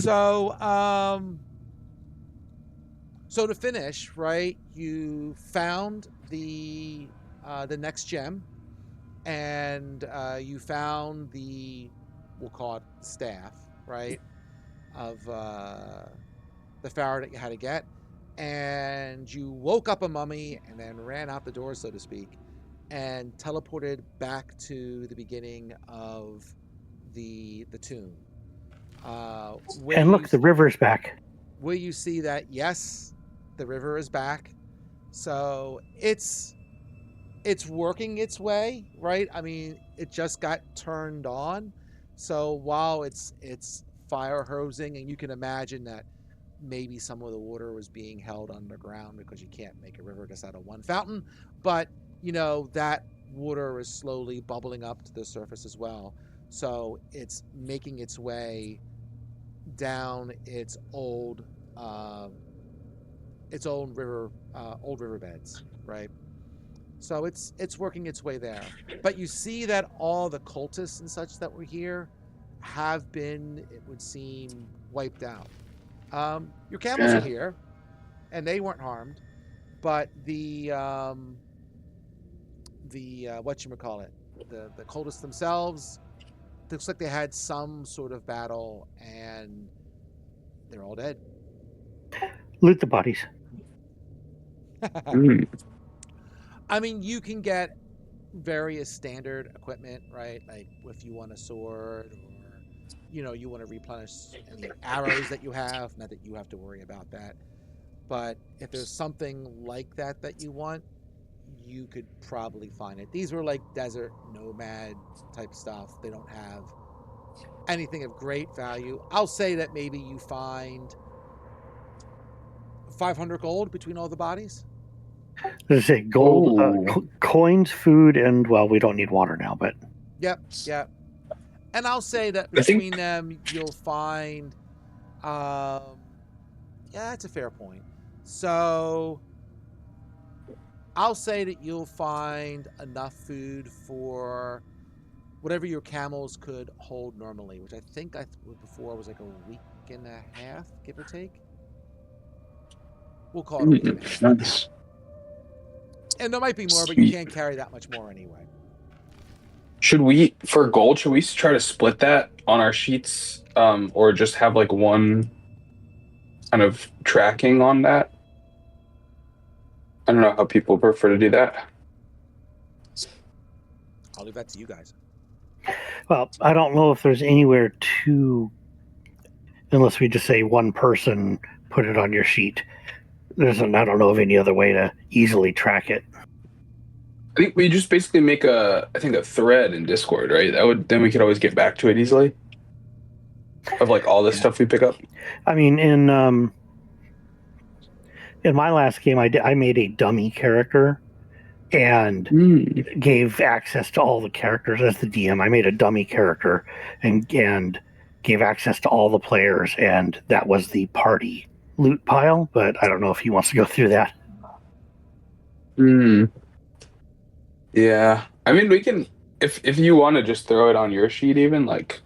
So to finish, right? You found the next gem, and you found we'll call it the staff, right? Of the Pharaoh that you had to get, and you woke up a mummy and then ran out the door, so to speak, and teleported back to the beginning of the tomb. Where And look, the river's back. Where you see that, yes, the river is back. So it's working its way, right? I mean, it just got turned on. So while it's fire hosing, and you can imagine that maybe some of the water was being held underground because you can't make a river just out of one fountain, but that water is slowly bubbling up to the surface as well. So it's making its way down uh, its old riverbeds, right? So it's working its way there. But you see that all the cultists and such that were here have been, it would seem, wiped out. Your camels are here, and they weren't harmed, but the whatchamacallit, the cultists themselves, looks like they had some sort of battle, and they're all dead. Loot the bodies. I mean, you can get various standard equipment, right? Like if you want a sword, or you want to replenish any arrows that you have. Not that you have to worry about that, but if there's something like that you want, you could probably find it. These were like desert nomad type stuff. They don't have anything of great value. I'll say that maybe you find 500 gold between all the bodies. Let's say gold, coins, food, and well, we don't need water now, but Yep. And I'll say that between them, you'll find, yeah, that's a fair point. So I'll say that you'll find enough food for whatever your camels could hold normally, which I think before was like a week and a half, give or take. We'll call it a week and a half. Nice. And there might be more, but you can't carry that much more anyway. Should we, for gold, try to split that on our sheets, or just have like one kind of tracking on that? I don't know how people prefer to do that. I'll leave that to you guys. Well, I don't know if there's anywhere to, unless we just say one person put it on your sheet. I don't know of any other way to easily track it. I think we just basically make a thread in Discord, right? Then we could always get back to it easily. Of like all this stuff we pick up. I mean, in my last game, I made a dummy character and gave access to all the characters as the DM. I made a dummy character and gave access to all the players, and that was the party loot pile. But I don't know if he wants to go through that. Yeah, I mean, we can, if you want to just throw it on your sheet, even that's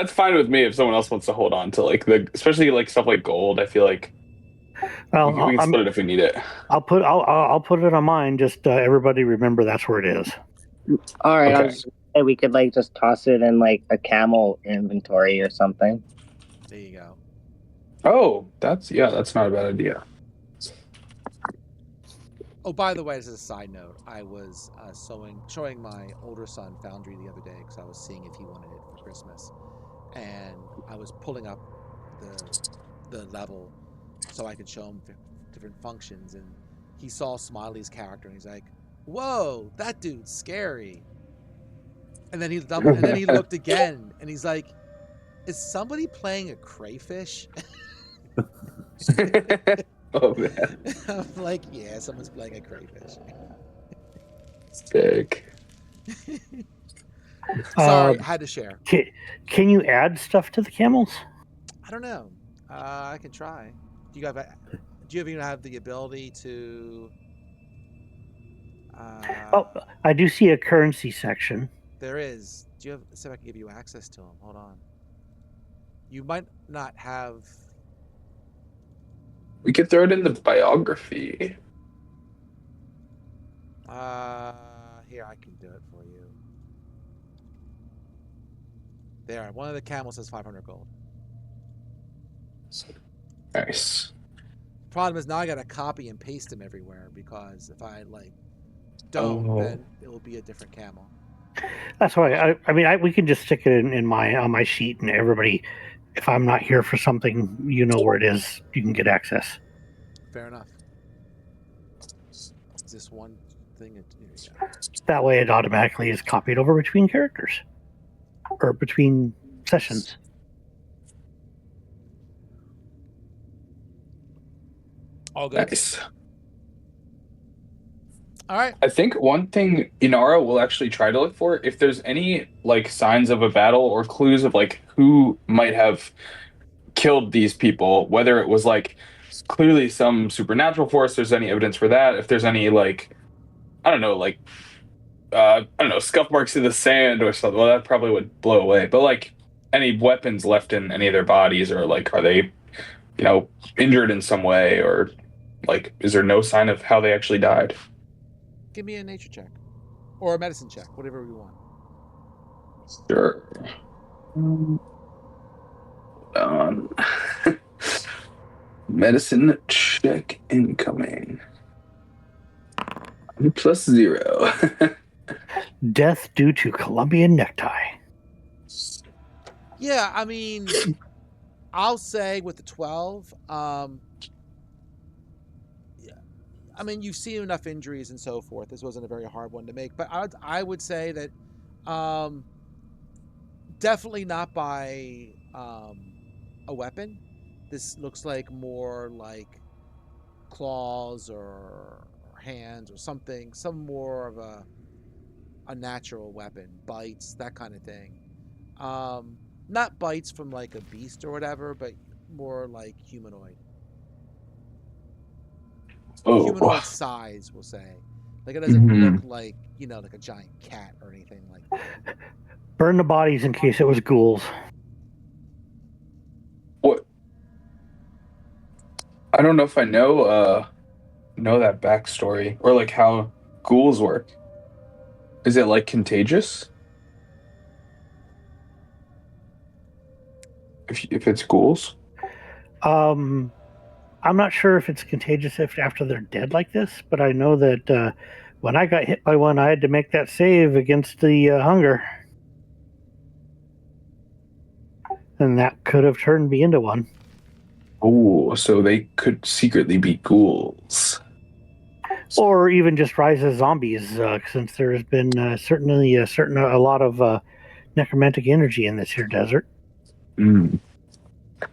fine with me. If someone else wants to hold on to especially like stuff like gold, I feel like we can split it if we need it. I'll put it on mine. Just everybody remember that's where it is. All right, okay. I was just say we could just toss it in a camel inventory or something. There you go. Oh, that's not a bad idea. Oh, by the way, as a side note, I was showing my older son Foundry the other day because I was seeing if he wanted it for Christmas, and I was pulling up the level so I could show him different functions, and he saw Smiley's character, and he's like, "Whoa, that dude's scary." And then he looked again, and he's like, "Is somebody playing a crayfish?" Oh man! I'm like, yeah, someone's playing a crayfish. Sick. Sorry, I had to share. Can you add stuff to the camels? I don't know. I can try. Do you even have the ability to? I do see a currency section. There is. Do you have? See if I can give you access to them. Hold on. You might not have. We could throw it in the biography. Here I can do it for you. There, one of the camels says 500 gold. Nice. Problem is now I gotta copy and paste them everywhere because if I don't, Oh. then it will be a different camel. That's why we can just stick it in my on my sheet, and everybody, if I'm not here for something, you know where it is. You can get access. Fair enough. Is this one thing? Here you go. That way, it automatically is copied over between characters or between sessions. All good. Nice. All right. I think one thing Inara will actually try to look for, if there's any like signs of a battle or clues of like who might have killed these people, whether it was like clearly some supernatural force, there's any evidence for that, if there's any like I don't know, like I don't know, scuff marks in the sand or something. Well, that probably would blow away. But like any weapons left in any of their bodies, or like are they, injured in some way, or like is there no sign of how they actually died? Give me a nature check or a medicine check, whatever we want. Sure. Hold on. Medicine check incoming. +0. Death due to Colombian necktie. Yeah, I mean, I'll say with the 12, yeah, I mean, you've seen enough injuries and so forth. This wasn't a very hard one to make, but I would say that definitely not by a weapon. This looks like more like claws or hands or something, some more of a natural weapon, bites, that kind of thing. Not bites from like a beast or whatever, but more like humanoid. Humanoid Oh. size, we'll say. Like it doesn't Mhm. look like, like a giant cat or anything like that. Burn the bodies in case it was ghouls. What? I don't know if I know that backstory or like how ghouls work. Is it like contagious? If it's ghouls? I'm not sure if it's contagious after they're dead like this, but I know that when I got hit by one, I had to make that save against the hunger. And that could have turned me into one. Oh, so they could secretly be ghouls. Or even just rise as zombies, since there's been certainly a lot of necromantic energy in this here desert. Mm.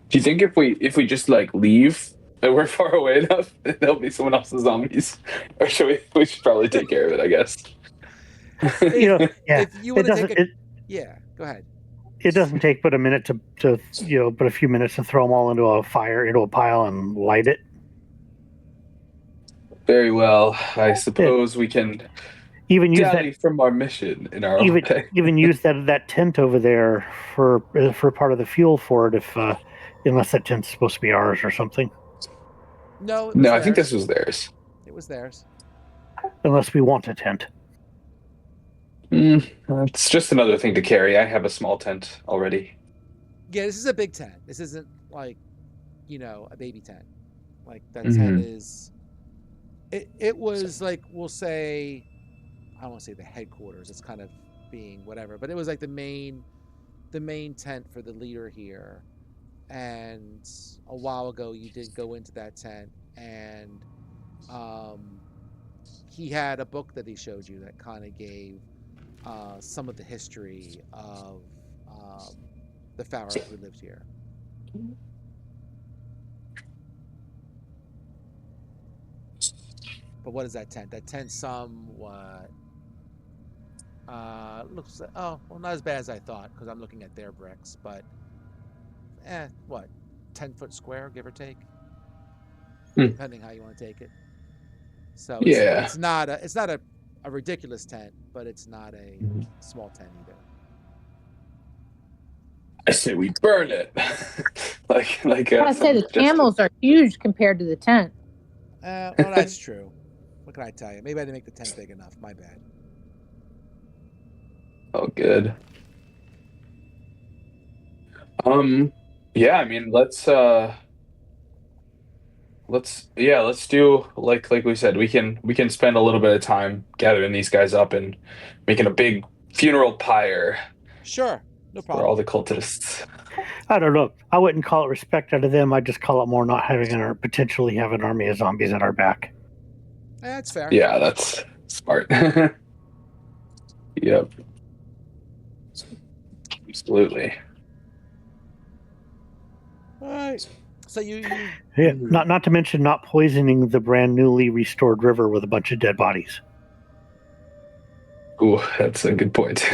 Do you think if we just like leave and we're far away enough, there'll be someone else's zombies, or we should probably take care of it? I guess. If you want to take it, yeah, go ahead. It doesn't take but a minute to but a few minutes to throw them all into a pile and light it. Very well. I suppose we can even use dally that from our mission in our own day. even use that tent over there for part of the fuel for it, if unless that tent's supposed to be ours or something. No, it was No, theirs. I think this was theirs. It was theirs. Unless we want a tent. It's just another thing to carry. I have a small tent already. Yeah, this is a big tent. This isn't like, a baby tent. Like that tent is. It was like, we'll say, I don't want to say the headquarters. It's kind of being whatever, but it was like the main tent for the leader here. And a while ago, you did go into that tent, and he had a book that he showed you that kind of gave some of the history of the Pharaoh who lived here. But what is that tent? That tent somewhat looks like, oh, well, not as bad as I thought, because I'm looking at their bricks, but what, 10-foot square, give or take, depending how you want to take it. So it's not a ridiculous tent, but it's not a small tent either. I say we burn it. I say the camels are huge compared to the tent. Well, that's true. What can I tell you? Maybe I didn't make the tent big enough. My bad. Oh, good. Yeah, I mean, let's do like we said, we can spend a little bit of time gathering these guys up and making a big funeral pyre Sure, no for all problem. the cultists. I don't know. I wouldn't call it respect out of them. I'd just call it more not having potentially have an army of zombies at our back. That's fair. Yeah, that's smart. Yep. Absolutely. All right. So you Yeah, not to mention not poisoning the brand newly restored river with a bunch of dead bodies. Ooh, that's a good point.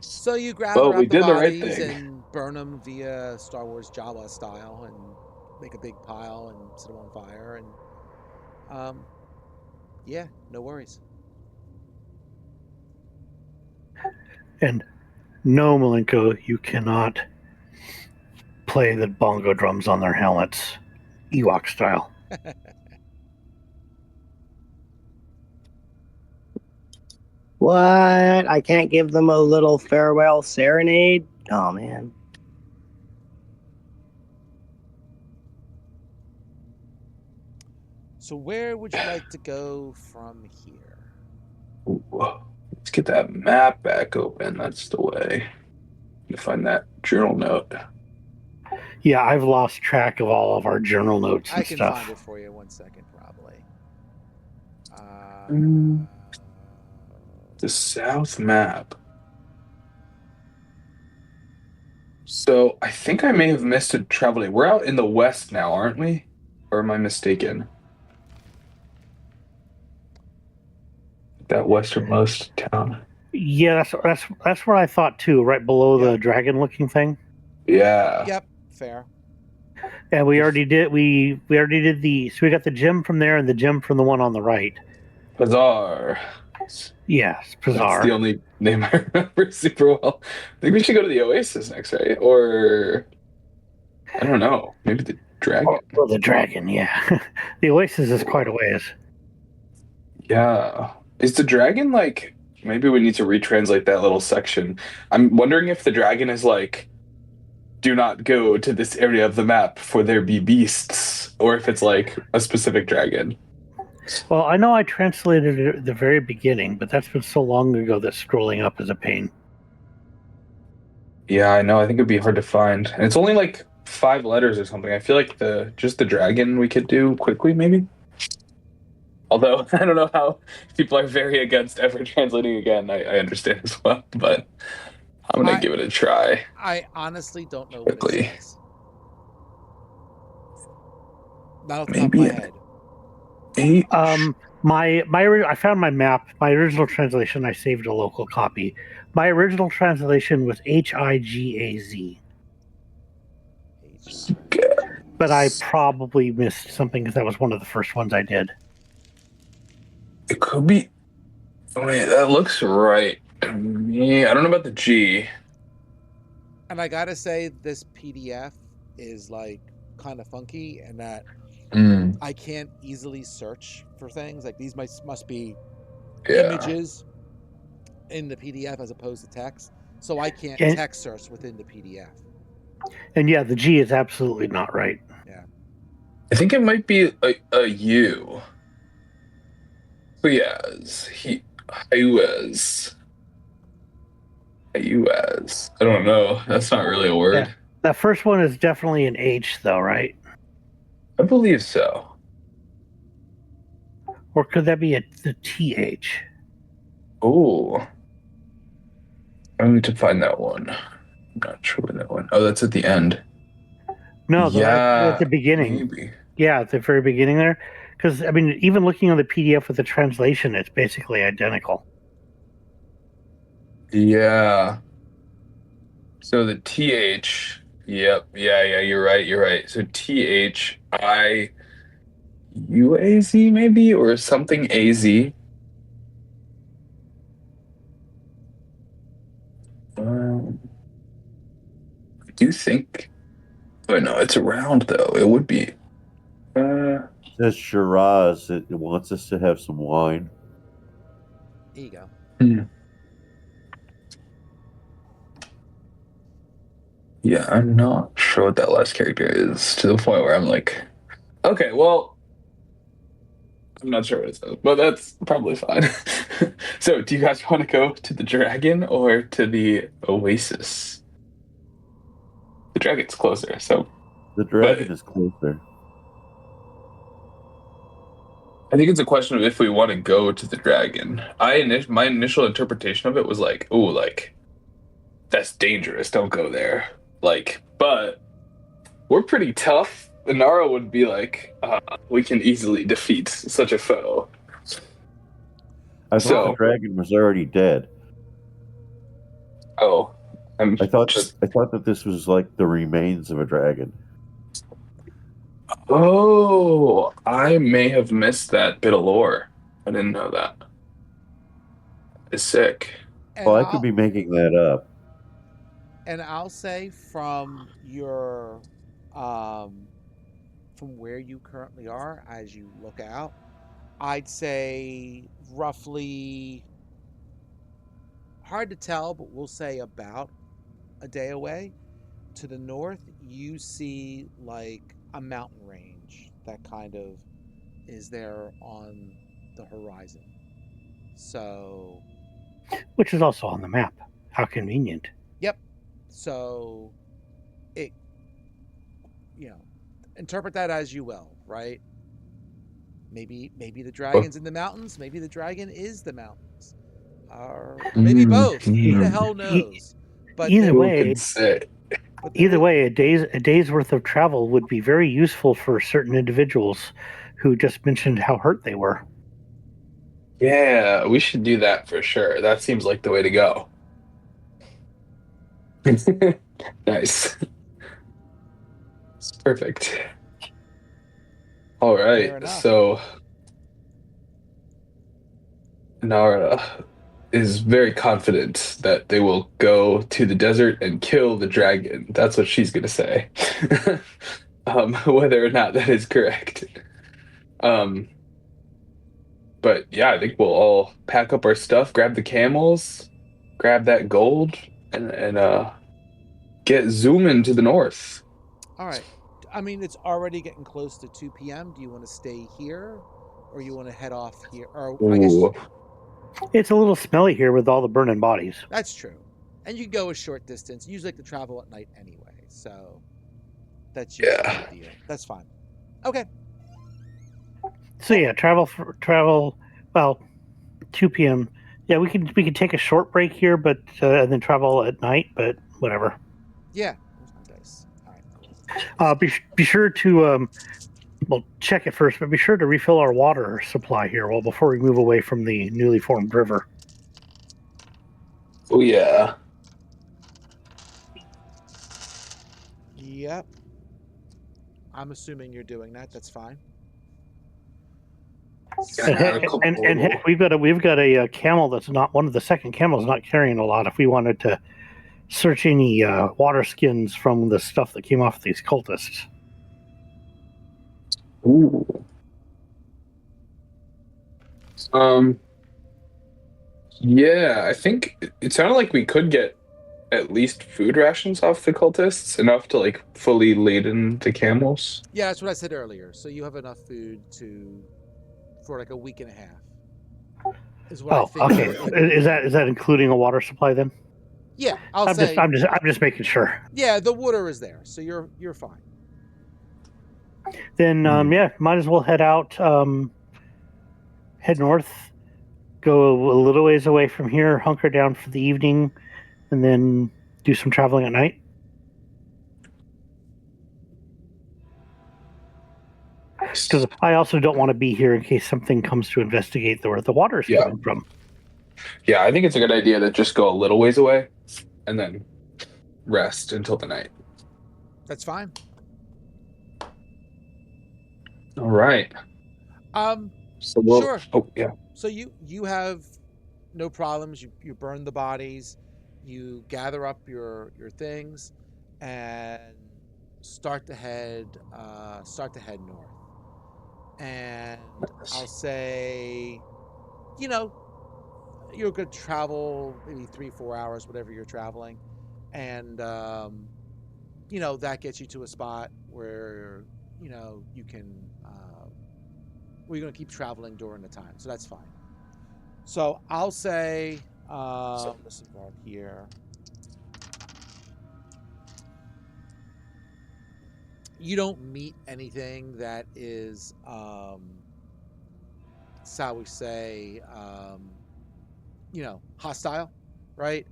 so you gather Well, we up the did the right bodies thing. and burn them via Star Wars Jawa style, and make a big pile and set them on fire, and yeah, no worries. And no, Malenko, you cannot play the bongo drums on their helmets, Ewok style. What? I can't give them a little farewell serenade? Oh, man. So where would you like to go from here? Ooh, let's get that map back open. That's the way to find that journal note. Yeah, I've lost track of all of our journal notes and I can stuff. find it for you. 1 second, probably. The south map. So I think I may have missed a travel day. We're out in the west now, aren't we? Or am I mistaken? That westernmost town. Yeah, that's what I thought too. Right below the dragon-looking thing. Yeah. Yep, fair. And we already did. We already did the. So we got the gem from there and the gem from the one on the right. Bazaar. Yes, That's Bazaar. the only name I remember super well. I think we should go to the Oasis next, right? Or I don't know. Maybe the dragon. Well, the dragon, yeah. The Oasis is quite a ways. Yeah. Is the dragon like maybe we need to retranslate that little section. I'm wondering if the dragon is like do not go to this area of the map for there be beasts, or if it's like a specific dragon. Well, I know I translated it at the very beginning, but that's been so long ago that scrolling up is a pain. Yeah, I know. I think it'd be hard to find. And it's only like 5 letters or something. I feel like just the dragon we could do quickly, maybe. Although I don't know how people are very against ever translating again. I understand as well, but I'm gonna give it a try. I honestly don't know quickly. what it says. Not off the top of my head. I found my map. My original translation, I saved a local copy. My original translation was Higaz. But I probably missed something because that was one of the first ones I did. It could be. Wait, that looks right to me. I don't know about the G. And I gotta say, this PDF is like kind of funky, and that I can't easily search for things. Like these must be images in the PDF as opposed to text, so I can't text search within the PDF. And yeah, the G is absolutely not right. Yeah, I think it might be a U. But yeah, Higaz. I don't know. That's not really a word. Yeah. That first one is definitely an H, though, right? I believe so. Or could that be the TH? Oh. I need to find that one. I'm not sure where that one. Oh, that's at the end. No, at the beginning. Maybe. Yeah, at the very beginning there. Because, I mean, even looking on the PDF with the translation, it's basically identical. Yeah. So the TH. Yep. Yeah, you're right. So THIUAZ maybe, or something AZ. do you think? Oh no, it's around though. It would be. It says Shiraz. It wants us to have some wine. There you go. Yeah, I'm not sure what that last character is to the point where I'm like, okay, well, I'm not sure what it says, but that's probably fine. So, do you guys want to go to the dragon or to the oasis? The dragon's closer, so. The dragon is closer. I think it's a question of if we want to go to the dragon. My initial interpretation of it was like, oh, like that's dangerous. Don't go there. Like, but we're pretty tough. Inara would be like, we can easily defeat such a foe. I thought the dragon was already dead. Oh, I thought that this was like the remains of a dragon. Oh, I may have missed that bit of lore. I didn't know that. It's sick. Well, I could be making that up. And I'll say from your from where you currently are as you look out, I'd say roughly, hard to tell, but we'll say about a day away. To the north, you see like a mountain range that kind of is there on the horizon. So, which is also on the map. How convenient. Yep. So, interpret that as you will, right? Maybe the dragon's in the mountains. Maybe the dragon is the mountains, or maybe both. Who the hell knows? But either way, a day's worth of travel would be very useful for certain individuals who just mentioned how hurt they were. Yeah, we should do that for sure. That seems like the way to go. Nice. It's perfect. All right, so Nara is very confident that they will go to the desert and kill the dragon. That's what she's going to say. Whether or not that is correct. But yeah, I think we'll all pack up our stuff, grab the camels, grab that gold, and get zooming to the north. All right. I mean, it's already getting close to 2 p.m. Do you want to stay here, or you want to head off here? Or I guess it's a little smelly here with all the burning bodies. That's true, and you go a short distance. You usually like to travel at night anyway, so that's usually the deal. That's fine. Okay. So yeah, travel. Well, 2 p.m. Yeah, we can take a short break here, but and then travel at night. But whatever. Yeah. All right. Cool. Be sure to well, check it first, but be sure to refill our water supply here before we move away from the newly formed river. Oh yeah. Yep. I'm assuming you're doing that. That's fine. And heck, we've got a camel that's not one of the second camels not carrying a lot. If we wanted to search any water skins from the stuff that came off these cultists. Ooh. Yeah, I think it sounded like we could get at least food rations off the cultists, enough to like fully laden the camels. Yeah, that's what I said earlier. So you have enough food for like a week and a half. Is what I think. Okay. Is that including a water supply then? Yeah, I'm just making sure. Yeah, the water is there, so you're fine. Then yeah, might as well head out, head north, go a little ways away from here, hunker down for the evening, and then do some traveling at night. Because I also don't want to be here in case something comes to investigate where the water is coming from. Yeah, I think it's a good idea to just go a little ways away and then rest until the night. That's fine. All right. So sure. Oh yeah. So you have no problems. You burn the bodies. You gather up your things. and start to head north. And I'll say, you know, you're going to travel maybe 3-4 hours, whatever you're traveling, and you know, that gets you to a spot where, you know, you can where you're going to keep traveling during the time, so that's fine. So I'll say this is right here. You don't meet anything that is shall we say you know, hostile, right?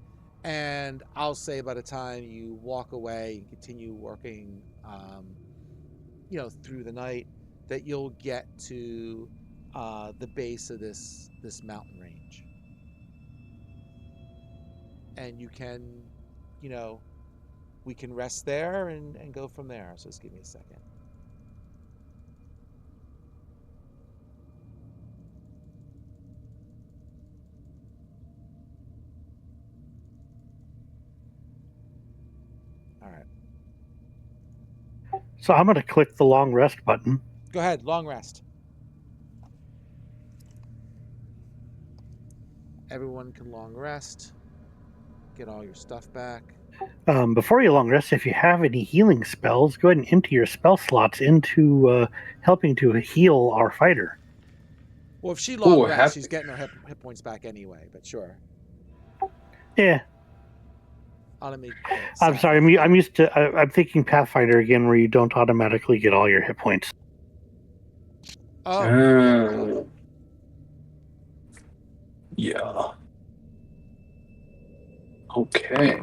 And I'll say by the time you walk away and continue working you know, through the night, that you'll get to the base of this mountain range, and you can, you know, we can rest there and go from there. So just give me a second. All right. So I'm going to click the long rest button. Go ahead, long rest. Everyone can long rest. Get all your stuff back. Before you long rest, if you have any healing spells, go ahead and empty your spell slots into helping to heal our fighter. Well, if she long rests, she's getting her hit points back anyway, but sure. Yeah. I'm sorry, I'm used to, I'm thinking Pathfinder again, where you don't automatically get all your hit points. Oh. Yeah. Okay.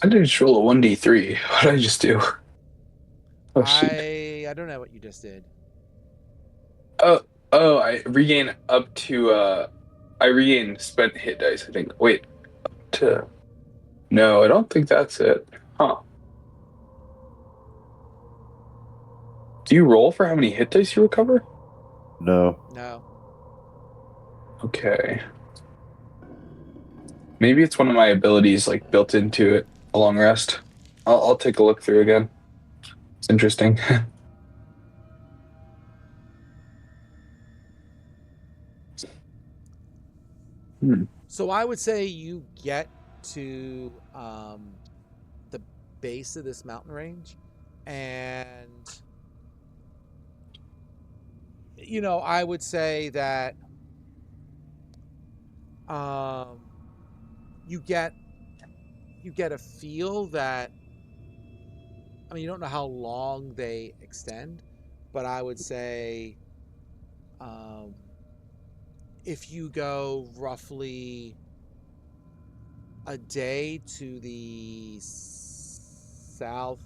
I did just roll a 1d3. What did I just do? Oh, I don't know what you just did. Oh, I regain up to I regain spent hit dice, I think. Wait. No, I don't think that's it. Huh. Do you roll for how many hit dice you recover? No. No. Okay. Maybe it's one of my abilities like built into it, a long rest. I'll take a look through again. It's interesting. So I would say you get to the base of this mountain range, and you know, I would say that you get a feel that, I mean, you don't know how long they extend, but I would say if you go roughly a day to the south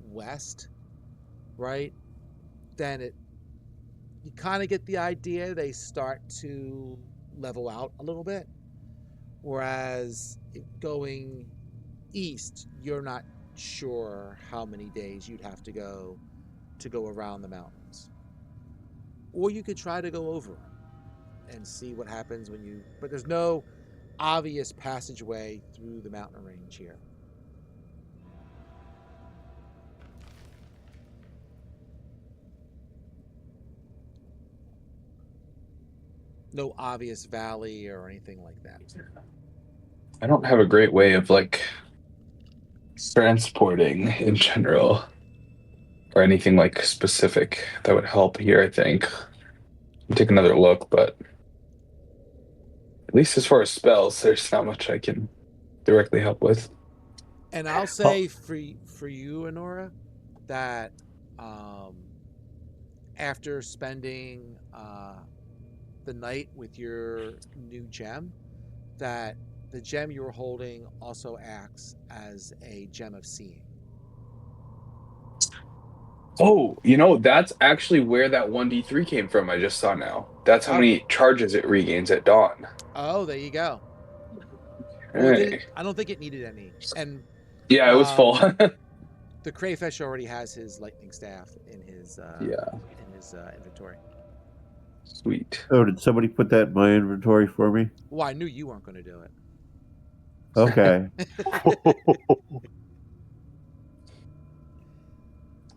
west, right, then you kind of get the idea they start to level out a little bit. Whereas going east, you're not sure how many days you'd have to go around the mountains. Or you could try to go over and see what happens when you, but there's no obvious passageway through the mountain range here. No obvious valley or anything like that. I don't have a great way of like transporting in general or anything like specific that would help here, I think. I'll take another look, but at least as far as spells, there's not much I can directly help with. And I'll say for you, Honora, that after spending the night with your new gem, that the gem you were holding also acts as a gem of seeing. Oh, you know, that's actually where that 1d3 came from. I just saw now. That's how many charges it regains at dawn. Oh, there you go. Hey. Well, I don't think it needed any. And yeah, it was full. The crayfish already has his lightning staff in his inventory. Sweet. Oh, did somebody put that in my inventory for me? Well, I knew you weren't going to do it. Okay.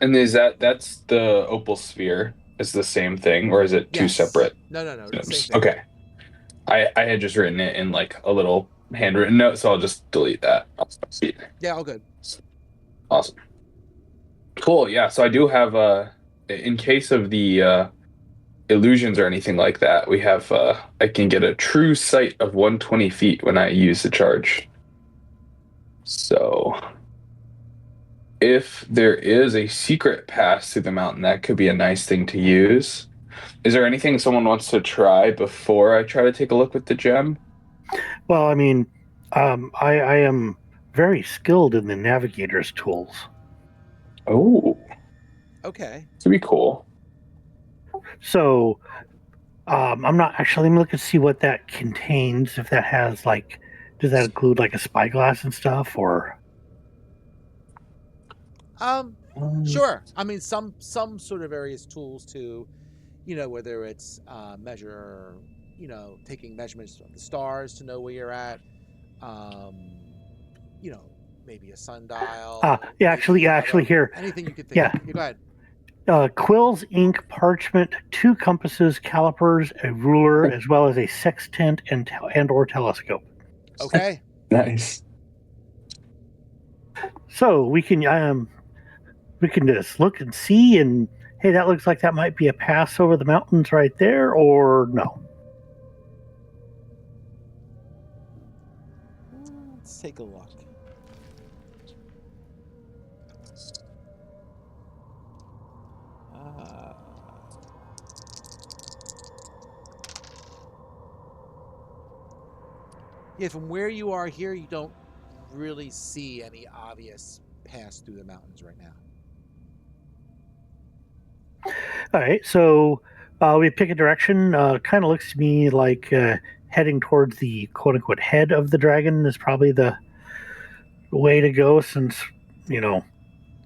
And that's the opal sphere is the same thing, or is it two Yes. separate? No, it's the same thing. Okay. I had just written it in like a little handwritten note, so I'll just delete that. Yeah, all good. Awesome. Cool. Yeah. So I do have in case of the illusions or anything like that, we have I can get a true sight of 120 feet when I use the charge. So if there is a secret pass through the mountain, that could be a nice thing to use. Is there anything someone wants to try before I try to take a look with the gem? Well, I mean, I am very skilled in the navigator's tools. Oh, Okay. that'd be cool. So I'm not actually. Let me look and see what that contains. If that has like, does that include like a spyglass and stuff, or? Sure. I mean, some sort of various tools to, whether it's measure, taking measurements of the stars to know where you're at. Maybe a sundial. Actually, here. Anything you could think. Yeah. Go ahead. Quills, ink, parchment, 2 compasses, calipers, a ruler, as well as a sextant and or telescope. Okay. Nice. So we can just look and see, and hey, that looks like that might be a pass over the mountains right there, or no? Let's take a look. Yeah, from where you are here, you don't really see any obvious pass through the mountains right now. All right, so we pick a direction. Kind of looks to me like heading towards the quote-unquote head of the dragon is probably the way to go, since the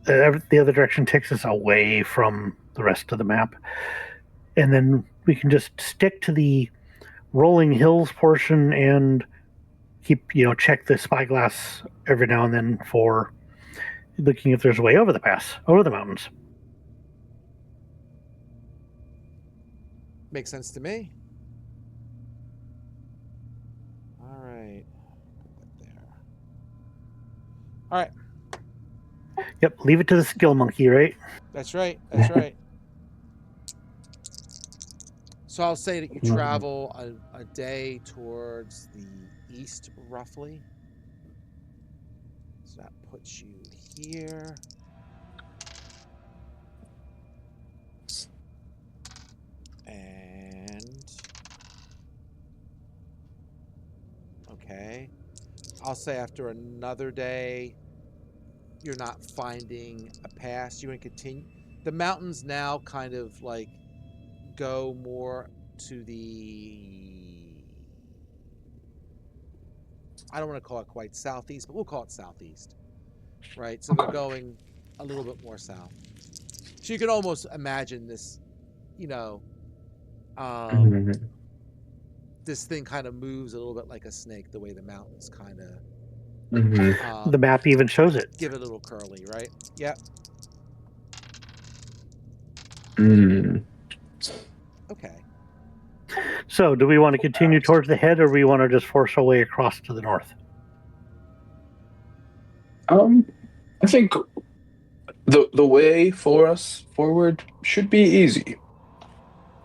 other direction takes us away from the rest of the map. And then we can just stick to the rolling hills portion and keep, check the spyglass every now and then for looking if there's a way over the pass, over the mountains. Makes sense to me. All right. Put that there. All right. Yep, leave it to the skill monkey, right? That's right. That's right. So I'll say that you travel a day towards the east, roughly. So that puts you here. And okay. I'll say after another day, you're not finding a pass. You're going to continue. The mountains now kind of like go more to the, I don't want to call it quite southeast, but we'll call it southeast, right? So they're going a little bit more south. So you can almost imagine this, this thing kind of moves a little bit like a snake, the way the mountains kind of. The map even shows it. Give it a little curly, right? Yep. Okay. So, do we want to continue towards the head, or we want to just force our way across to the north? I think the way for us forward should be easy.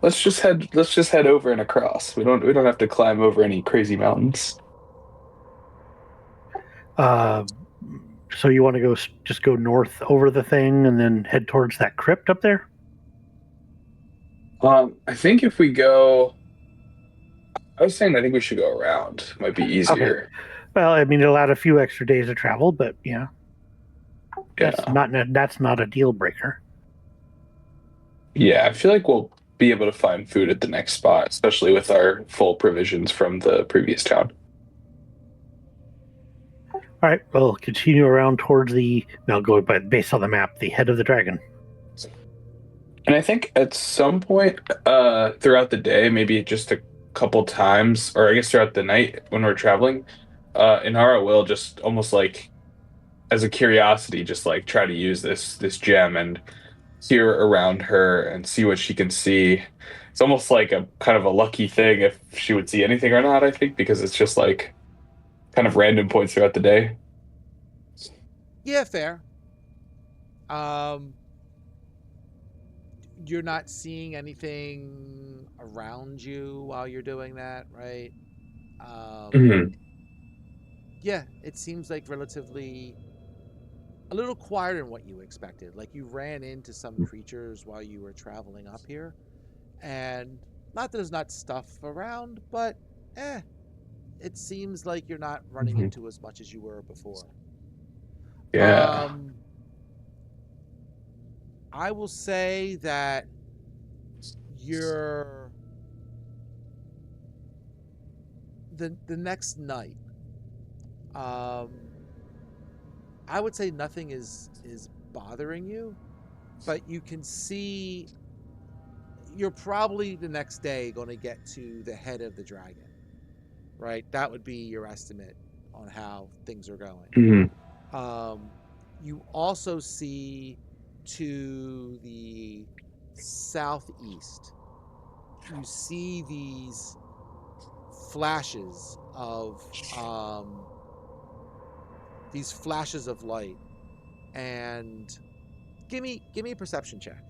Let's just head over and across. We don't have to climb over any crazy mountains. So you want to just go north over the thing and then head towards that crypt up there? I think if we go, I think we should go around. Might be easier. Okay. Well, I mean, it'll add a few extra days of travel, but that's not a deal breaker. Yeah, I feel like we'll be able to find food at the next spot, especially with our full provisions from the previous town. All right, we'll continue around towards go based on the map, the head of the dragon. And I think at some point throughout the day, maybe just a couple times, or I guess throughout the night when we're traveling, Inara will just almost like as a curiosity, just like try to use this gem and peer around her and see what she can see. It's almost like a kind of a lucky thing if she would see anything or not, I think, because it's just like kind of random points throughout the day. Yeah, fair. You're not seeing anything around you while you're doing that, right? Mhm. Yeah, it seems like relatively a little quieter than what you expected. Like you ran into some creatures while you were traveling up here, and not that there's not stuff around, but it seems like you're not running Mhm. into as much as you were before. Yeah. I will say that you're the next night. I would say nothing is bothering you, but you can see you're probably the next day going to get to the head of the dragon, right? That would be your estimate on how things are going. Mhm. You also see to the southeast, you see flashes of um, these flashes of light, and give me a perception check.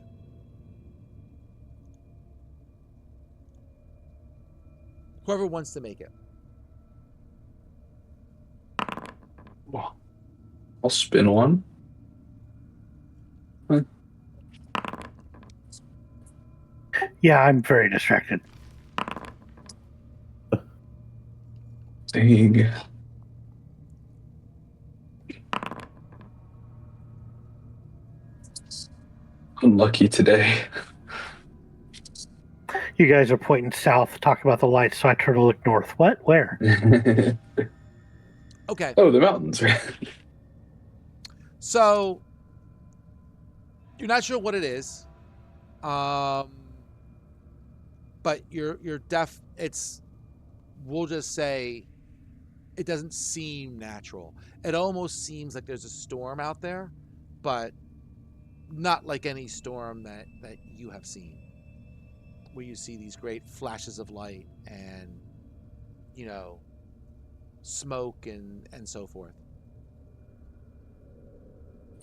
Whoever wants to make it. Well, I'll spin one. Yeah, I'm very distracted. Dang. Unlucky today. You guys are pointing south, talking about the lights, so I turn to look north. What? Where? Okay. Oh, the mountains, right? So you're not sure what it is, but you're deaf. We'll just say it doesn't seem natural. It almost seems like there's a storm out there, but not like any storm that you have seen, where you see these great flashes of light and you know smoke and so forth.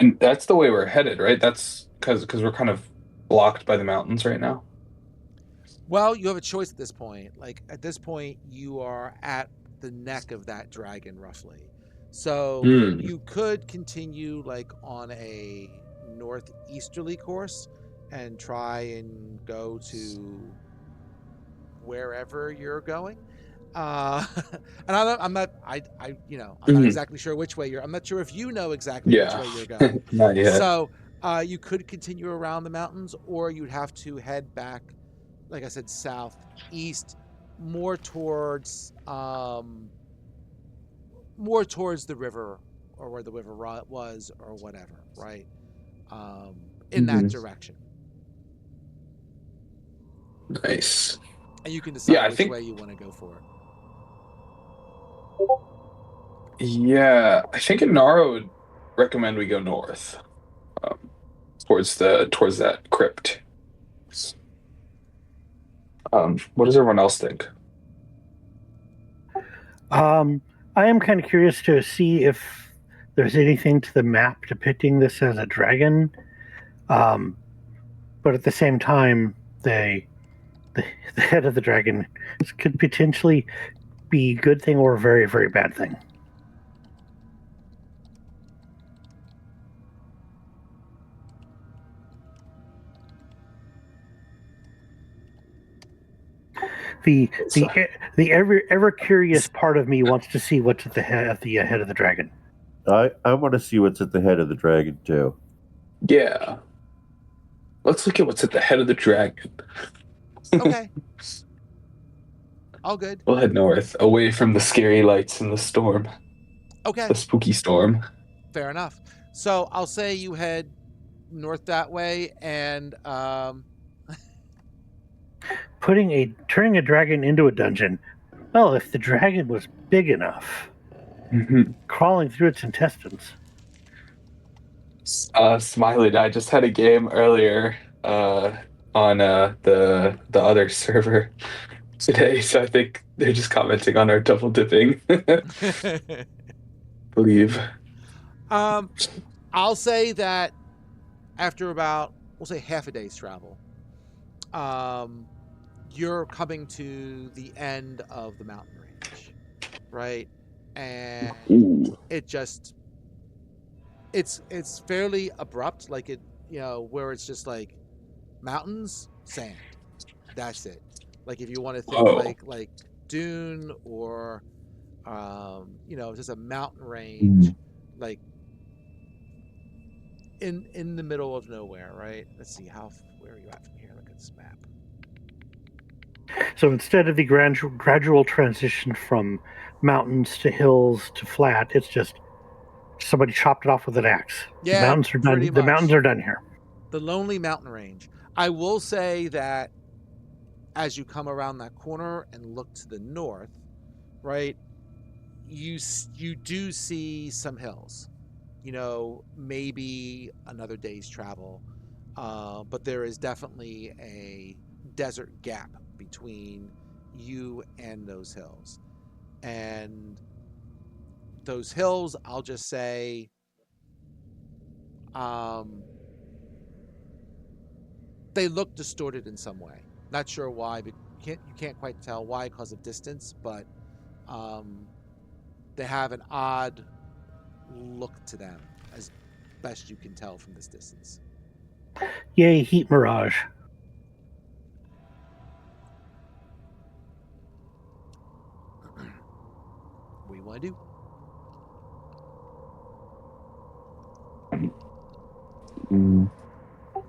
And that's the way we're headed, right? That's because we're kind of blocked by the mountains right now. Well, you have a choice at this point. Like at this point, you are at the neck of that dragon, roughly. So Hmm. you could continue like on a northeasterly course and try and go to wherever you're going. Uh, and I'm not Mhm. exactly sure which way you're. I'm not sure if you know exactly which Yeah. way you're going. Not yet. So you could continue around the mountains, or you'd have to head back, like I said, southeast, more towards the river, or where the river was, or whatever, right? In that Mhm. direction, Nice. and you can Yeah, decide I which think. way you want to go for it. Yeah, I think Inara would recommend we go north, um, towards that crypt. What does everyone else think? I am kind of curious to see if there's anything to the map depicting this as a dragon. Um, but at the same time, the head of the dragon could potentially be a good thing or a very, very bad thing. The So, the ever curious part of me wants to see what's at the head of the dragon. I want to see what's at the head of the dragon too. yeah, let's look at what's at the head of the dragon. Okay, all good. We'll head north, away from the scary lights and the storm, Okay, the spooky storm. fair enough. So I'll say you head north that way, and Turning a dragon into a dungeon. Well, if the dragon was big enough. crawling through its intestines. Smiley, I just had a game earlier on the other server today, so I think they're just commenting on our double dipping. Believe. I'll say that after about, we'll say half a day's travel, you're coming to the end of the mountain range, right? And it's fairly abrupt, like where it's just like mountains, sand. That's it. Like if you want to think like Dune or just a mountain range, like in the middle of nowhere, right? Let's see where are you at from here? Look at this map. So instead of the gradual transition from mountains to hills to flat, it's just somebody chopped it off with an axe. Yeah, the mountains are done. The mountains are done here. The Lonely Mountain Range. I will say that as you come around that corner and look to the north, right, you do see some hills. Maybe another day's travel, but there is definitely a desert gap between you and those hills. And those hills, I'll just say, they look distorted in some way. Not sure why, but you can't quite tell why because of distance, but they have an odd look to them as best you can tell from this distance. Yay, heat mirage. What do you want to do?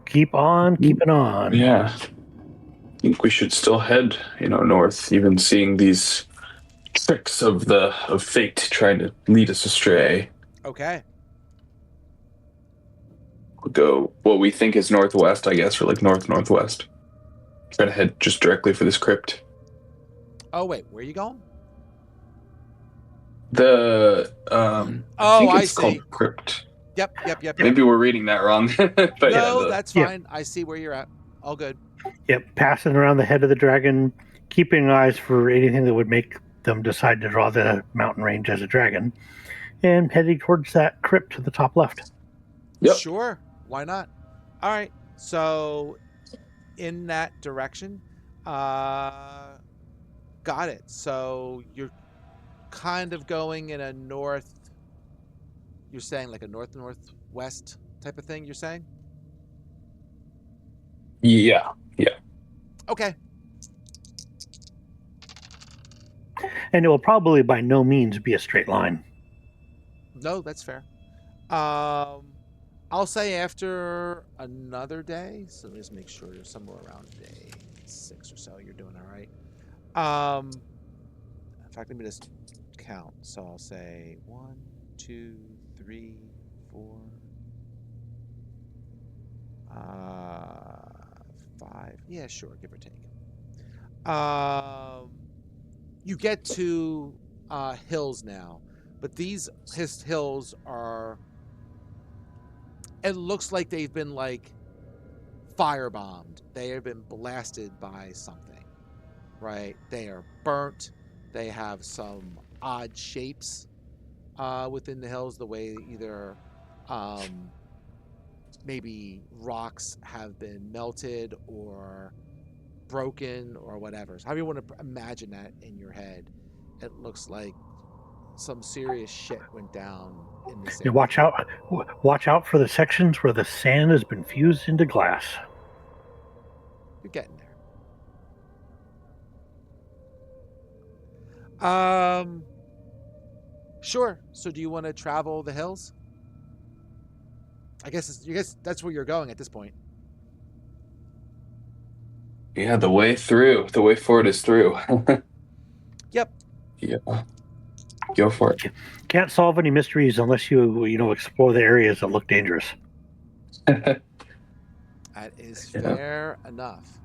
Keep on keeping on. Yeah. I think we should still head, north, even seeing these tricks of fate trying to lead us astray. Okay. We'll go what we think is northwest, I guess, or like northwest. Try to head just directly for this crypt. Oh wait, where are you going? I think it's called crypt. Yep. Maybe we're reading that wrong. But no, that's fine. I see where you're at. All good. Yep, passing around the head of the dragon, keeping eyes for anything that would make them decide to draw the mountain range as a dragon, and heading towards that crypt to the top left. Yep. Sure. Why not? All right. So in that direction, got it. So you're kind of going in a you're saying like a northwest type of thing, you're saying? Yeah. Okay. And it will probably by no means be a straight line. No, that's fair. I'll say after another day, so let's make sure you're somewhere around day 6 or so, you're doing all right. In fact, let me just count. So I'll say 1, 2, 3, 4, 5. Yeah, sure, give or take. You get to hills now, but these hills are. It looks like they've been like firebombed. They have been blasted by something, right? They are burnt. They have some odd shapes within the hills. The way either maybe rocks have been melted or broken or whatever. So how do you want to imagine that in your head? It looks like some serious shit went down in this area. Watch out for the sections where the sand has been fused into glass. You're getting there. Sure. So do you want to travel the hills? I guess that's where you're going at this point. Yeah, the way forward is through. Yep. Yeah. Go for it. Can't solve any mysteries unless you explore the areas that look dangerous. That is fair enough.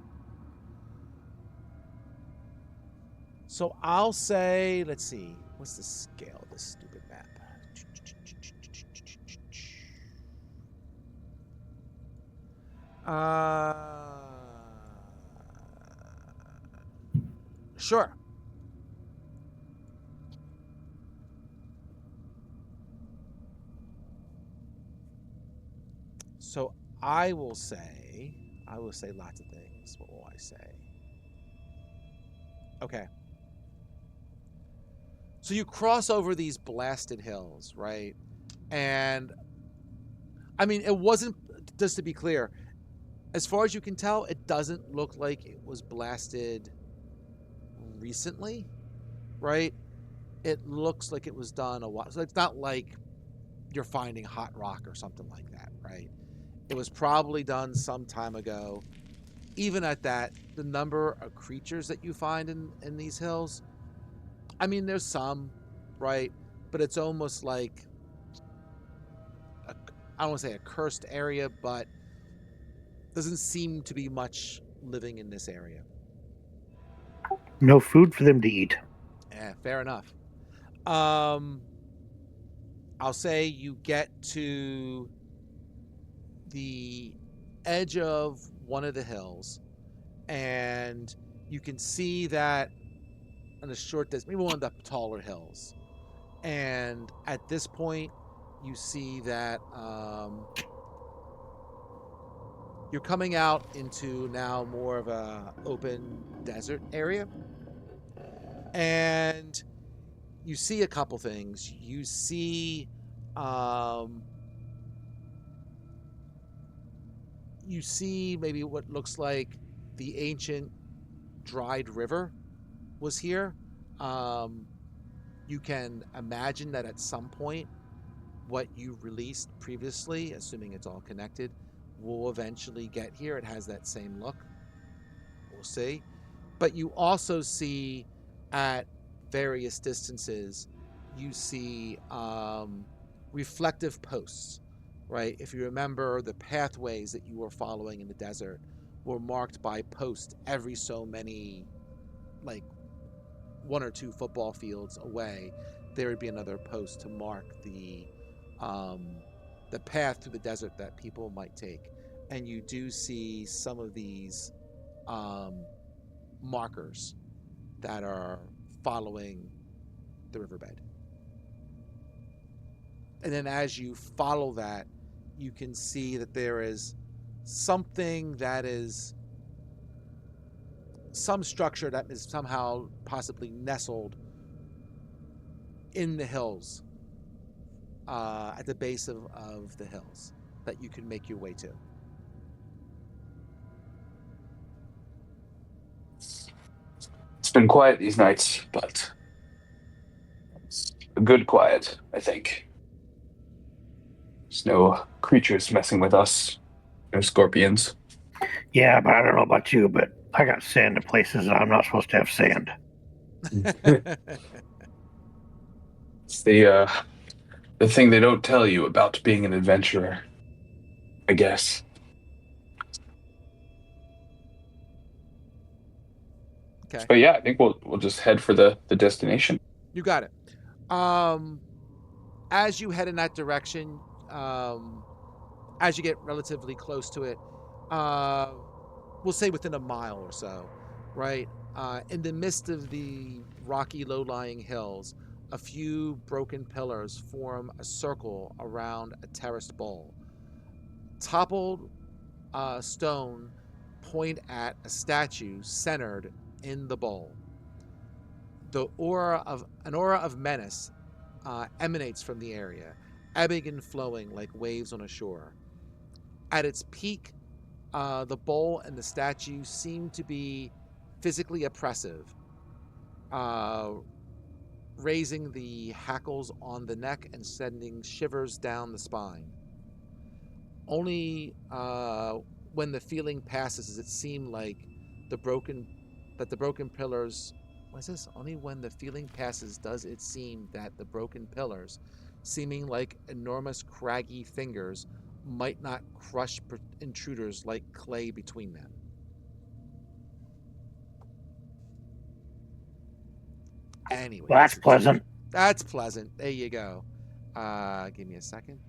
So I'll say, let's see, what's the scale of this stupid Sure. So I will say lots of things. What will I say? Okay. So you cross over these blasted hills, right? And I mean, it wasn't, just to be clear, as far as you can tell, it doesn't look like it was blasted recently, right? It looks like it was done a while. So it's not like you're finding hot rock or something like that, right? It was probably done some time ago. Even at that, the number of creatures that you find in these hills, I mean, there's some, right? But it's almost like, I don't want to say a cursed area, but doesn't seem to be much living in this area. No food for them to eat. Fair enough. I'll say you get to the edge of one of the hills, and you can see that on a short distance, maybe one of the taller hills. And at this point, you see that you're coming out into now more of a open desert area, and you see a couple things. You see, maybe what looks like the ancient dried river was here. You can imagine that at some point, what you released previously, assuming it's all connected, will eventually get here. It has that same look. We'll see. But you also see at various distances, you see reflective posts, right? If you remember, the pathways that you were following in the desert were marked by posts every so many, like 1 or 2 football fields away. There would be another post to mark the path through the desert that people might take. And you do see some of these markers that are following the riverbed. And then as you follow that, you can see that there is something that is some structure that is somehow possibly nestled in the hills, at the base of the hills, that you can make your way to. It's been quiet these nights, but it's a good quiet, I think. There's no creatures messing with us, no scorpions. Yeah, but I don't know about you, but I got sand in places that I'm not supposed to have sand. It's the thing they don't tell you about being an adventurer, I guess. Okay. But yeah, I think we'll just head for the destination. You got it. As you head in that direction, as you get relatively close to it, we'll say within a mile or so, right? In the midst of the rocky, low-lying hills, a few broken pillars form a circle around a terraced bowl. Toppled stone point at a statue centered in the bowl. An aura of menace emanates from the area, ebbing and flowing like waves on a shore. At its peak, the bowl and the statue seem to be physically oppressive, raising the hackles on the neck and sending shivers down the spine. Only when the feeling passes does it seem like the broken pillars. What is this? Only when the feeling passes does it seem that the broken pillars, seeming like enormous craggy fingers, might not crush intruders like clay between them. Anyway, Well, that's pleasant. That's pleasant. There you go. Give me a second.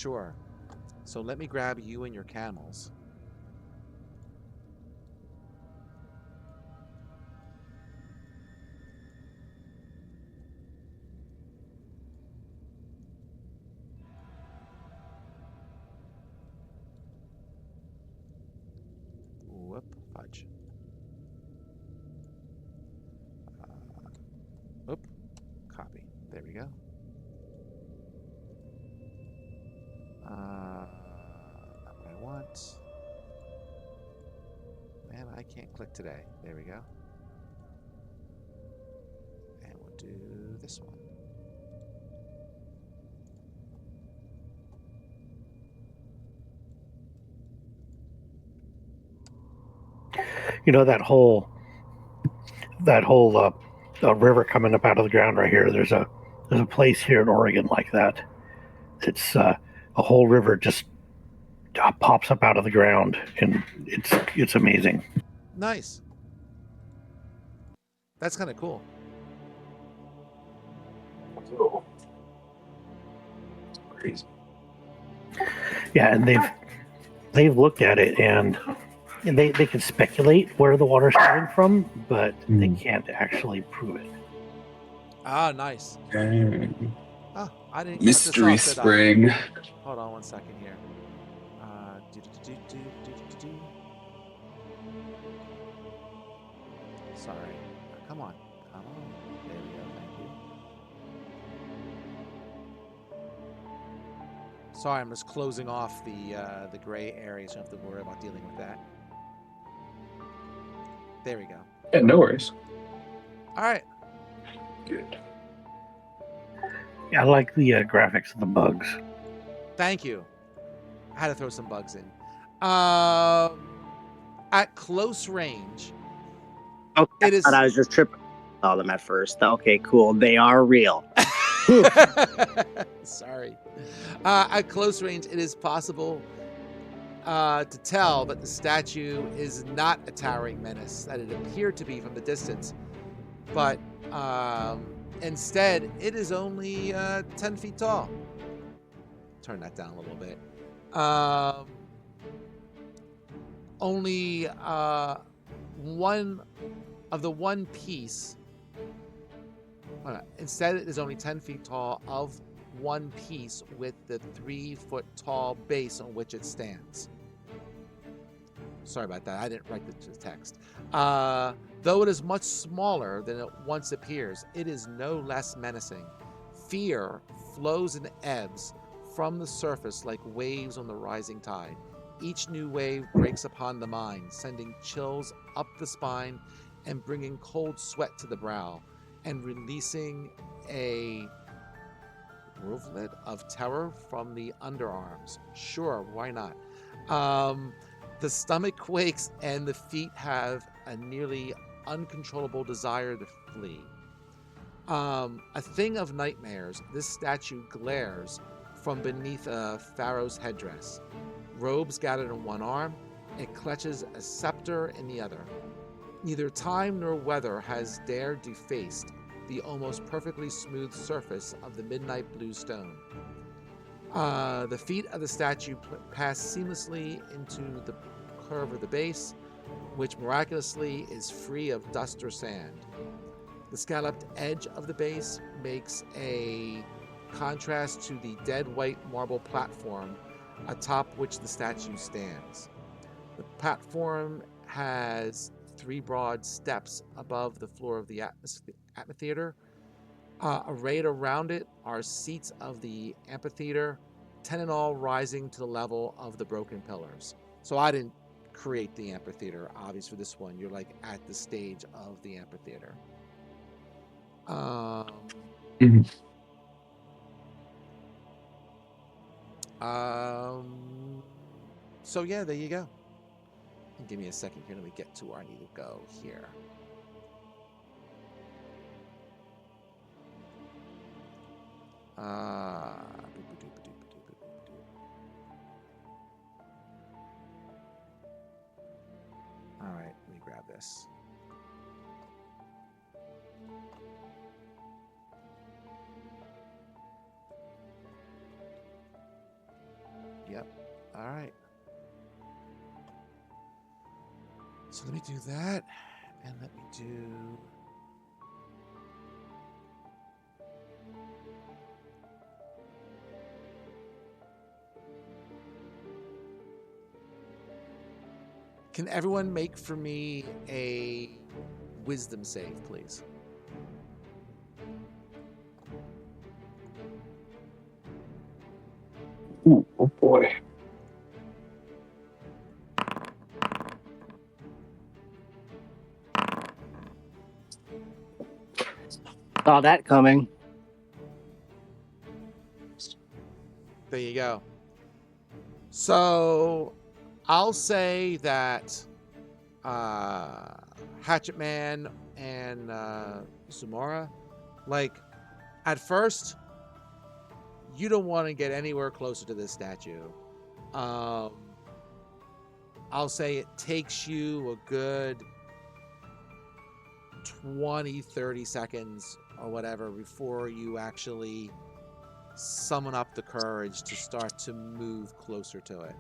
sure. So let me grab you and your camels. Whoop, fudge. Whoop, copy. There we go. Not what I want. Man, I can't click today. There we go. And we'll do this one. You know that whole river coming up out of the ground right here. There's a place here in Oregon like that. It's a whole river just pops up out of the ground, and it's amazing. Nice. That's kind of cool. Oh. Crazy. Yeah, and they've looked at it, and they can speculate where the water's coming from, but they can't actually prove it. Ah, nice. Dang. Oh, I didn't Mystery cut this off, spring. did I? Hold on 1 second here. Sorry. Come on. Come on. There we go. Thank you. Sorry, I'm just closing off the gray area, so I don't have to worry about dealing with that. There we go. Yeah, no worries. All right. Good. Yeah, I like the graphics of the bugs. Thank you. I had to throw some bugs in. At close range, Okay, it is. I was just tripping on them at first. Okay, cool. They are real. Sorry. At close range, it is possible to tell that the statue is not a towering menace that it appeared to be from the distance, but instead, it is only 10 feet tall. Turn that down a little bit. Only one piece. Instead, it is only 10 feet tall of one piece with the 3-foot tall base on which it stands. Sorry about that. I didn't write the text. Though it is much smaller than it once appears, it is no less menacing. Fear flows and ebbs from the surface like waves on the rising tide. Each new wave breaks upon the mind, sending chills up the spine and bringing cold sweat to the brow, and releasing a rivulet of terror from the underarms. Sure, why not? The stomach quakes and the feet have a nearly uncontrollable desire to flee. A thing of nightmares, this statue glares from beneath a pharaoh's headdress. Robes gathered in one arm, it clutches a scepter in the other. Neither time nor weather has dared deface the almost perfectly smooth surface of the midnight blue stone. The feet of the statue pass seamlessly into the curve of the base, which miraculously is free of dust or sand. The scalloped edge of the base makes a contrast to the dead white marble platform atop which the statue stands. The platform has 3 broad steps above the floor of the amphitheater. Arrayed around it are seats of the amphitheater, 10 in all, rising to the level of the broken pillars. So I didn't create the amphitheater, obviously, for this one. You're like at the stage of the amphitheater. So yeah, there you go. Give me a second here. Let me get to where I need to go here. All right, let me grab this. Yep. All right. So let me do that, and let me do. Can everyone make for me a wisdom save, please? Ooh, oh boy. Saw that coming. There you go. So I'll say that Hatchet Man and Zumara, like, at first, you don't want to get anywhere closer to this statue. I'll say it takes you a good 20, 30 seconds or whatever before you actually summon up the courage to start to move closer to it.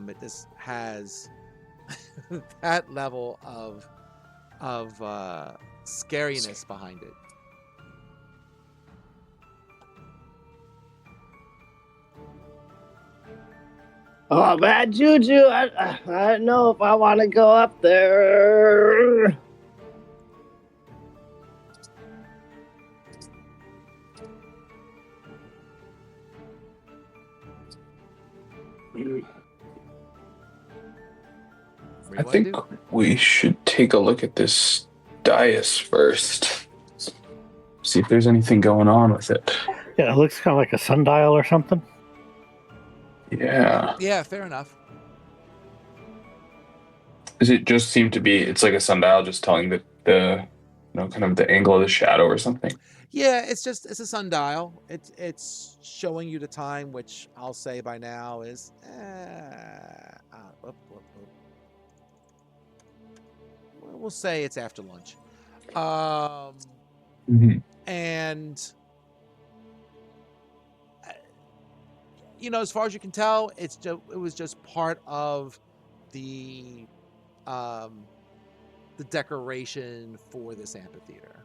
It just has that level of scariness behind it. Oh, bad juju. I don't know if I want to go up there. I think we should take a look at this dais first. See if there's anything going on with it. Yeah, it looks kind of like a sundial or something. Yeah. Yeah, fair enough. Does it just seem to be, it's like a sundial just telling the kind of the angle of the shadow or something? Yeah, it's a sundial. It's showing you the time, which I'll say by now is we'll say it's after lunch. And as far as you can tell, it was just part of the decoration for this amphitheater.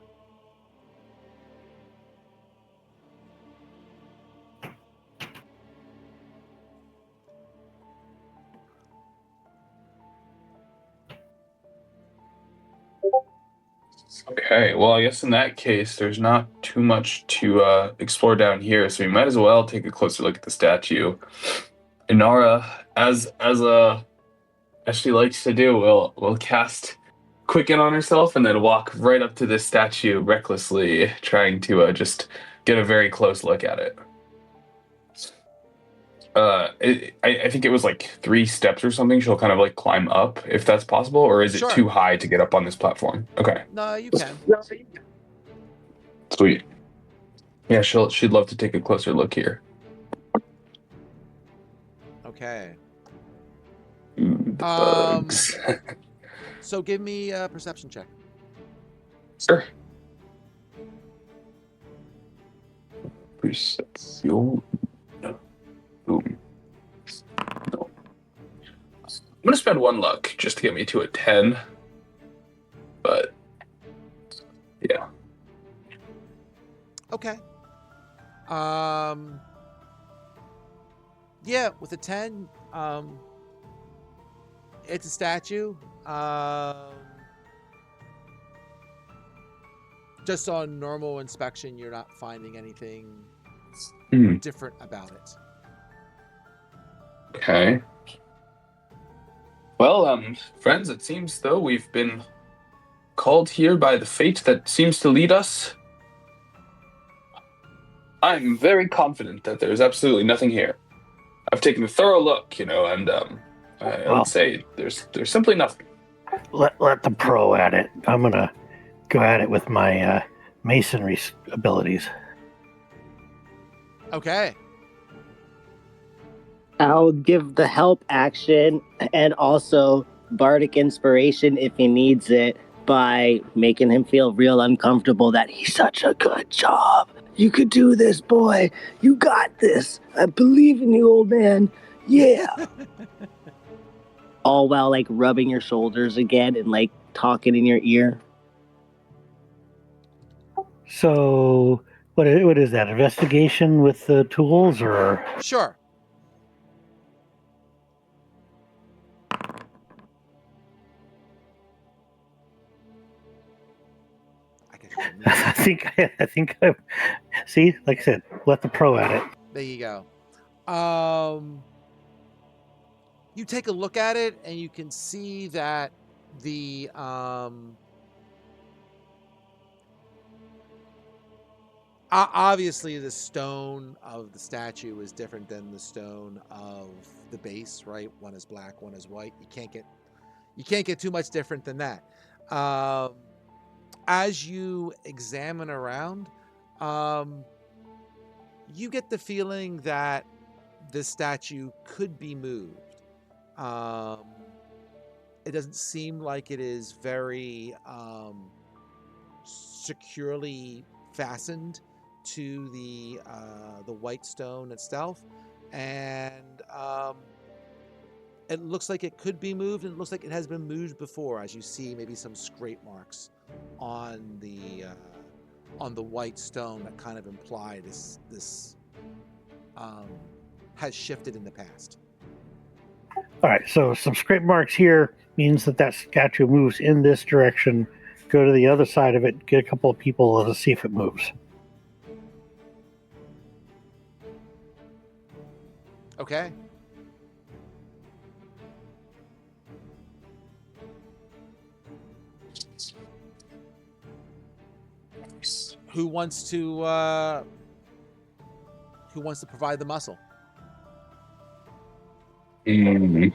Okay, well, I guess in that case, there's not too much to explore down here, so we might as well take a closer look at the statue. Inara, as she likes to do, will cast Quicken on herself and then walk right up to this statue recklessly, trying to just get a very close look at it. I think it was like 3 steps or something. She'll kind of like climb up if that's possible, or is it too high to get up on this platform? Okay. No, you can. Sweet. Yeah, she'd love to take a closer look here. Okay. Bugs. So give me a perception check. Sure. Perception. Boom. No. I'm gonna spend 1 luck just to get me to a 10. But yeah. Okay. Yeah, with a 10, it's a statue. Just on normal inspection, you're not finding anything different about it. Okay. Well, friends, it seems though we've been called here by the fate that seems to lead us. I'm very confident that there's absolutely nothing here. I've taken a thorough look, and I would say there's simply nothing. Let the pro at it. I'm gonna go at it with my masonry abilities. Okay. I'll give the help action and also bardic inspiration if he needs it by making him feel real uncomfortable that he's such a good job. You could do this, boy. You got this. I believe in you, old man. Yeah. All while like rubbing your shoulders again and like talking in your ear. So, what is that? Investigation with the tools, or Sure. I guess you can move. I think. See, like I said, let the pro at it. There you go. You take a look at it, and you can see that the obviously the stone of the statue is different than the stone of the base, right? One is black, one is white. You can't get too much different than that. As you examine around, you get the feeling that this statue could be moved. It doesn't seem like it is very securely fastened to the white stone itself, and it looks like it could be moved, and it looks like it has been moved before, as you see maybe some scrape marks on the white stone that kind of imply this has shifted in the past. All right, so some scrape marks here means that statue moves in this direction. Go to the other side of it, get a couple of people to see if it moves. Okay. Who wants to provide the muscle? I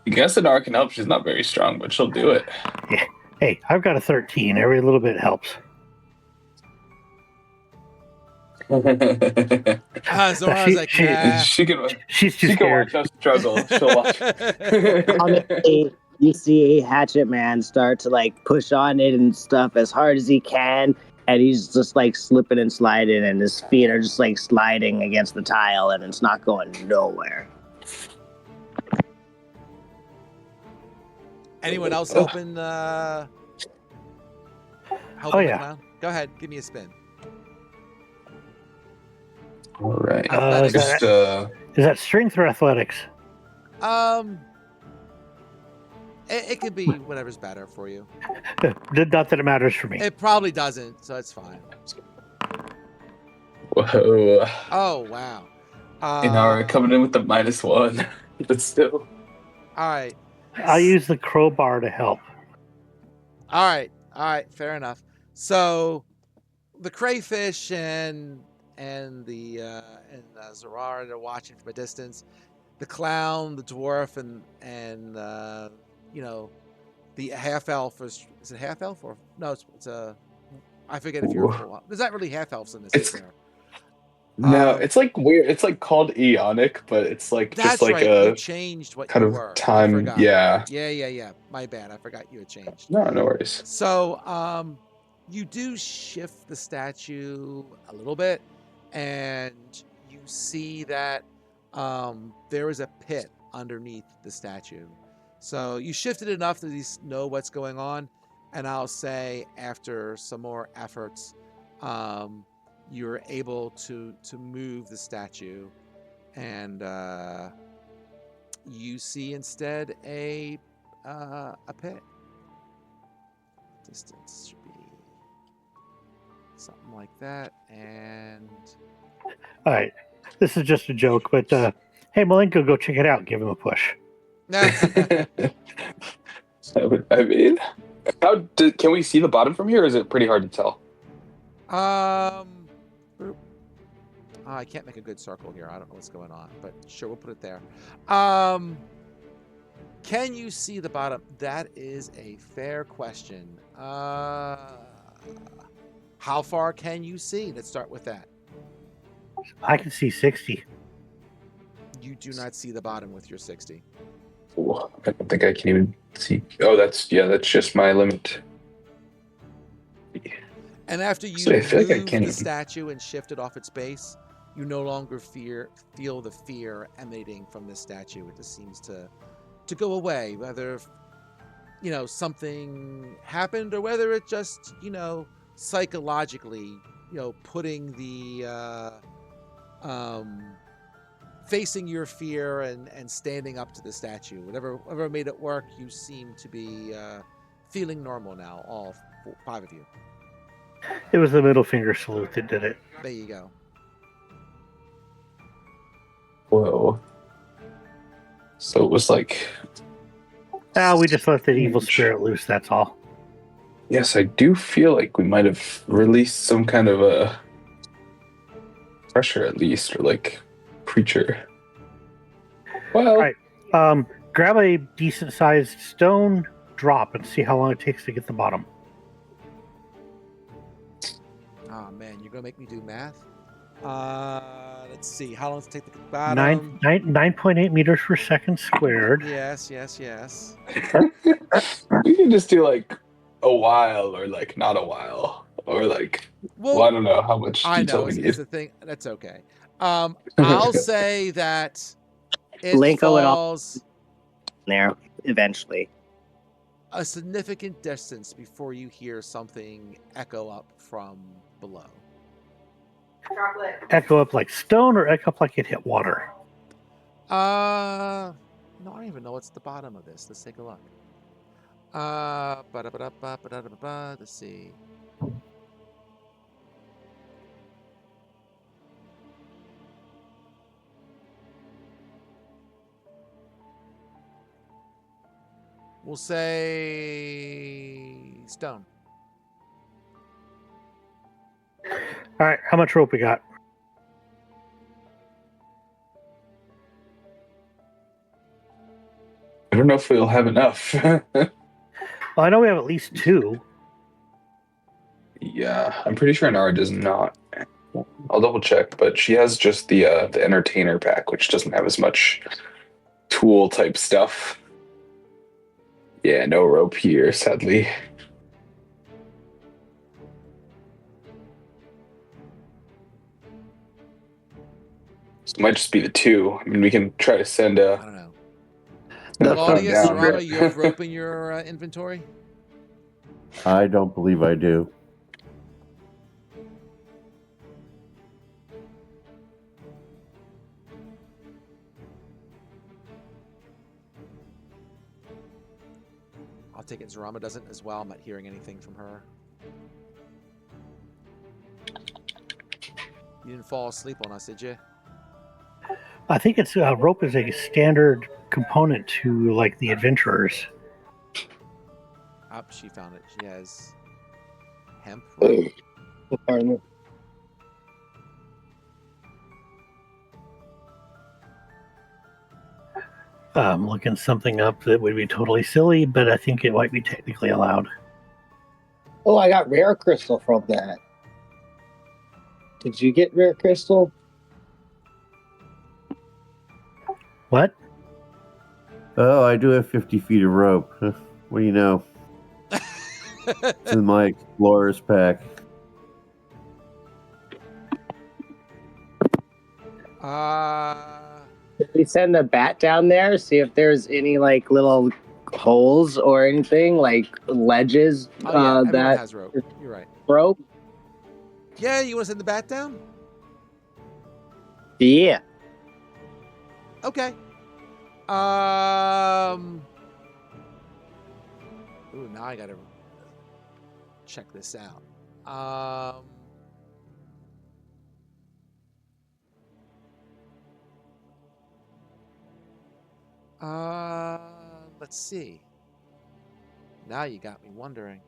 guess Inara can help. She's not very strong, but she'll do it. Yeah. Hey, I've got a 13. Every little bit helps. Zora's like, nah. She's too she scared. can watch us struggle. She'll watch. Honestly, you see Hatchet Man start to like push on it and stuff as hard as he can, and he's just like slipping and sliding, and his feet are just like sliding against the tile, and it's not going nowhere. Anyone else helping? Oh the yeah. clown? Go ahead, give me a spin. All right. Athletics. Is that strength or athletics? It could be whatever's better for you. Not that it matters for me. It probably doesn't, so it's fine. Whoa. Oh wow. Inara coming in with the -1, but still. All right. I'll use the crowbar to help. All right, fair enough. So the crayfish and the Zerara, they're watching from a distance. The clown, the dwarf, and the half elf is it half elf or no? It's a I forget if you're full. There's not really half elves in this. Is there? No, it's like weird. It's like called Eonic, but it's like that's just like right. a You changed what kind you of were. time. Yeah. Yeah. My bad. I forgot you had changed. No worries. So, you do shift the statue a little bit, and you see that there is a pit underneath the statue. So you shifted enough to at least know what's going on, and I'll say after some more efforts, you're able to move the statue, and you see instead a pit. Distance should be something like that, and All right, this is just a joke, but hey, Malenko, go check it out. Give him a push. I mean, can we see the bottom from here, or is it pretty hard to tell? I can't make a good circle here. I don't know what's going on, but sure, we'll put it there. Can you see the bottom? That is a fair question. How far can you see? Let's start with that. I can see 60. You do not see the bottom with your 60. Ooh, I don't think I can even see. Oh, that's just my limit. And after you So I feel like I move can't the even. statue and shift it off its base, you no longer feel the fear emanating from this statue. It just seems to go away, whether something happened or whether it just psychologically putting the facing your fear and standing up to the statue, whatever made it work. You seem to be feeling normal now, all five of you. It was the middle finger salute that did it. There you go. Whoa. So it was like. We just let the evil spirit loose, that's all. Yes, I do feel like we might have released some kind of a pressure, at least, or like creature. Well, Right. Grab a decent sized stone, drop, and see how long it takes to get the bottom. Oh man, you're gonna make me do math. Let's see. How long does it take to get the bottom? 9.8 meters per second squared. Yes. we can just do like a while, or like not a while, or like. Well, I don't know how much I detail know we is need. the thing. That's okay. I'll say that it Linko it all falls there eventually. a significant distance before you hear something echo up from below. Echo up like stone or echo up like it hit water? No, I don't even know what's the bottom of this. Let's take a look. Let's see. We'll say stone. All right, how much rope we got? I don't know if we'll have enough. Well, I know we have at least 2. Yeah, I'm pretty sure Nara does not. I'll double check, but she has just the entertainer pack, which doesn't have as much tool type stuff. Yeah, no rope here, sadly. So it might just be the 2. I mean, we can try to send I don't know. Claudius, Rama, you have rope in your inventory? I don't believe I do. I'll take it Zarama doesn't as well. I'm not hearing anything from her. You didn't fall asleep on us, did you? I think it's rope is a standard component to like the adventurers. She found it. She has hemp rope. Pardon me. I'm looking something up that would be totally silly, but I think it might be technically allowed. Oh, I got rare crystal from that. Did you get rare crystal? What? Oh, I do have 50 feet of rope. What do you know? It's in my explorer's pack. Did we send the bat down there? See if there's any like little holes or anything like ledges. Everyone that has rope. You're right. Rope. Yeah, you want to send the bat down? Yeah. Okay. Ooh, now I gotta check this out. Let's see. Now you got me wondering.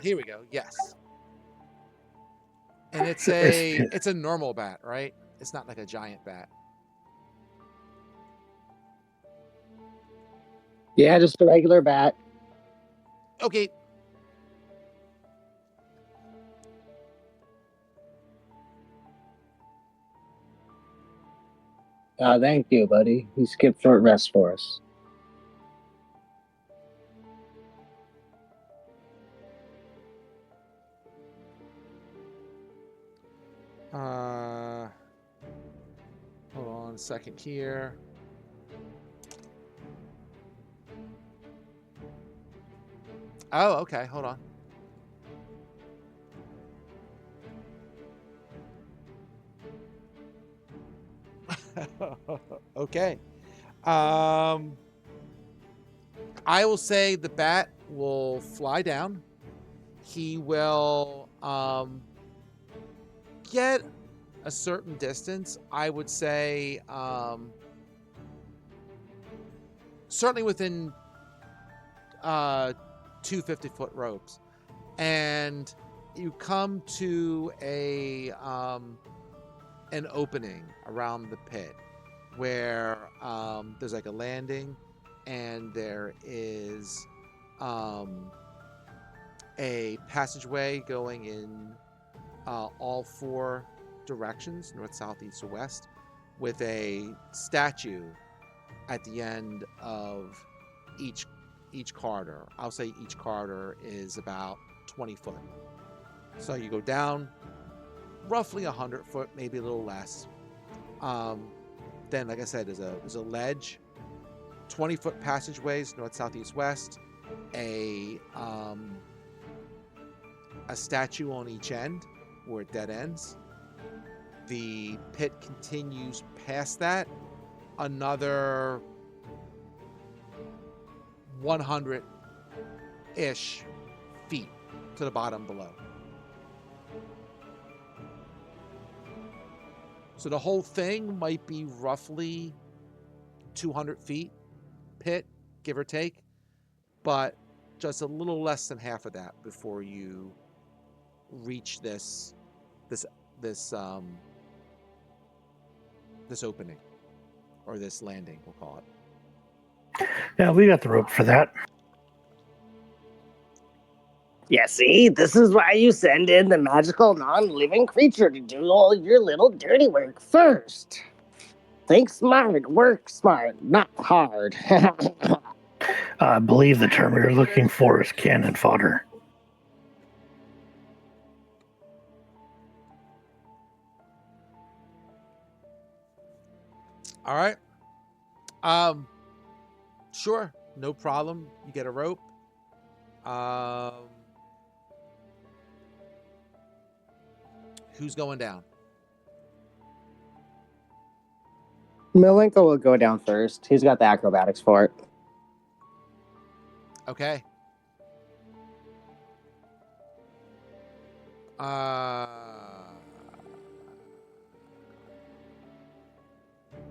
Here we go. Yes. And it's a normal bat, right? It's not like a giant bat. Yeah, just a regular bat. Okay. Thank you, buddy. You skipped short rest for us. Hold on a second here. Oh, okay. Hold on. Okay. I will say the bat will fly down. He will get a certain distance. I would say certainly within 2 50-foot ropes. And you come to an opening around the pit where there's like a landing, and there is a passageway going in all 4 directions, north, south, east, or west, with a statue at the end of each corridor. I'll say each corridor is about 20 foot. So you go down roughly 100 foot, maybe a little less. Then, like I said, there's a ledge, 20-foot passageways, north, south, east, west, a statue on each end where it dead ends. The pit continues past that another 100-ish feet to the bottom below. So the whole thing might be roughly 200 feet pit, give or take, but just a little less than half of that before you reach this opening, or this landing, we'll call it. Yeah, we got the rope for that. Yeah, see, this is why you send in the magical non-living creature to do all your little dirty work first. Think smart, work smart, not hard. I believe the term you're looking for is cannon fodder. All right. Sure, no problem. You get a rope. Who's going down? Milenko will go down first. He's got the acrobatics for it. Okay.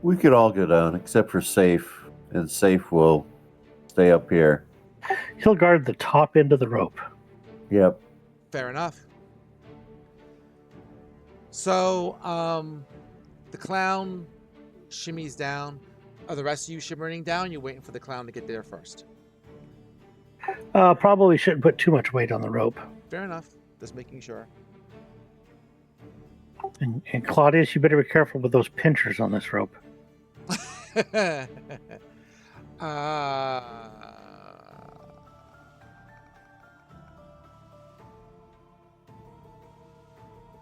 We could all go down except for Safe, and Safe will stay up here. He'll guard the top end of the rope. Yep. Fair enough. So, the clown shimmies down. Are the rest of you shimmering down? You're waiting for the clown to get there first. Probably shouldn't put too much weight on the rope. Fair enough. Just making sure. And Claudius, you better be careful with those pinchers on this rope.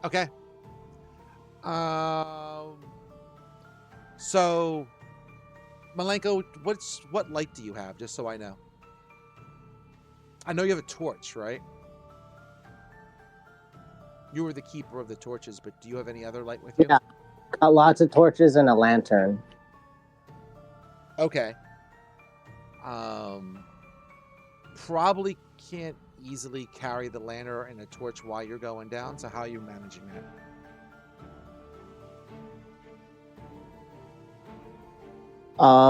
Okay. So, Milenko, what light do you have, just so I know? I know you have a torch, right? You were the keeper of the torches, but do you have any other light with you? Yeah, got lots of torches and a lantern. Okay. Probably can't easily carry the lantern and a torch while you're going down, so how are you managing that?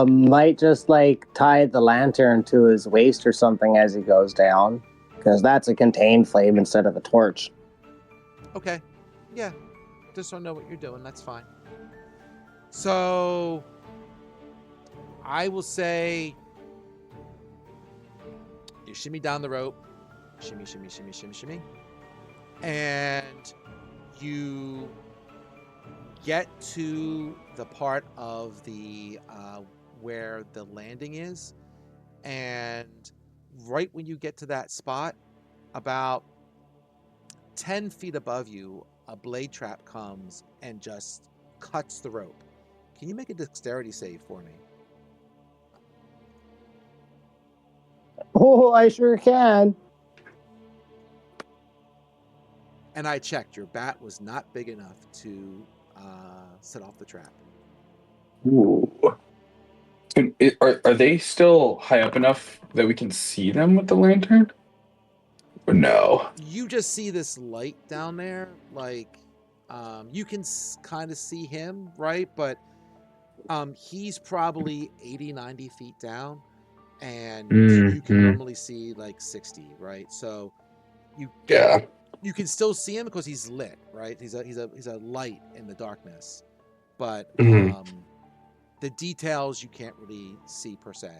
Might just tie the lantern to his waist or something as he goes down, because that's a contained flame instead of a torch. Okay. Yeah. Just don't know what you're doing. That's fine. So, I will say You shimmy down the rope, shimmy, shimmy, shimmy, shimmy, shimmy, and you get to the part of the where the landing is, and right when you get to that spot, about 10 feet above you, a blade trap comes and just cuts the rope. Can you make a dexterity save for me? Oh, I sure can. And I checked, your bat was not big enough to set off the trap. Ooh. And are they still high up enough that we can see them with the lantern? Or no? You just see this light down there, like you can kind of see him, right? But he's probably 80, 90 feet down, and you can normally see like 60, right? So you can still see him because he's lit, right? He's a light in the darkness, but the details you can't really see per se.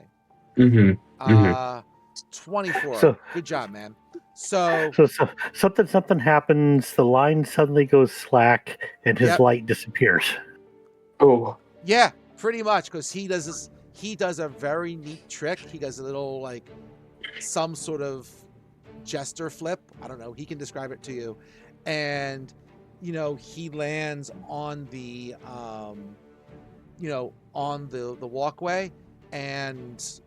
24. So good job, man. So something happens. The line suddenly goes slack, and his light disappears. Oh, yeah, pretty much, because he does a very neat trick. He does a little like some sort of jester flip. I don't know. He can describe it to you, and he lands on the on the walkway, and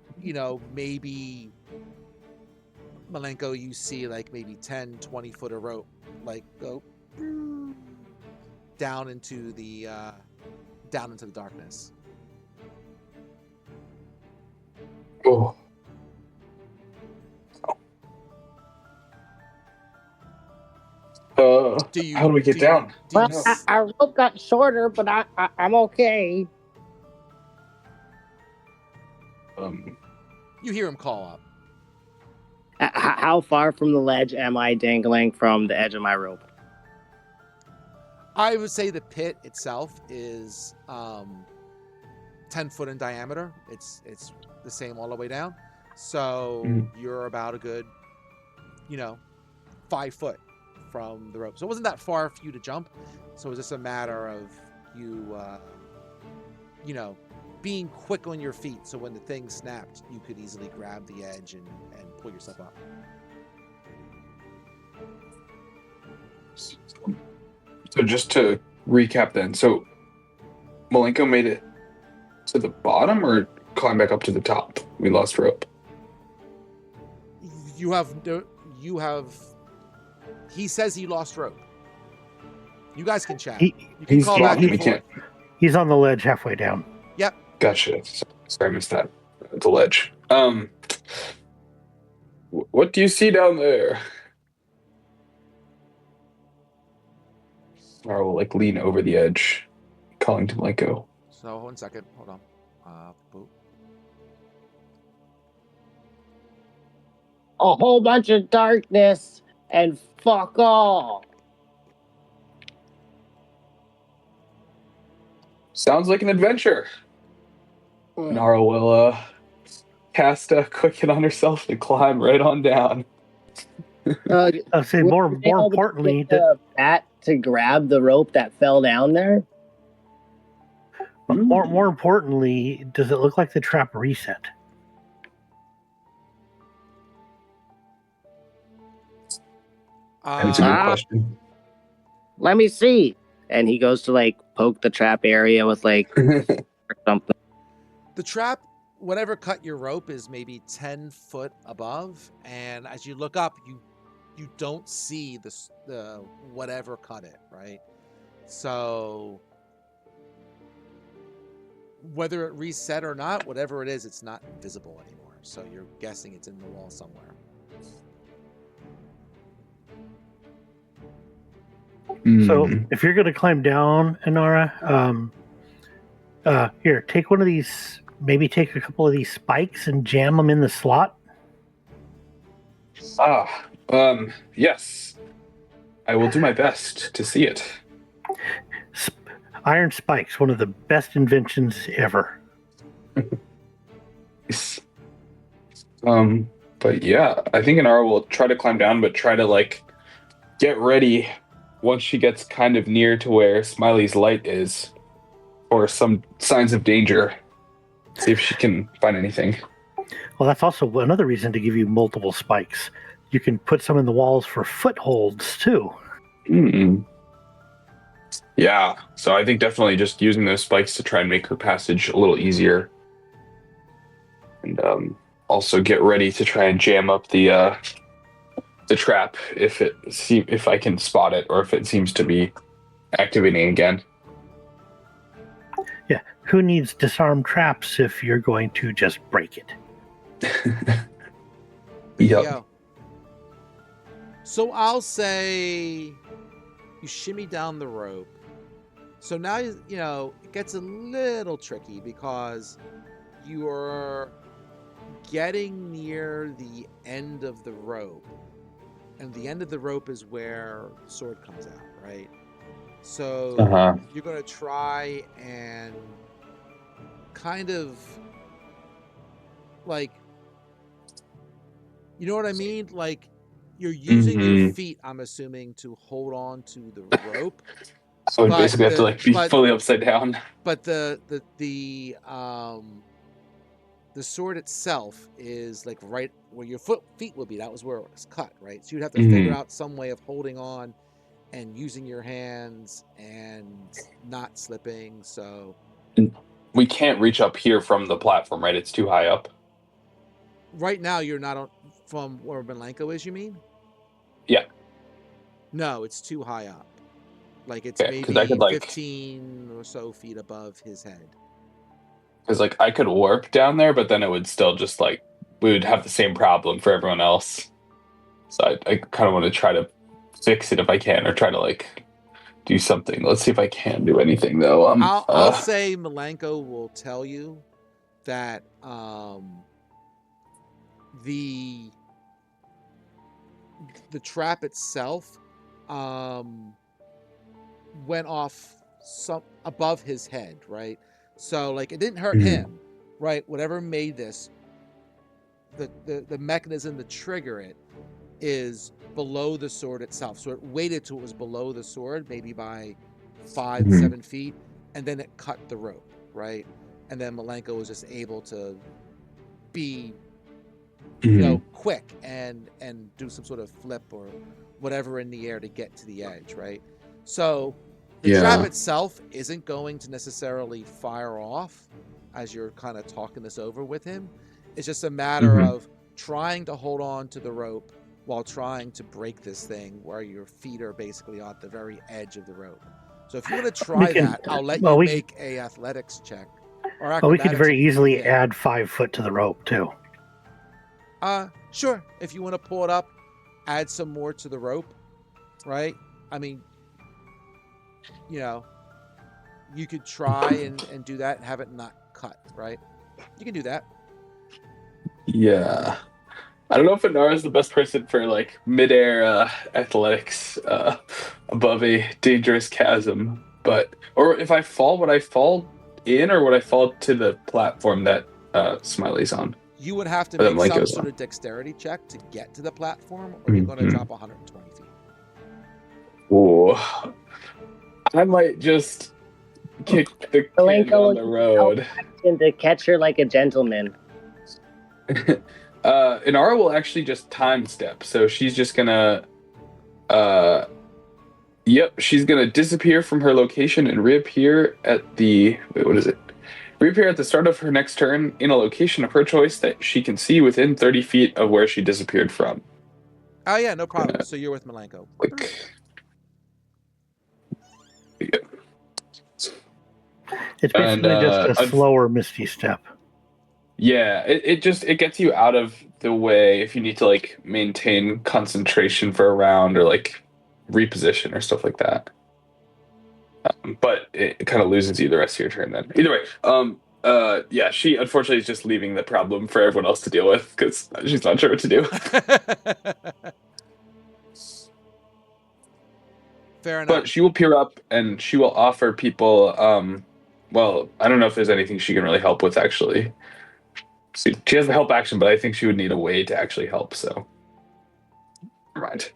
maybe Malenko, you see like maybe 10, 20 foot of rope like go down into the darkness. oh. How do we get down? Well, our rope got shorter, but I'm okay. You hear him call up. How far from the ledge am I dangling from the edge of my rope? I would say the pit itself is 10 foot in diameter. It's the same all the way down. So you're about a good 5 foot from the rope. So it wasn't that far for you to jump. So it was just a matter of you being quick on your feet, so when the thing snapped, you could easily grab the edge and pull yourself up. So just to recap then, so Malenko made it to the bottom or climb back up to the top? We lost rope. He says he lost rope. You guys can chat. You can call back and forth. He's on the ledge halfway down. Yep. Gotcha. Sorry, I missed that. The ledge. What do you see down there? Or will lean over the edge, calling to Malenko. So 1 second. Hold on. Boop. A whole bunch of darkness and fuck all. Sounds like an adventure. Nara will cast a quicken on herself to climb right on down. I'll say more importantly, the bat to grab the rope that fell down there. But more importantly, does it look like the trap reset? That's a good question. Let me see. And he goes to poke the trap area with or something. The trap, whatever cut your rope, is maybe 10 foot above, and as you look up, you don't see the whatever cut it, right? So whether it reset or not, whatever it is, it's not visible anymore. So you're guessing it's in the wall somewhere. So if you're going to climb down, Inara, here, take one of these, maybe take a couple of these spikes and jam them in the slot. Yes. I will do my best to see it. Iron spikes, one of the best inventions ever. But yeah, I think Inara will try to climb down, but try to like get ready once she gets kind of near to where Smiley's light is, or some signs of danger. See if she can find anything. Well, that's also another reason to give you multiple spikes. You can put some in the walls for footholds too. Mm-mm. Yeah, so I think definitely just using those spikes to try and make her passage a little easier, and also get ready to try and jam up the trap if I can spot it or if it seems to be activating again. Yeah, who needs disarm traps if you're going to just break it? There you go. So I'll say you shimmy down the rope. So now, it gets a little tricky because you're getting near the end of the rope. And the end of the rope is where the sword comes out, right? So you're going to try and kind of like, you know what I mean? Like, you're using your feet, I'm assuming, to hold on to the rope. So we basically have to like be fully upside down. But the sword itself is like right where your feet will be. That was where it was cut, right? So you'd have to figure out some way of holding on and using your hands and not slipping. So we can't reach up here from the platform, right? It's too high up. Right now, you're not on from where Milenko is. You mean? Yeah. No, it's too high up. Like it's maybe 15 or so feet above his head. Because like I could warp down there, but then it would still just like we would have the same problem for everyone else. So I kind of want to try to fix it if I can, or try to like do something. Let's see if I can do anything though. I'll say Milenko will tell you that the trap itself went off some above his head, right? So like it didn't hurt him, right? Whatever made this, the mechanism to trigger it is below the sword itself. So it waited till it was below the sword, maybe by 5-7 feet, and then it cut the rope, right? And then Milenko was just able to be quick and do some sort of flip or whatever in the air to get to the edge, right? So the trap itself isn't going to necessarily fire off as you're kind of talking this over with him. It's just a matter of trying to hold on to the rope while trying to break this thing where your feet are basically at the very edge of the rope. So if you want to try that, I'll let you make a athletics check. Or we could very easily add 5 foot to the rope too. Sure. If you want to pull it up, add some more to the rope, right? I mean, you could try and do that and have it not cut, right? You can do that. Yeah. I don't know if Inara is the best person for like midair athletics above a dangerous chasm, or if I fall, would I fall in or would I fall to the platform that Smiley's on? You would have to make some sort of dexterity check to get to the platform, or you're going to drop 120 feet. Oh, I might just kick the kid on the road. To catch her like a gentleman. Inara will actually just time step, so she's just gonna she's gonna disappear from her location and reappear at the reappear at the start of her next turn in a location of her choice that she can see within 30 feet of where she disappeared from. Oh yeah, no problem. So you're with Milenko. It's basically just a slower Misty Step. Yeah, it gets you out of the way if you need to like maintain concentration for a round or like reposition or stuff like that. But it kind of loses you the rest of your turn then. Either way, she unfortunately is just leaving the problem for everyone else to deal with because she's not sure what to do. Fair enough. But she will peer up and she will offer people. Well, I don't know if there's anything she can really help with actually. See, she has the help action, but I think she would need a way to actually help. So, never mind.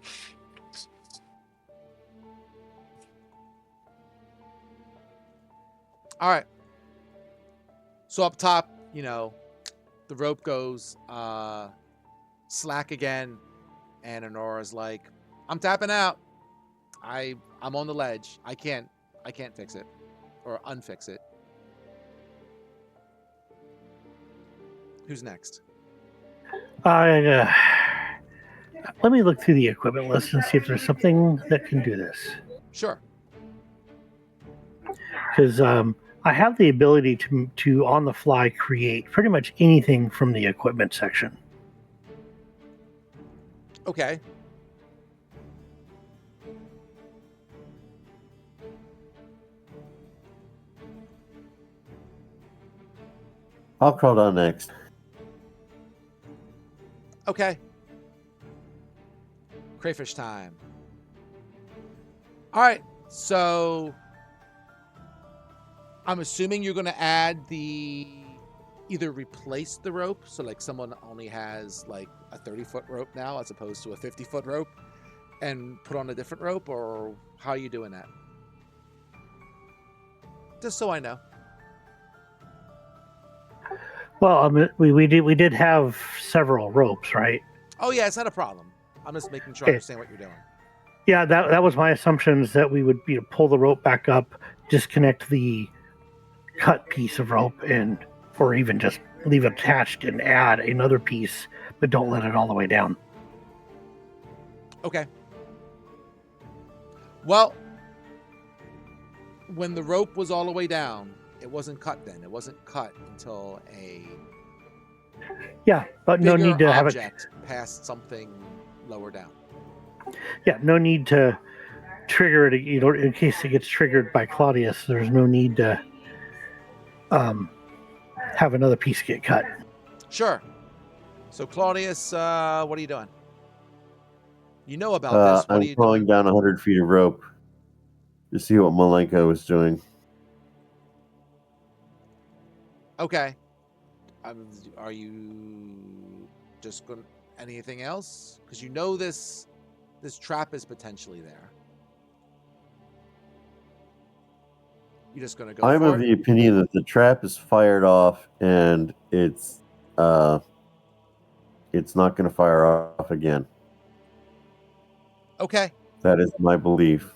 All right. So up top, the rope goes slack again, and Honora's like, "I'm tapping out. I'm on the ledge. I can't fix it or unfix it." Who's next? Let me look through the equipment list and see if there's something that can do this. Sure. Because I have the ability to on the fly create pretty much anything from the equipment section. Okay. I'll crawl down next. Okay. Crayfish time. All right. So I'm assuming you're going to add either replace the rope. So like someone only has like a 30-foot rope now as opposed to a 50-foot rope and put on a different rope, or how are you doing that? Just so I know. Well, we did have several ropes, right? Oh yeah, it's not a problem. I'm just making sure I understand what you're doing. Yeah, that was my assumptions, that we would pull the rope back up, disconnect the cut piece of rope, or even just leave it attached and add another piece, but don't let it all the way down. Okay. Well, when the rope was all the way down, it wasn't cut then. It wasn't cut until a but no need to have it past something lower down. Yeah, no need to trigger it. In case it gets triggered by Claudius, there's no need to have another piece get cut. Sure. So Claudius, what are you doing? You know about this. What are you I'm crawling down 100 feet of rope to see what Malenko is doing. Okay. Are you just going? Anything else? Because you know this trap is potentially there. You just going to go? I'm for of it? the opinion that the trap is fired off and it's not going to fire off again. Okay. That is my belief.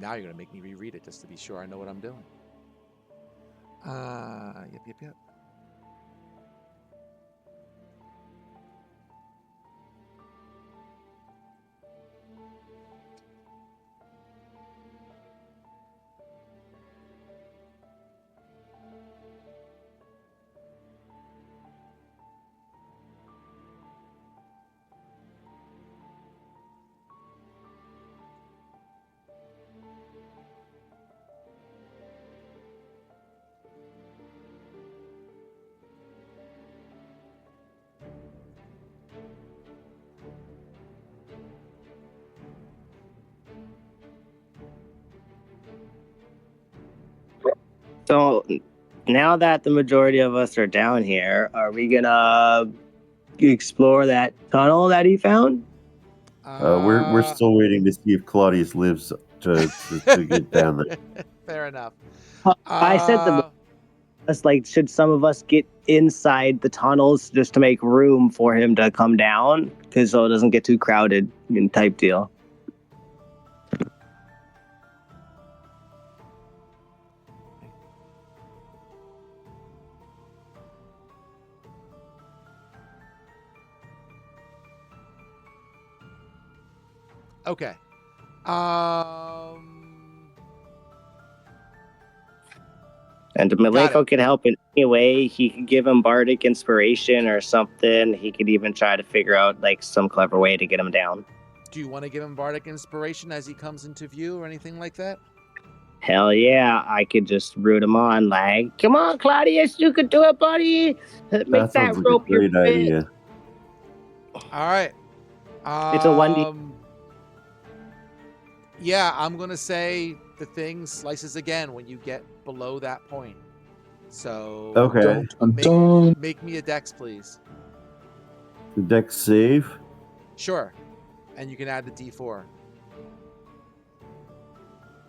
Now you're going to make me reread it just to be sure I know what I'm doing. Yep. So now that the majority of us are down here, are we gonna explore that tunnel that he found? We're still waiting to see if Claudius lives to get down there. Fair enough. I said should some of us get inside the tunnels just to make room for him to come down, because so it doesn't get too crowded type deal. Okay. And Malenko could help in any way. He could give him bardic inspiration or something. He could even try to figure out like some clever way to get him down. Do you want to give him bardic inspiration as he comes into view or anything like that? Hell yeah, I could just root him on like, come on, Claudius, you could do it, buddy. Make that rope like a great idea. All right. It's a 1D. Yeah, I'm going to say the thing slices again when you get below that point. So Okay. Dun, dun, dun. make me a dex, please. The dex save. Sure. And you can add the D4.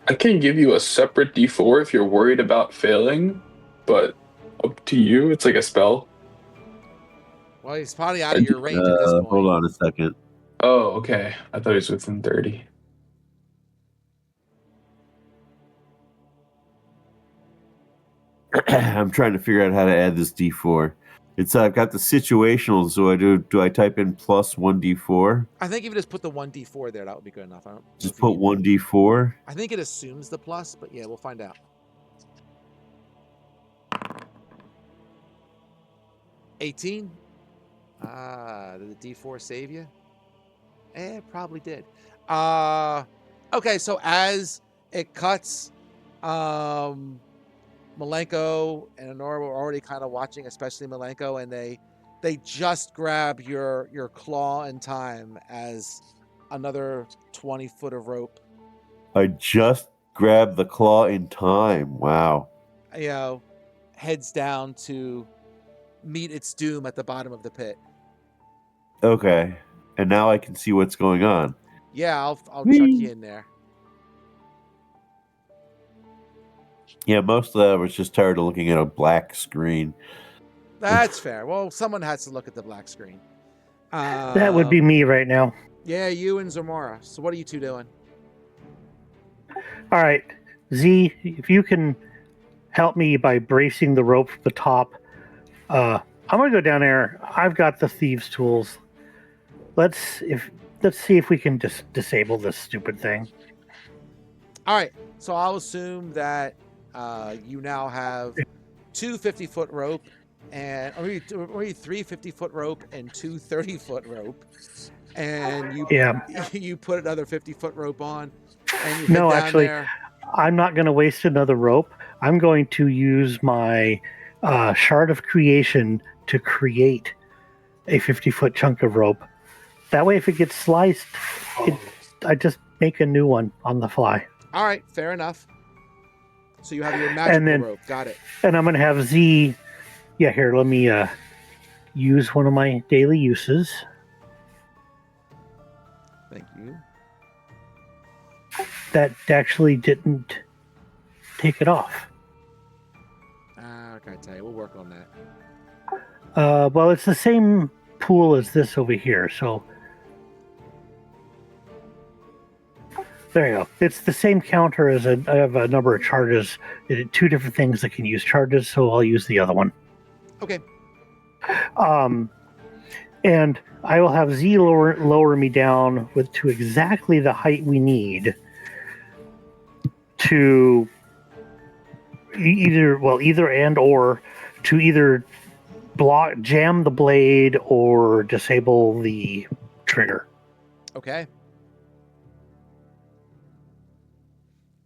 I can give you a separate D4 if you're worried about failing, but up to you. It's like a spell. Well, he's probably out of your range at this point. Hold on a second. Oh, okay. I thought he was within 30. I'm trying to figure out how to add this D4. It's I've got the situational, so do I type in plus 1D4? I think if you just put the 1D4 there, that would be good enough. I don't Just put 1D4. I think it assumes the plus, but yeah, we'll find out. 18. Did the D4 save you? It probably did. Okay, so as it cuts, Malenko and Honora were already kind of watching, especially Malenko, and they just grab your claw in time as another 20 foot of rope, I just grabbed the claw in time. Wow. Heads down to meet its doom at the bottom of the pit. Okay. And now I can see what's going on. Yeah, I'll chuck you in there. Yeah, most of that was just tired of looking at a black screen. That's fair. Well, someone has to look at the black screen. That would be me right now. Yeah, you and Zamora. So what are you two doing? All right, Z, if you can help me by bracing the rope from the top, I'm gonna go down there. I've got the thieves' tools. Let's see if we can just disable this stupid thing. All right. So I'll assume that you now have two 50-foot rope and or maybe 3 50-foot rope and 2 30-foot rope, and you put another 50-foot rope on, and you head down actually, there. I'm not going to waste another rope. I'm going to use my shard of creation to create a 50-foot chunk of rope. That way, if it gets sliced, I just make a new one on the fly. All right, fair enough. So you have your magical rope. Got it. And I'm going to have Z. Yeah, here, let me use one of my daily uses. Thank you. That actually didn't take it off. Okay, I tell you, we'll work on that. Well, it's the same pool as this over here, so there you go. It's the same counter as I have a number of charges. Two different things that can use charges, so I'll use the other one. Okay. And I will have Z lower me down to exactly the height we need to either and or to either jam the blade or disable the trigger. Okay.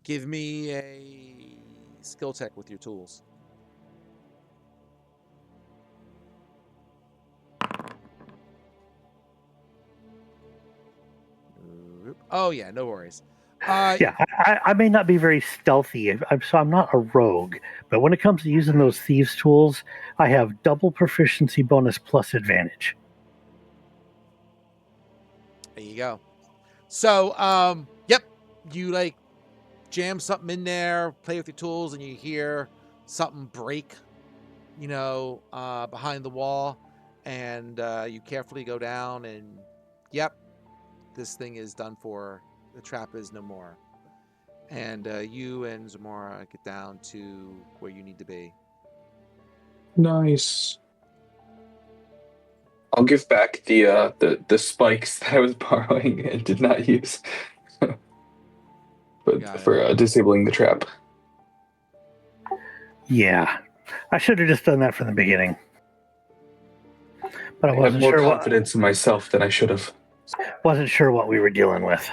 Give me a skill check with your tools. Oh yeah, no worries. I may not be very stealthy, so I'm not a rogue. But when it comes to using those thieves' tools, I have double proficiency bonus plus advantage. There you go. So, yep, you jam something in there, play with your tools, and you hear something break, behind the wall, and you carefully go down, and yep, this thing is done for. The trap is no more. And you and Zamora get down to where you need to be. Nice. I'll give back the spikes that I was borrowing and did not use. But for disabling the trap. Yeah. I should have just done that from the beginning. But I wasn't have more sure confidence in myself than I should have. Wasn't sure what we were dealing with.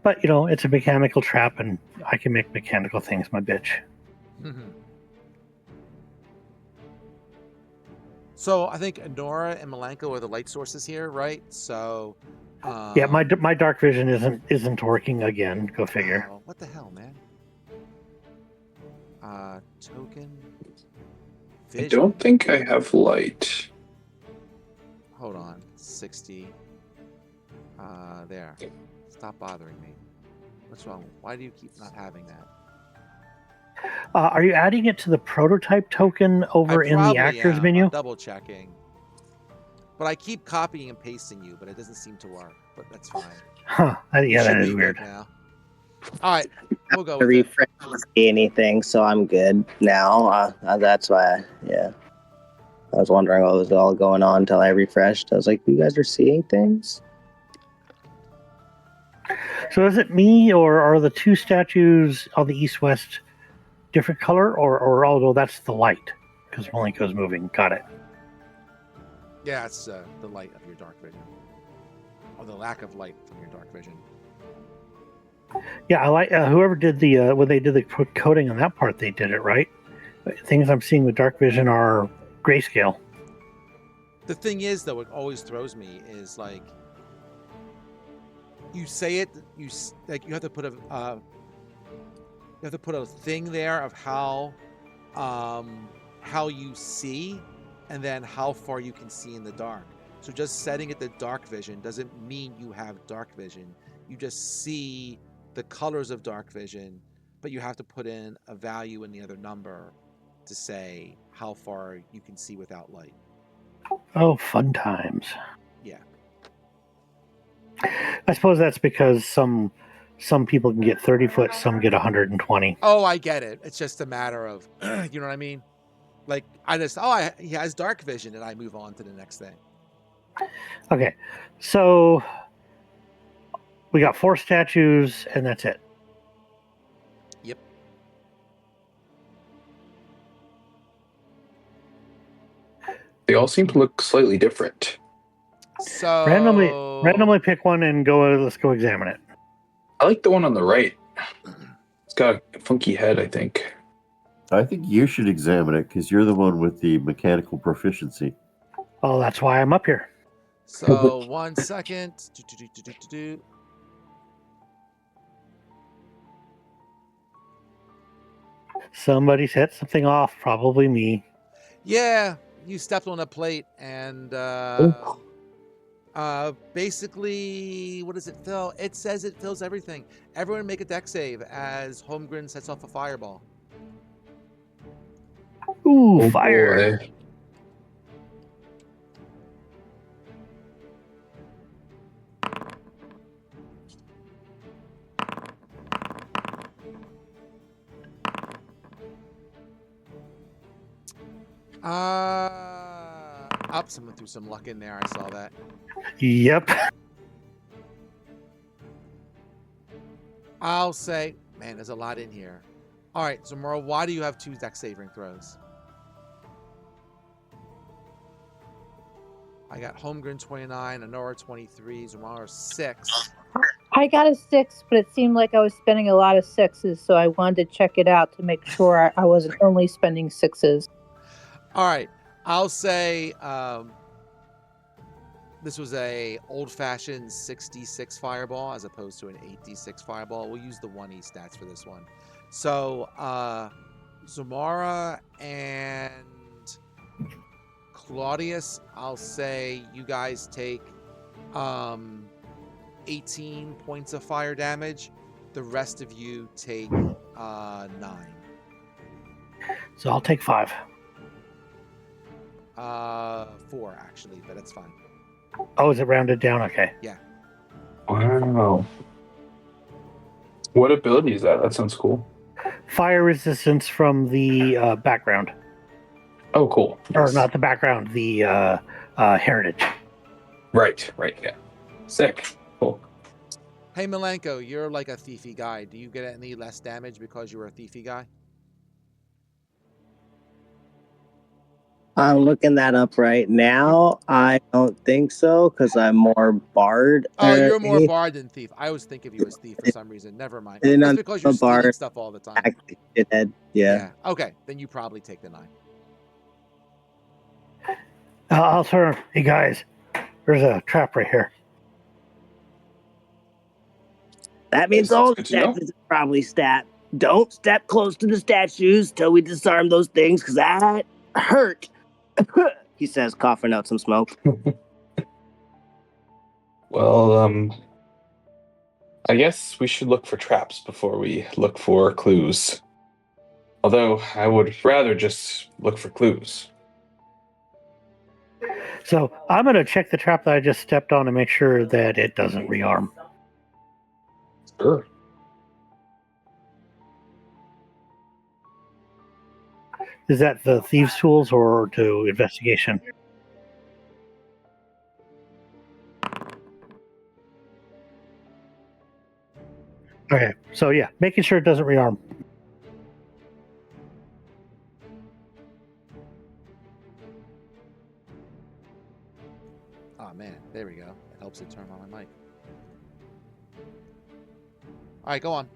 But, it's a mechanical trap, and I can make mechanical things my bitch. Mm-hmm. So I think Nora and Malenko are the light sources here, right? So... yeah, my dark vision isn't working again. Go figure. Oh, what the hell, man? Token. I Vision. don't think I have light. Hold on. 60. There. Stop bothering me. What's wrong? Why do you keep not having that? Are you adding it to the prototype token over in the actors menu? I'm double checking. But I keep copying and pasting you, but it doesn't seem to work. But that's fine. Huh. Yeah, that is weird. Now. All right. We'll go with it. Refresh see anything, so I'm good now. That's why, yeah. I was wondering what was all going on until I refreshed. I was like, you guys are seeing things? So is it me, or are the two statues on the east-west different color, or although that's the light, because Malenko's moving. Got it. Yeah, it's the light of your dark vision. Or the lack of light from your dark vision. Yeah, I like whoever did the when they did the coding on that part, they did it right. Things I'm seeing with dark vision are grayscale. The thing is, though, it always throws me is like you say it, you have to put a thing there of how you see, and then how far you can see in the dark. So just setting it to dark vision doesn't mean you have dark vision. You just see the colors of dark vision, but you have to put in a value in the other number to say how far you can see without light. Oh, fun times. Yeah. I suppose that's because some people can get 30 foot, some get 120. Oh, I get it. It's just a matter of, you know what I mean? Like, he has dark vision, and I move on to the next thing. Okay, so we got 4 statues, and that's it. Yep. They all seem to look slightly different. So randomly pick one and go. Let's go examine it. I like the one on the right. It's got a funky head, I think. I think you should examine it because you're the one with the mechanical proficiency. Oh, that's why I'm up here. So 1 second. Somebody set something off, probably me. Yeah, you stepped on a plate, and basically, what does it fill? It says it fills everything. Everyone make a deck save as Holmgren sets off a fireball. Ooh, fire! Boy. Someone threw some luck in there. I saw that. Yep. I'll say, man, there's a lot in here. All right, Zamora, why do you have 2 deck saving throws? I got Holmgren 29, Honora 23, Zamora 6. I got a 6, but it seemed like I was spending a lot of 6s, so I wanted to check it out to make sure I wasn't only spending 6s. All right, I'll say this was a old-fashioned 6d6 fireball as opposed to an 8d6 fireball. We'll use the 1e stats for this one. So Zamora and Claudius, I'll say you guys take 18 points of fire damage. The rest of you take 9. So I'll take 5. 4 actually, but it's fine. Oh, is it rounded down? Okay. Yeah. Wow. What ability is that? That sounds cool. Fire resistance from the background. Oh, cool. Or Yes. not the background, the heritage. Right, yeah. Sick. Cool. Hey, Malenko, you're like a thiefy guy. Do you get any less damage because you're a thiefy guy? I'm looking that up right now. I don't think so, because I'm more bard. Oh, you're more bard than thief. I always think of you as thief for some reason. Never mind. It's because you're stealing stuff all the time. Yeah. Okay, then you probably take the 9. I'll turn. Hey guys, there's a trap right here. That means That's all good to know. stacks is probably stat. Don't step close to the statues till we disarm those things, because that hurt. He says, coughing out some smoke. Well, I guess we should look for traps before we look for clues. Although I would rather just look for clues. So I'm going to check the trap that I just stepped on to make sure that it doesn't rearm. Sure. Is that the thieves' tools or to investigation? Okay, so yeah, making sure it doesn't rearm. Oh man, there we go. It helps it turn on my mic. All right, go on.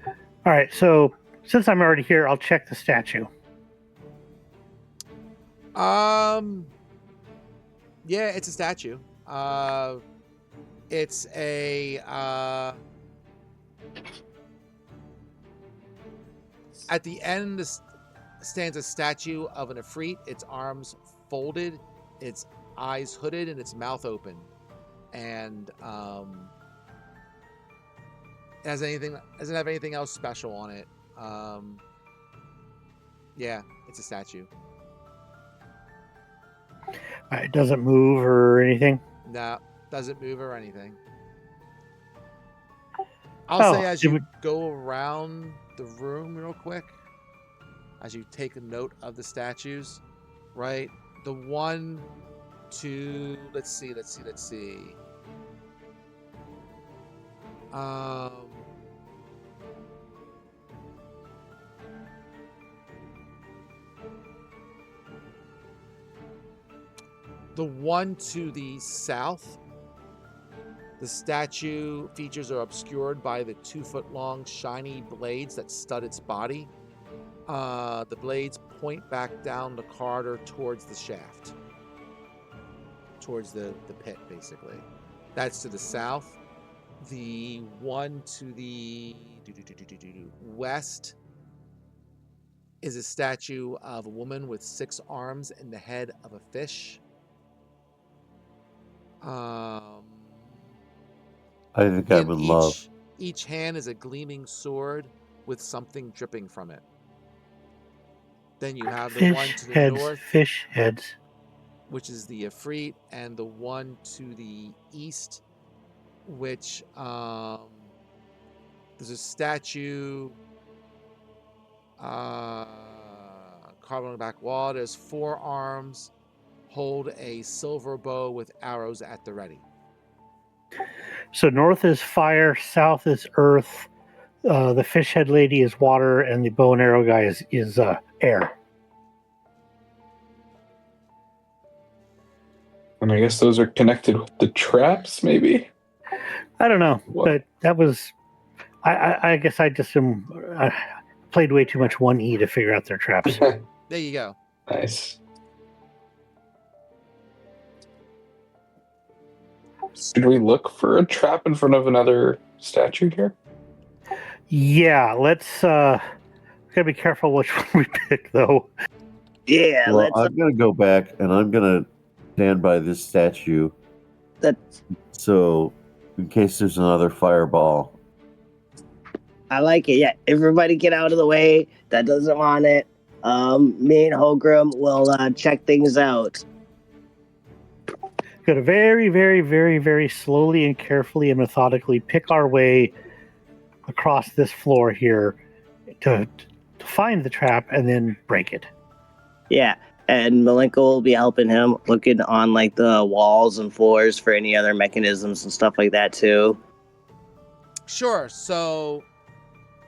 All right, so since I'm already here, I'll check the statue. Yeah, it's a statue. It's a at the end stands a statue of an Ifrit, its arms folded, its eyes hooded, and its mouth open. And doesn't have anything else special on it. Yeah, it's a statue. It doesn't move or anything. No, doesn't move or anything. I'll say as you go around the room real quick, as you take a note of the statues, right? The one, two, let's see. The one to the south, the statue features are obscured by the 2-foot-long shiny blades that stud its body. The blades point back down the corridor towards the shaft, towards the pit, basically. That's to the south. The one to the west is a statue of a woman with 6 arms and the head of a fish. I think I'm in love. Each hand is a gleaming sword with something dripping from it. Then you have the one to the north, fish heads, which is the Ifrit, and the one to the east, which there's a statue carved on the back wall. There's 4 arms, hold a silver bow with arrows at the ready. So north is fire, south is earth, the fish head lady is water, and the bow and arrow guy is air. And I guess those are connected with the traps, maybe? I don't know, What? but that was... I guess I just played way too much 1E to figure out their traps. There you go. Nice. Should we look for a trap in front of another statue here? Yeah, let's gotta be careful which one we pick, though. Yeah, Well, I'm gonna go back and I'm gonna stand by this statue. So, in case there's another fireball. I like it. Yeah, everybody get out of the way. That doesn't want it. Me and Holgrim will check things out. Gotta very, very, very, very slowly and carefully and methodically pick our way across this floor here to find the trap and then break it. Yeah, and Malenko will be helping him, looking on like the walls and floors for any other mechanisms and stuff like that too. Sure. So,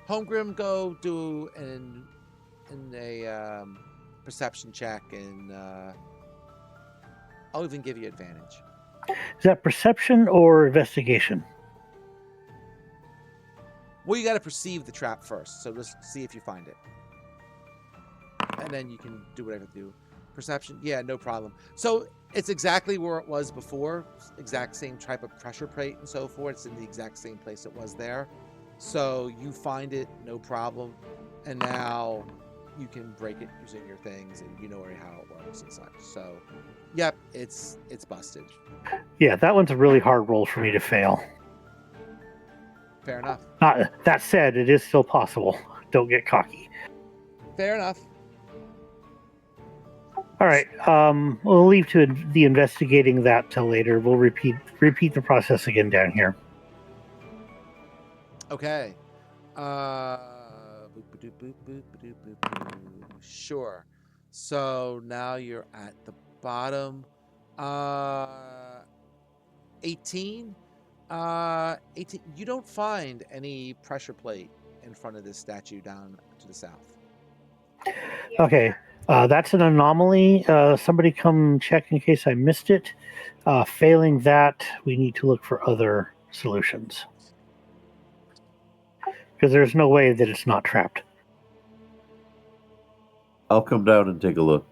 Holmgrim, go do a perception check, and I'll even give you advantage. Is that perception or investigation? Well, you got to perceive the trap first, so let's see if you find it. And then you can do whatever you do. Perception? Yeah, no problem. So it's exactly where it was before. Exact same type of pressure plate and so forth. It's in the exact same place it was there. So you find it, no problem, and now you can break it using your things, and you know how it works and such. So, yep, it's busted. Yeah, that one's a really hard roll for me to fail. Fair enough. That said, it is still possible. Don't get cocky. Fair enough. All right. We'll leave to the investigating that till later. We'll repeat the process again down here. Okay. Boop, ba-doop, boop, boop, ba-doop, boop, boop. Sure. So now you're at the bottom. 18. 18. You don't find any pressure plate in front of this statue down to the south. Okay. That's an anomaly. Somebody come check in case I missed it. Failing that, we need to look for other solutions. Because there's no way that it's not trapped. I'll come down and take a look.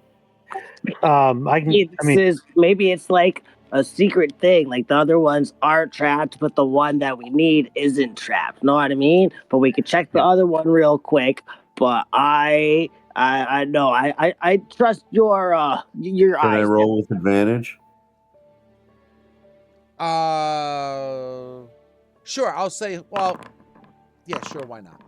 Maybe it's like a secret thing. Like the other ones are trapped, but the one that we need isn't trapped. Know what I mean? But we could check the other one real quick. But I know I trust your eyes. Can I roll with advantage? Sure. I'll say. Well, yeah, sure. Why not?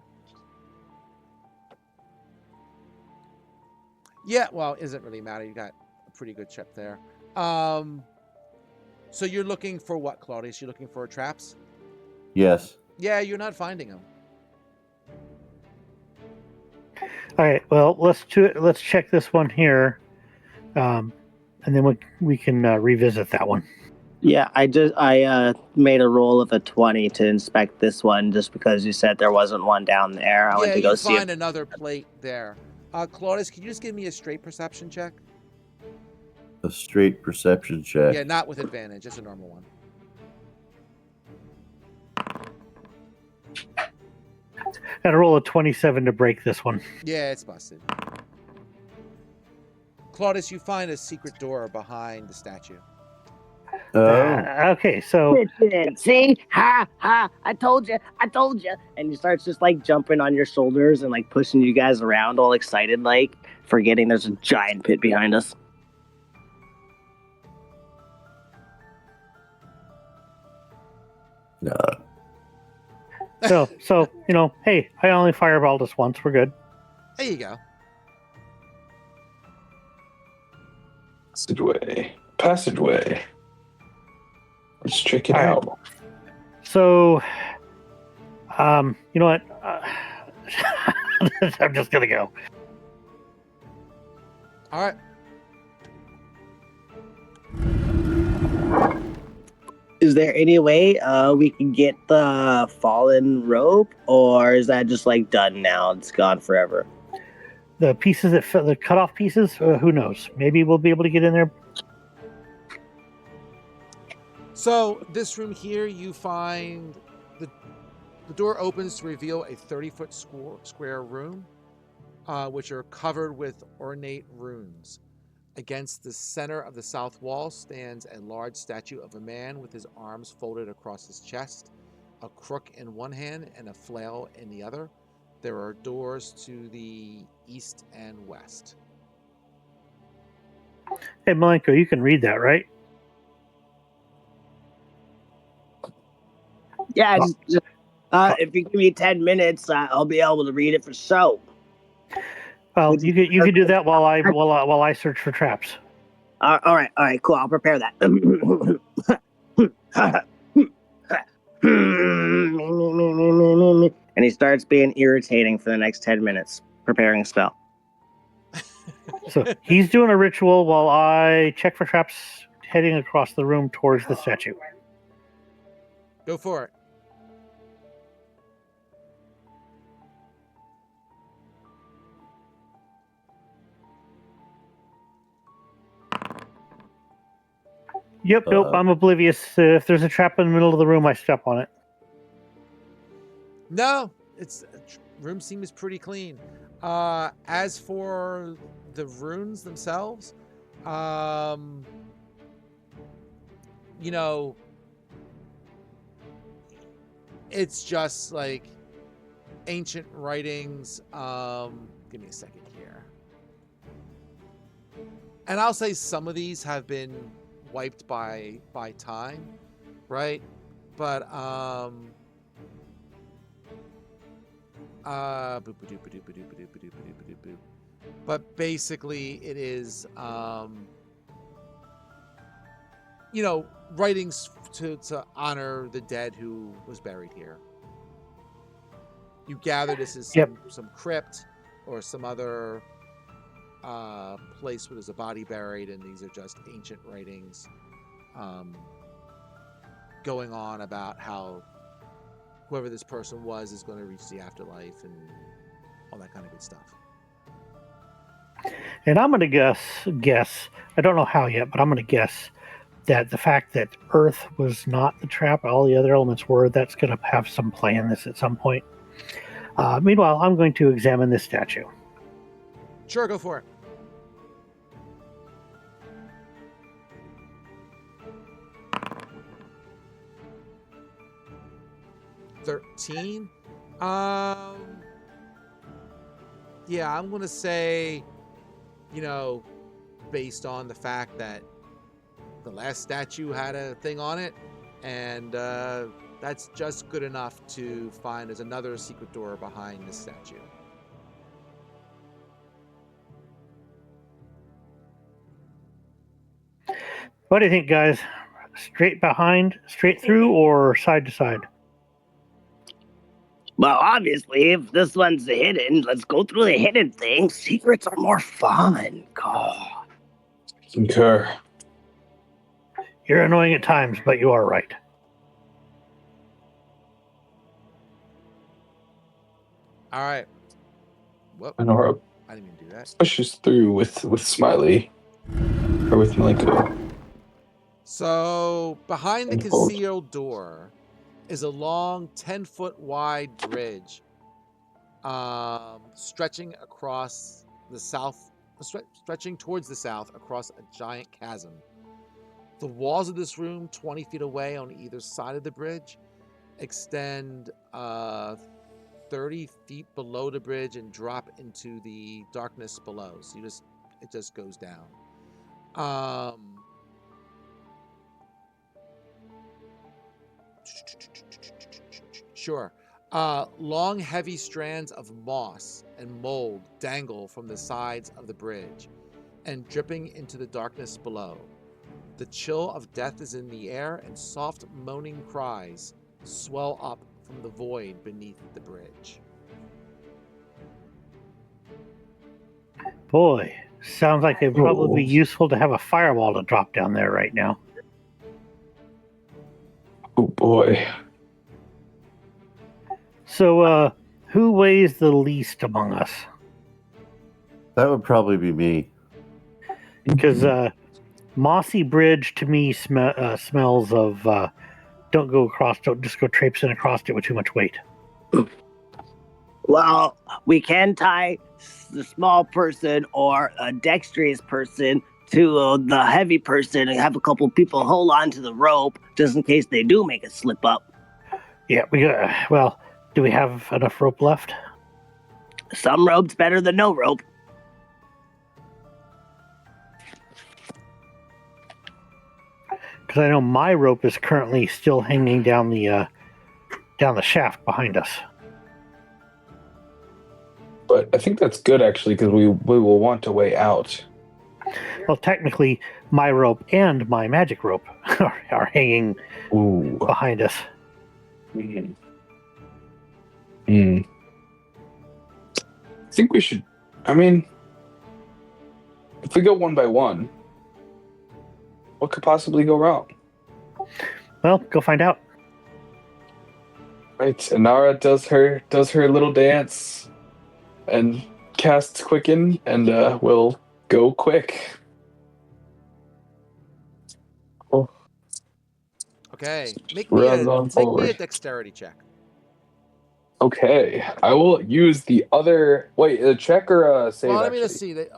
Yeah. Well, it doesn't really matter. You got a pretty good chip there. So you're looking for what, Claudius? You're looking for traps? Yes. Yeah, you're not finding them. All right. Well, let's check this one here, and then we can revisit that one. Yeah, I made a roll of a 20 to inspect this one just because you said there wasn't one down there. I went to go see find another plate there. Claudius, can you just give me a straight perception check? A straight perception check. Yeah, not with advantage, just a normal one. Got a roll of 27 to break this one. Yeah, it's busted. Claudius, you find a secret door behind the statue. Okay, so see, ha, I told you, and he starts just like jumping on your shoulders and like pushing you guys around, all excited, like forgetting there's a giant pit behind us. So hey, I only fireballed us once. We're good. There you go. Passageway. Let's check it out. So, you know what? I'm just gonna go. All right. Is there any way we can get the fallen rope, or is that just like done now? It's gone forever. The pieces the cut off pieces, who knows? Maybe we'll be able to get in there. So this room here, you find the door opens to reveal a 30-foot square room, which are covered with ornate runes. Against the center of the south wall stands a large statue of a man with his arms folded across his chest, a crook in one hand and a flail in the other. There are doors to the east and west. Hey, Malenko, you can read that, right? Yeah, if you give me 10 minutes, I'll be able to read it for sure. Well, you could do that while I search for traps. All right, cool. I'll prepare that. And he starts being irritating for the next 10 minutes, preparing a spell. So he's doing a ritual while I check for traps heading across the room towards the statue. Go for it. Yep, nope, I'm oblivious. If there's a trap in the middle of the room, I step on it. No, room seems pretty clean. As for the runes themselves, it's just like ancient writings. Give me a second here. And I'll say some of these have been wiped by time, right? But but basically it is writings to honor the dead who was buried here. You gather this is some crypt or some other place where there's a body buried, and these are just ancient writings going on about how whoever this person was is going to reach the afterlife and all that kind of good stuff. And I'm going to guess, I don't know how yet, but I'm going to guess that the fact that Earth was not the trap, all the other elements were, that's going to have some play in this at some point. Meanwhile, I'm going to examine this statue. Sure, go for it. $13. Yeah, I'm gonna say, based on the fact that the last statue had a thing on it, and that's just good enough to find there's another secret door behind this statue. What do you think, guys? Straight behind, straight through, or side to side? Well, obviously, if this one's hidden, let's go through the hidden thing. Secrets are more fun. God. Concur. You're annoying at times, but you are right. All right. Whoop. And Nora I didn't even do that. pushes through with Smiley. Or with Malenko. So, behind the concealed door is a long 10-foot wide bridge stretching across the south, stretching towards the south across a giant chasm. The walls of this room, 20 feet away on either side of the bridge, extend 30 feet below the bridge and drop into the darkness below. So it just goes down. Sure. Long, heavy strands of moss and mold dangle from the sides of the bridge and dripping into the darkness below. The chill of death is in the air, and soft moaning cries swell up from the void beneath the bridge. Boy, sounds like it'd probably be useful to have a firewall to drop down there right now. Oh boy. So, who weighs the least among us? That would probably be me. Because mossy bridge to me smells of don't just go traipsing across it with too much weight. Well, we can tie the small person or a dexterous person to the heavy person and have a couple people hold on to the rope just in case they do make a slip up. Yeah, well, do we have enough rope left? Some rope's better than no rope. Because I know my rope is currently still hanging down the shaft behind us. But I think that's good, actually, because we will want a way out. Well, technically, my rope and my magic rope are hanging behind us. I think we should... I mean, if we go one by one, what could possibly go wrong? Well, go find out. Right, Inara does her little dance and casts Quicken, and we'll go quick. Oh. Okay, make me a dexterity check. Okay, I will use the other... Wait, a check or a save? Well, let me just see. If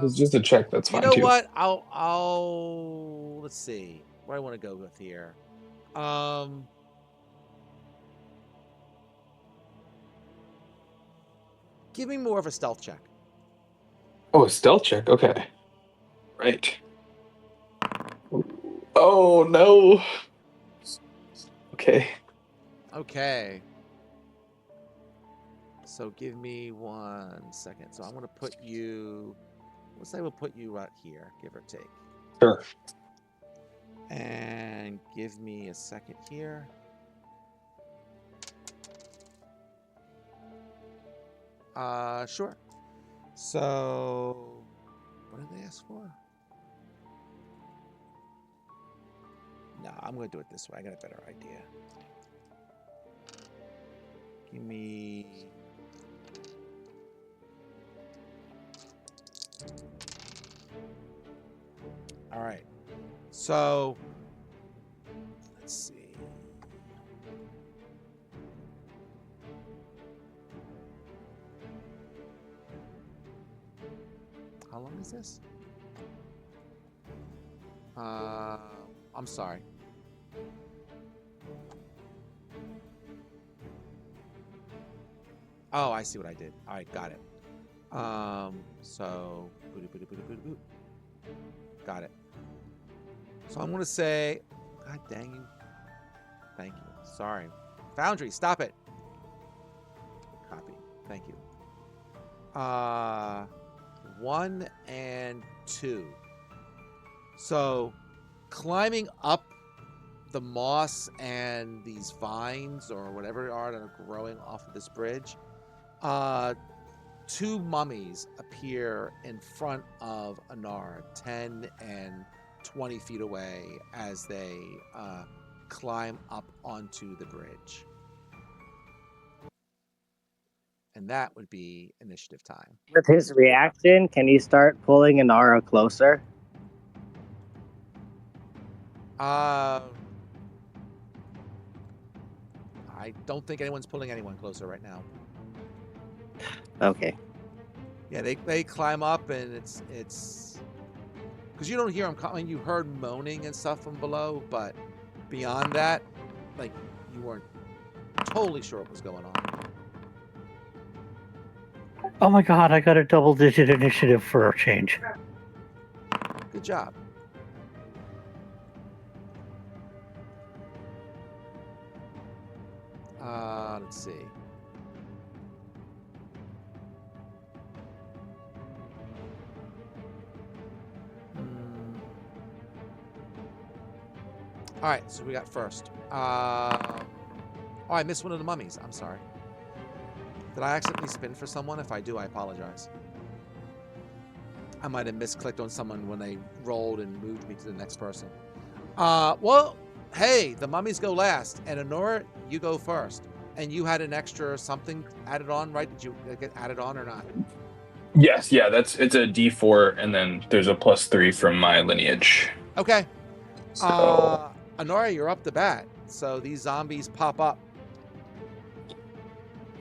it's just a check, that's fine too. You know what? I'll let's see where I want to go with here. Give me more of a stealth check. Oh, a stealth check. Okay. Right. Oh no. Okay. Okay. So give me 1 second. So I'm going to put you, let's say we'll put you right here, give or take. Sure. And give me a second here. Sure. So, what did they ask for? No, I'm going to do it this way. I got a better idea. Give me... All right. So, let's see. How long is this? I'm sorry. Oh, I see what I did. All right, got it. So, got it. So I'm going to say, God dang you. Thank you. Sorry. Foundry, stop it. Copy. Thank you. 1 and 2. So climbing up the moss and these vines or whatever they are that are growing off of this bridge, 2 mummies appear in front of Anar, 10 and 20 feet away as they climb up onto the bridge. And that would be initiative time. With his reaction, can he start pulling Inara closer? I don't think anyone's pulling anyone closer right now. Okay. Yeah, they climb up and it's because you don't hear them coming. You heard moaning and stuff from below, but beyond that, like you weren't totally sure what was going on. Oh my god, I got a double-digit initiative for a change. Good job. Let's see. All right, so we got first. Oh, I missed one of the mummies. I'm sorry. Did I accidentally spin for someone? If I do, I apologize. I might have misclicked on someone when they rolled and moved me to the next person. Well, hey, the mummies go last, and Honora, you go first. And you had an extra something added on, right? Did you get added on or not? Yes, yeah, it's a D4, and then there's a +3 from my lineage. Okay. So, Honora, you're up to bat. So these zombies pop up.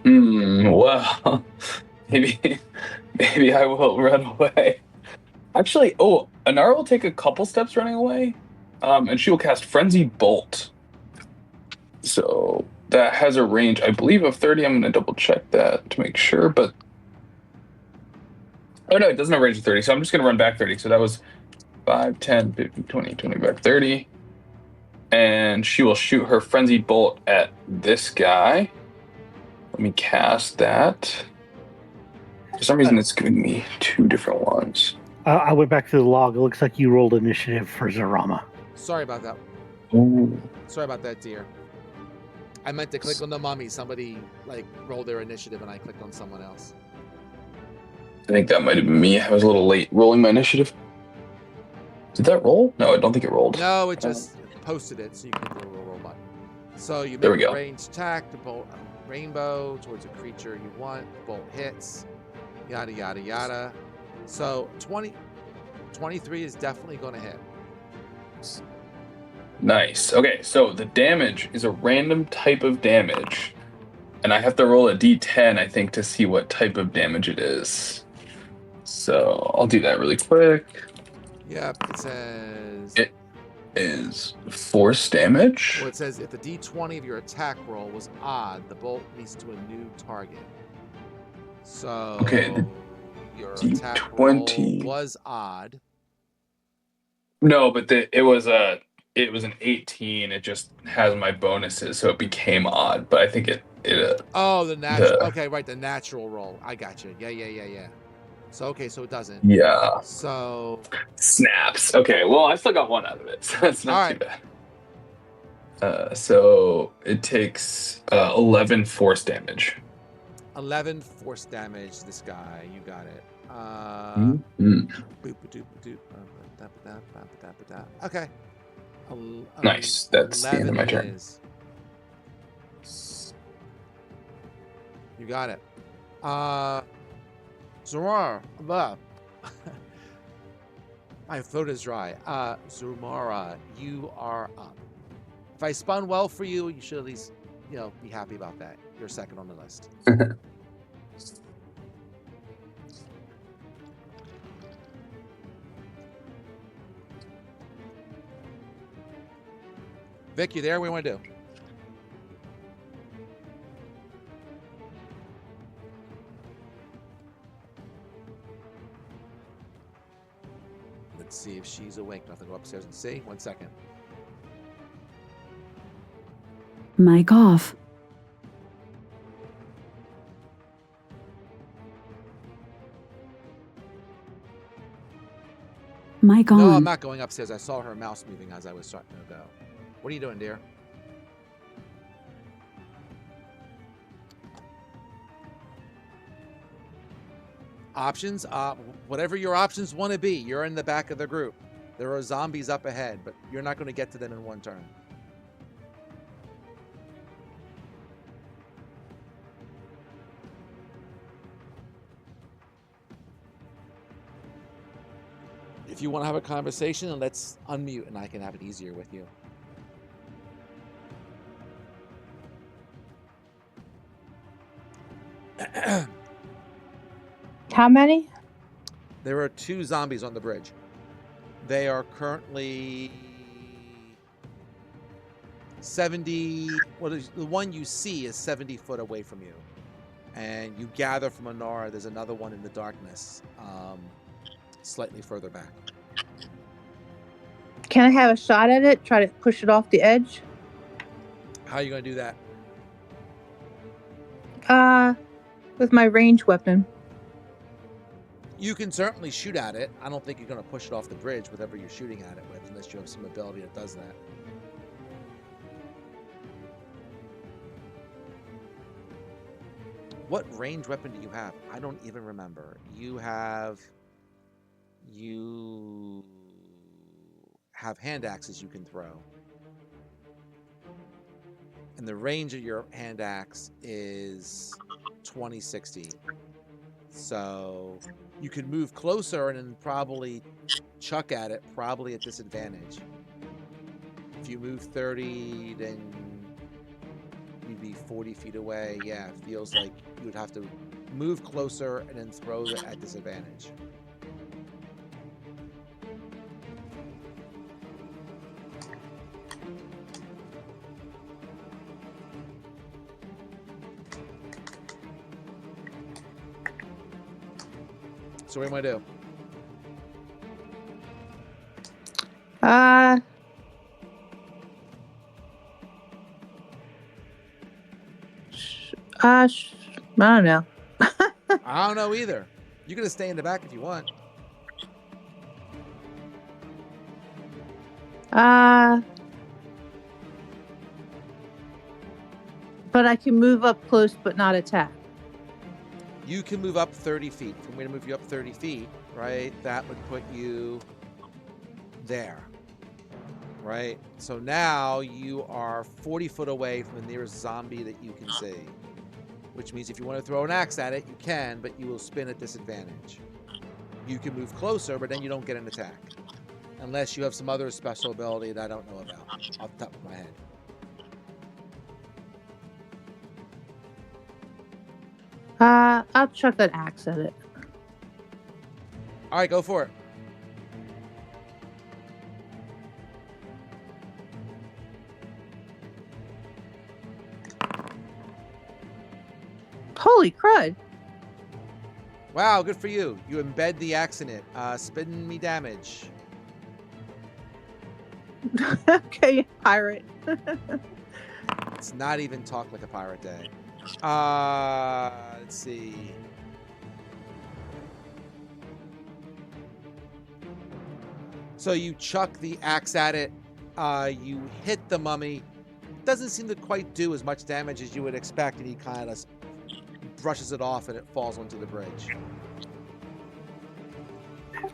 well, maybe I will run away. Actually, Anara will take a couple steps running away, and she will cast Frenzied Bolt. So that has a range, I believe, of 30. I'm going to double check that to make sure, but oh no, it doesn't have a range of 30, so I'm just going to run back 30. So that was 5, 10, 15, 20, 25, 30. And she will shoot her Frenzied Bolt at this guy. Let me cast that. For some reason, it's giving me 2 different ones. I went back to the log. It looks like you rolled initiative for Zarama. Sorry about that. Ooh. Sorry about that, dear. I meant to click on the mummy. Somebody rolled their initiative and I clicked on someone else. I think that might have been me. I was a little late rolling my initiative. Did that roll? No, I don't think it rolled. No, it just posted it, so you can hit the roll button. So you There we make a go. ranged attack to bolt a rainbow towards a creature you want. Bolt hits. Yada, yada, yada. So 23 is definitely going to hit. Nice. Okay, so the damage is a random type of damage. And I have to roll a d10, I think, to see what type of damage it is. So I'll do that really quick. Yep, it says... It is force damage. Well, it says if the d20 of your attack roll was odd, the bolt leads to a new target. So Okay, your the attack roll 20 was odd. No, but it was an 18. It just has my bonuses, so it became odd. But I think Oh, the natural. the Okay, right, the natural roll. I got you. Yeah. So okay, so it doesn't. yeah So snaps. Okay, well I still got one out of it, so that's not all too right, bad. So it takes 11 force damage. 11 force damage. This guy, you got it. Mhm. Boop-a-doop-a-doop, okay. Nice. That's the end 11 of my it turn. is. You got it. Zumara, blah. My throat is dry. Zumara, you are up. If I spun well for you, you should at least, be happy about that. You're second on the list. Vic, you there? What do you want to do? Let's see if she's awake. I'll have to go upstairs and see. 1 second. Mic off. Mic on. No, I'm not going upstairs. I saw her mouse moving as I was starting to go. What are you doing, dear? Options? Whatever your options want to be. You're in the back of the group. There are zombies up ahead, but you're not going to get to them in one turn. If you want to have a conversation, let's unmute and I can have it easier with you. How many? There are 2 zombies on the bridge. They are currently 70. The one you see is 70 foot away from you. And you gather from Anara, there's another one in the darkness, slightly further back. Can I have a shot at it? Try to push it off the edge? How are you going to do that? With my ranged weapon. You can certainly shoot at it. I don't think you're going to push it off the bridge, whatever you're shooting at it with, unless you have some ability that does that. What ranged weapon do you have? I don't even remember. You have hand axes you can throw. And the range of your hand axe is 20-60. So you could move closer and then probably chuck at it, probably at disadvantage. If you move 30, then you'd be 40 feet away. Yeah, it feels like you would have to move closer and then throw it at disadvantage. So what do you want to do? I don't know. I don't know either. You're going to stay in the back if you want. But I can move up close but not attack. You can move up 30 feet. If I'm going to move you up 30 feet, right, that would put you there, right? So now you are 40 foot away from the nearest zombie that you can see, which means if you want to throw an axe at it, you can, but you will spin at disadvantage. You can move closer, but then you don't get an attack, unless you have some other special ability that I don't know about off the top of my head. I'll chuck an axe at it. All right, go for it. Holy crud. Wow, good for you. You embed the axe in it. Spin me damage. Okay, pirate. It's not even talk like a pirate day. Let's see. So you chuck the axe at it. You hit the mummy. Doesn't seem to quite do as much damage as you would expect, and he kind of brushes it off, and it falls onto the bridge.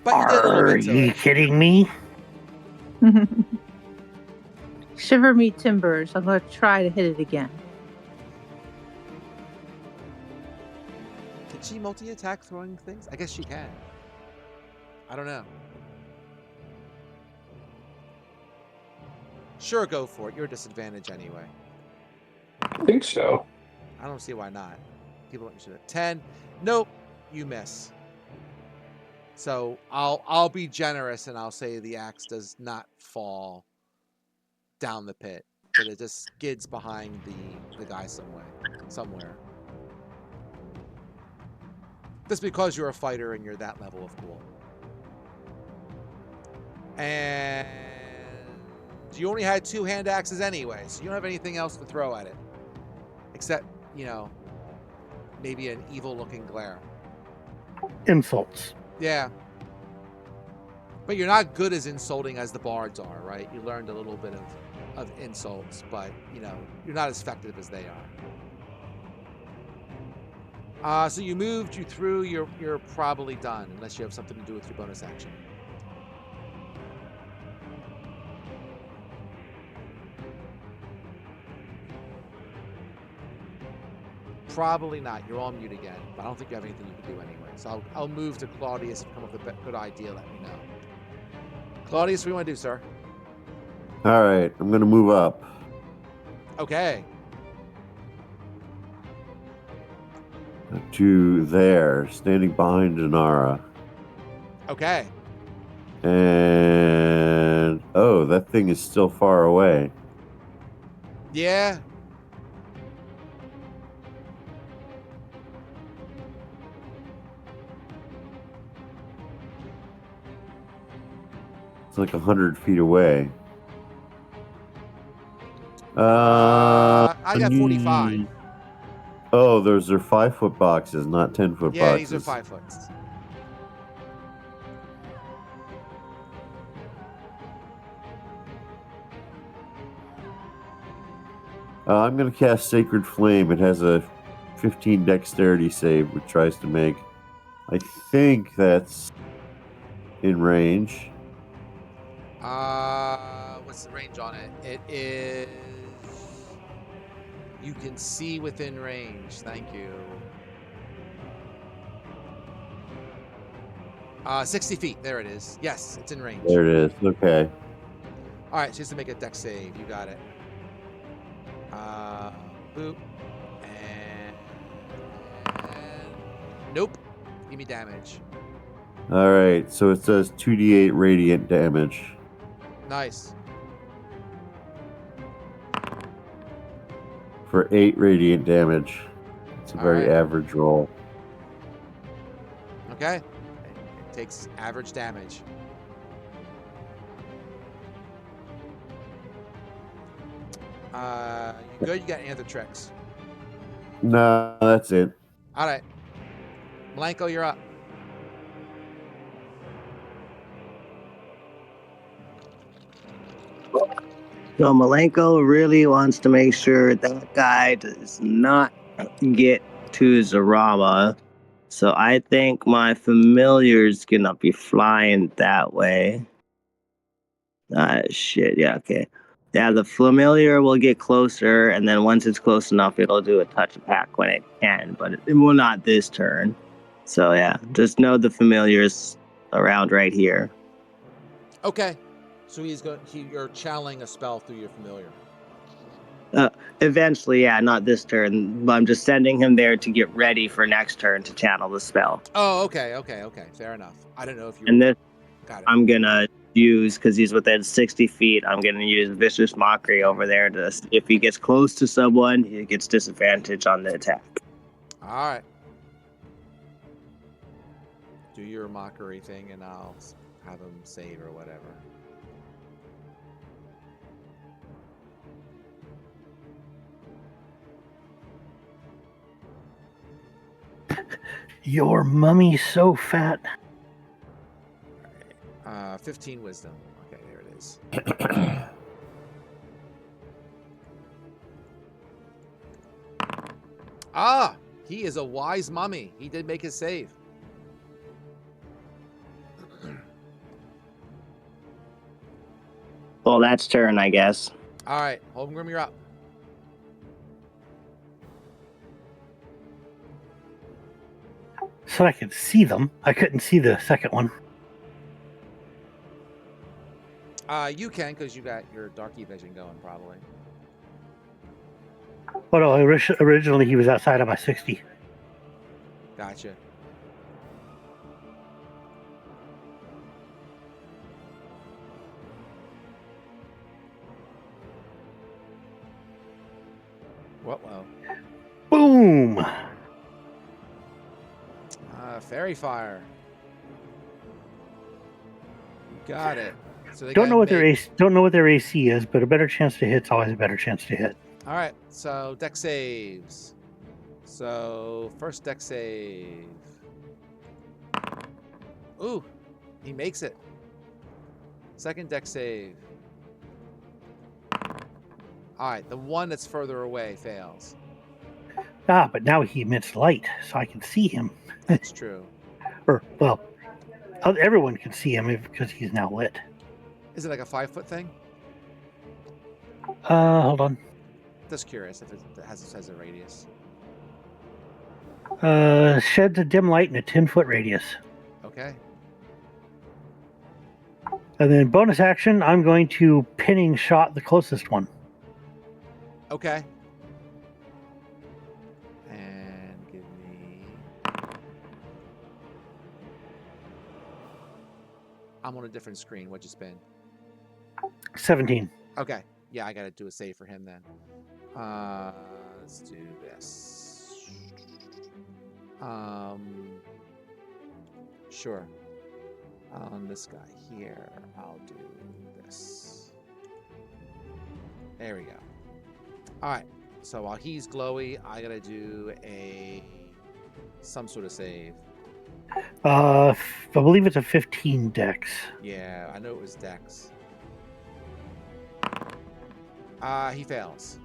But you did a little Are bit to you it. kidding me? Shiver me timbers. I'm going to try to hit it again. Can she multi-attack throwing things? I guess she can. I don't know. Sure, go for it. You're a disadvantage anyway. I think so. I don't see why not. People don't shoot it. 10. Nope. You miss. So I'll be generous and I'll say the axe does not fall down the pit, but it just skids behind the guy somewhere. Just because you're a fighter and you're that level of cool. And you only had 2 hand axes anyway, so you don't have anything else to throw at it. Except, maybe an evil-looking glare. Insults. Yeah. But you're not good as insulting as the bards are, right? You learned a little bit of insults, but, you're not as effective as they are. So you moved, you threw, you're probably done, unless you have something to do with your bonus action. Probably not. You're on mute again, but I don't think you have anything you can do anyway. So I'll move to Claudius. If you come up with a good idea, let me know. Claudius, what do you want to do, sir? All right, I'm going to move up Okay. to there, standing behind Inara. Okay. And oh, that thing is still far away. Yeah. It's like 100 feet away. I got 45. Oh, those are 5-foot boxes, not 10-foot Yeah, boxes. these are 5 foot. I'm going to cast Sacred Flame. It has a 15 dexterity save, which tries to make. I think that's in range. What's the range on it? It is. You can see within range. Thank you. 60 feet. There it is. Yes, it's in range. There it is. Okay. All right, she has to make a dex save. You got it. Boop. And nope. Give me damage. All right. So it says 2d8 radiant damage. Nice. For 8 radiant damage. It's a very average roll. Okay. It takes average damage. You good? You got any other tricks? No, that's it. All right. Blanco, you're up. So Malenko really wants to make sure that guy does not get to Zarama. So I think my familiar's gonna be flying that way. Shit, yeah, okay. Yeah, the familiar will get closer, and then once it's close enough, it'll do a touch attack when it can, but it will not this turn. So yeah, just know the familiar's around right here. Okay. So you're channeling a spell through your familiar. Eventually, yeah, not this turn, but I'm just sending him there to get ready for next turn to channel the spell. Oh, okay. Fair enough. I don't know if you. And this, got it. I'm gonna use, because he's within 60 feet, I'm gonna use Vicious Mockery over there to, if he gets close to someone, he gets disadvantage on the attack. All right. do your mockery thing, and I'll have him save or whatever. Your mummy's so fat. 15 wisdom. Okay, there it is. Ah, he is a wise mummy. He did make his save. Well, that's turn, I guess. All right, Holmgrim, you're up. So I could see them. I couldn't see the second one. You can, because you got your darky vision going, probably. Oh no, originally he was outside of my 60. Gotcha. Whoa. Boom! Fairy fire. You got it. So they Don't gotta know what their make- AC, don't know what their AC is, but a better chance to hit's always a better chance to hit. All right, so deck saves. So first deck save. Ooh, he makes it. Second deck save. All right, the one that's further away fails. Ah, but now he emits light, so I can see him. That's true. Or, well, everyone can see him because he's now lit. Is it like a 5-foot thing? Hold on. Just curious if it has a radius. Sheds a dim light in a 10-foot radius. Okay. And then bonus action, I'm going to pinning shot the closest one. Okay. And give me... I'm on a different screen. What'd you spin? 17. Okay. Yeah, I gotta do a save for him then. Let's do this. Sure. On this guy here, I'll do this. There we go. All right. So while he's glowy, I gotta do some sort of save. I believe it's a 15 dex. Yeah, I know it was Dex. He fails.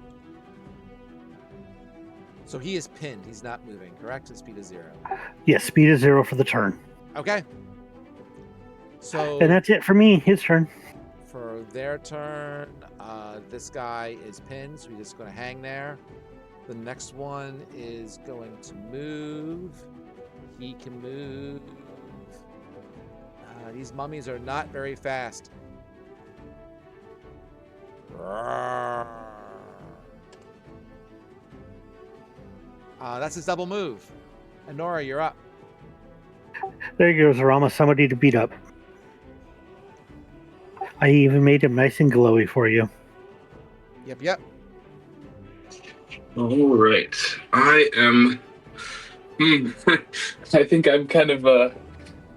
So he is pinned. He's not moving, correct? His speed is 0. Yes, speed is 0 for the turn. Okay. So And that's it for me. His turn. for their turn, this guy is pinned, so he's just going to hang there. The next one is going to move. He can move. These mummies are not very fast. That's his double move. And Nora, you're up. There goes Rama, somebody to beat up. I even made him nice and glowy for you. Yep. All right. I am. I think I'm kind of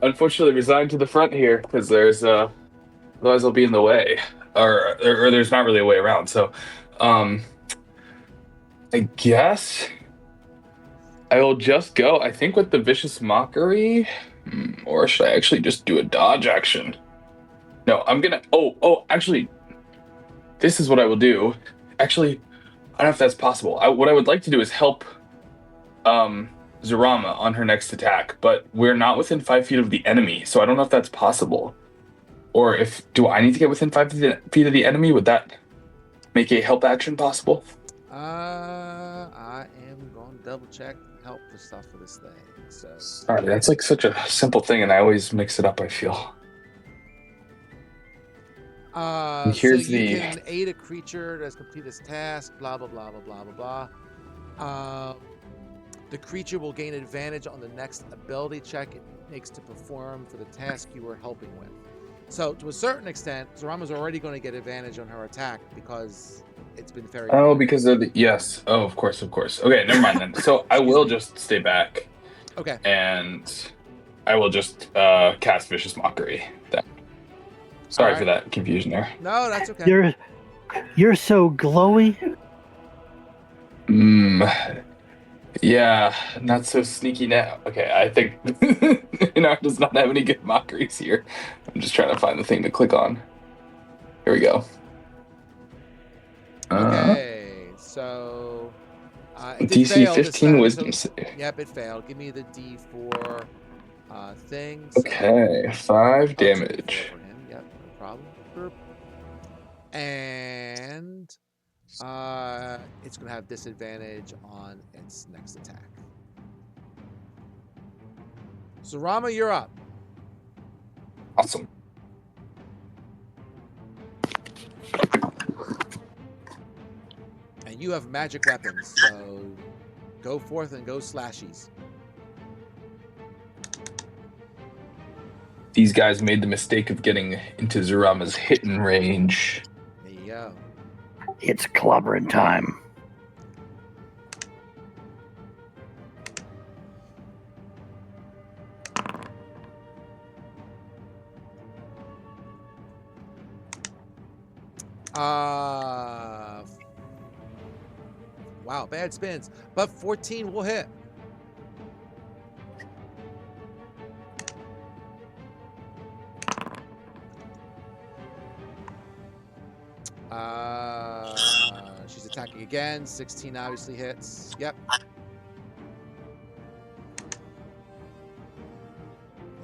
unfortunately resigned to the front here because there's otherwise I'll be in the way, or there's not really a way around. So, I guess I will just go. I think with the vicious mockery, or should I actually just do a dodge action? No, I'm gonna. Oh, actually, this is what I will do. Actually, I don't know if that's possible. What I would like to do is help Zarama on her next attack, but we're not within 5 feet of the enemy, so I don't know if that's possible. Or do I need to get within 5 feet of the enemy? Would that make a help action possible? I am going to double check help the stuff for this thing. So Sorry, that's like such a simple thing, and I always mix it up, I feel. Here's so you can aid a creature that has completed this task, blah, blah, blah, blah, blah, blah, blah. The creature will gain advantage on the next ability check it makes to perform for the task you are helping with. So, to a certain extent, Zarama's already going to get advantage on her attack because it's been very... Oh, because of the... Yes. Oh, of course. Okay, never mind then. So, I will just stay back. Okay. And I will just cast Vicious Mockery. Then. Sorry for that confusion there. No, that's okay. You're so glowy. Yeah, not so sneaky now. Okay, I think Inar does not have any good mockeries here. I'm just trying to find the thing to click on. Here we go. Okay, so it did DC fail 15 this wisdom time. save. Yep, it failed. Give me the D4 thing. Okay, 5 2d4 damage. for him. Yep, no problem. Burp. And it's going to have disadvantage on its next attack. So Rama, you're up. Awesome. And you have magic weapons, so go forth and go slashies. These guys made the mistake of getting into Zurama's hitting range. There you go. It's clobbering time. Wow, bad spins, but 14 will hit. She's attacking again. 16 obviously hits. Yep.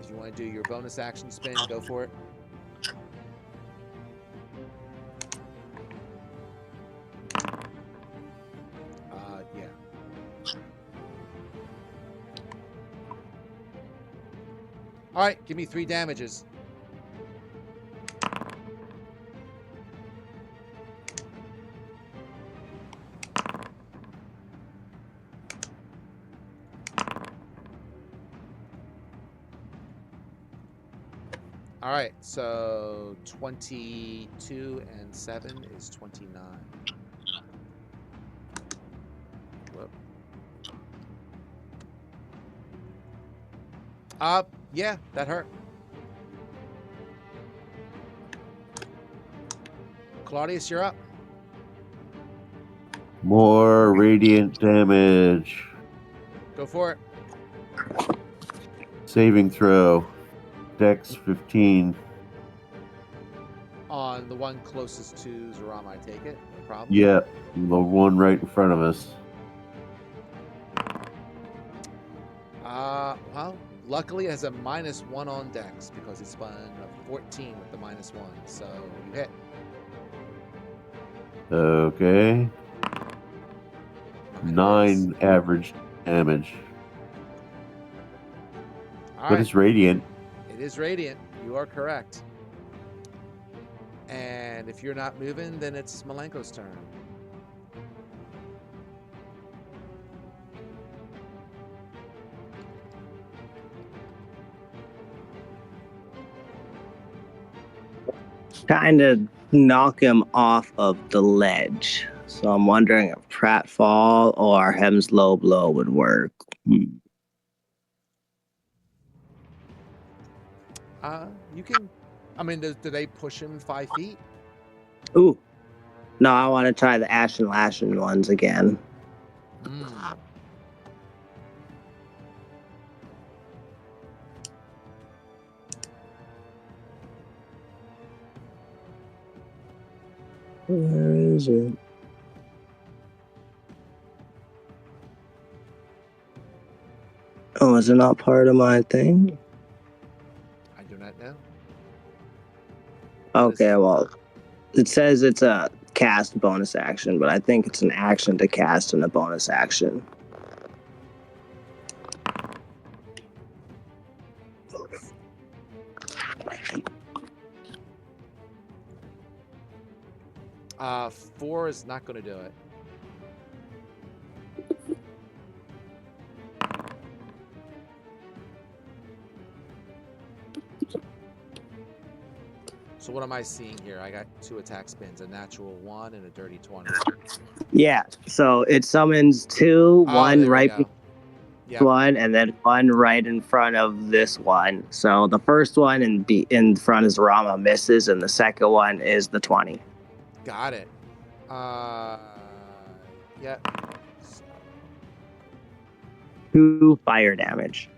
If you want to do your bonus action spin, go for it. Yeah. All right, give me 3 damages. All right, so 22 and 7 is 29. Whoop. Yeah, that hurt. Claudius, you're up. More radiant damage. Go for it. Saving throw. Dex 15. On the one closest to Zarama, I take it. No problem. Yeah, the one right in front of us. Well, luckily it has a -1 on Dex because it spun a 14 with the -1, so you hit. Okay. 9 average damage. All But right. it's radiant. It is radiant. You are correct. And if you're not moving, then it's Malenko's turn. Trying to knock him off of the ledge. So I'm wondering if Pratfall or Hem's Low Blow would work. You can. I mean, do they push him 5 feet? Ooh. No, I want to try the Ashen Lashin ones again. Where is it? Oh, is it not part of my thing? I do not know. Okay, well, it says it's a cast bonus action, but I think it's an action to cast and a bonus action. Uh, 4 is not going to do it. So what am I seeing here? I got 2 attack spins, a natural 1 and a dirty 20. Yeah, so it summons 2, one there we right. go. Yep. one, and then one right in front of this one. So the first one in front is Rama misses, and the second one is the 20. Got it. Yep. So, 2 fire damage.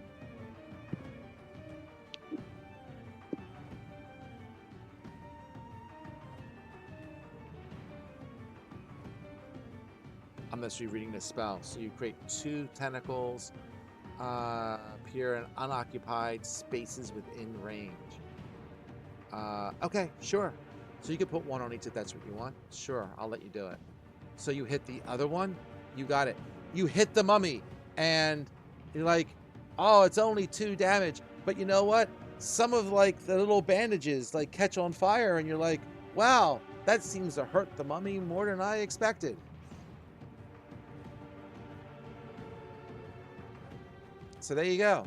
I'm just rereading this spell. So you create 2 tentacles appear in unoccupied spaces within range. Okay, sure. So you can put 1 on each if that's what you want. Sure, I'll let you do it. So you hit the other one. You got it. You hit the mummy, and you're like, oh, it's only 2 damage. But you know what? Some of like the little bandages like catch on fire, and you're like, wow, that seems to hurt the mummy more than I expected. So there you go.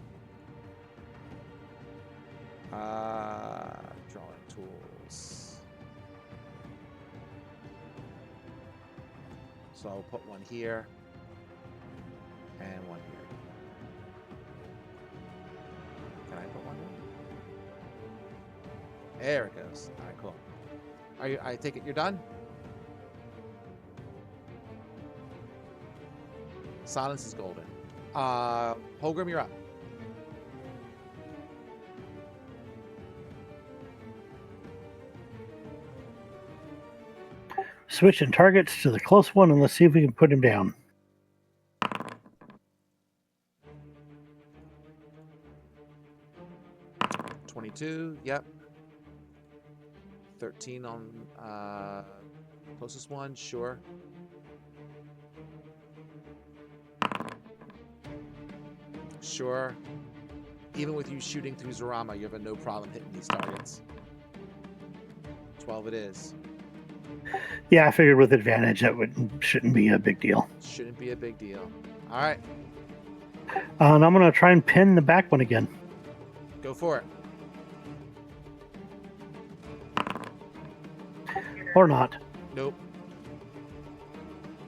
Drawing tools. So I'll put 1 here and 1 here. Can I put 1 here? There it goes. All right, cool. I take it you're done? Silence is golden. Holgrim, you're up. Switching targets to the close one, and let's see if we can put him down. $22, yep. 13 on closest one, sure. Sure. Even with you shooting through Zarama, you have a no problem hitting these targets. 12 it is. Yeah, I figured with advantage that shouldn't be a big deal. Shouldn't be a big deal. All right, And I'm going to try and pin the back one again. go for it. Or not. Nope.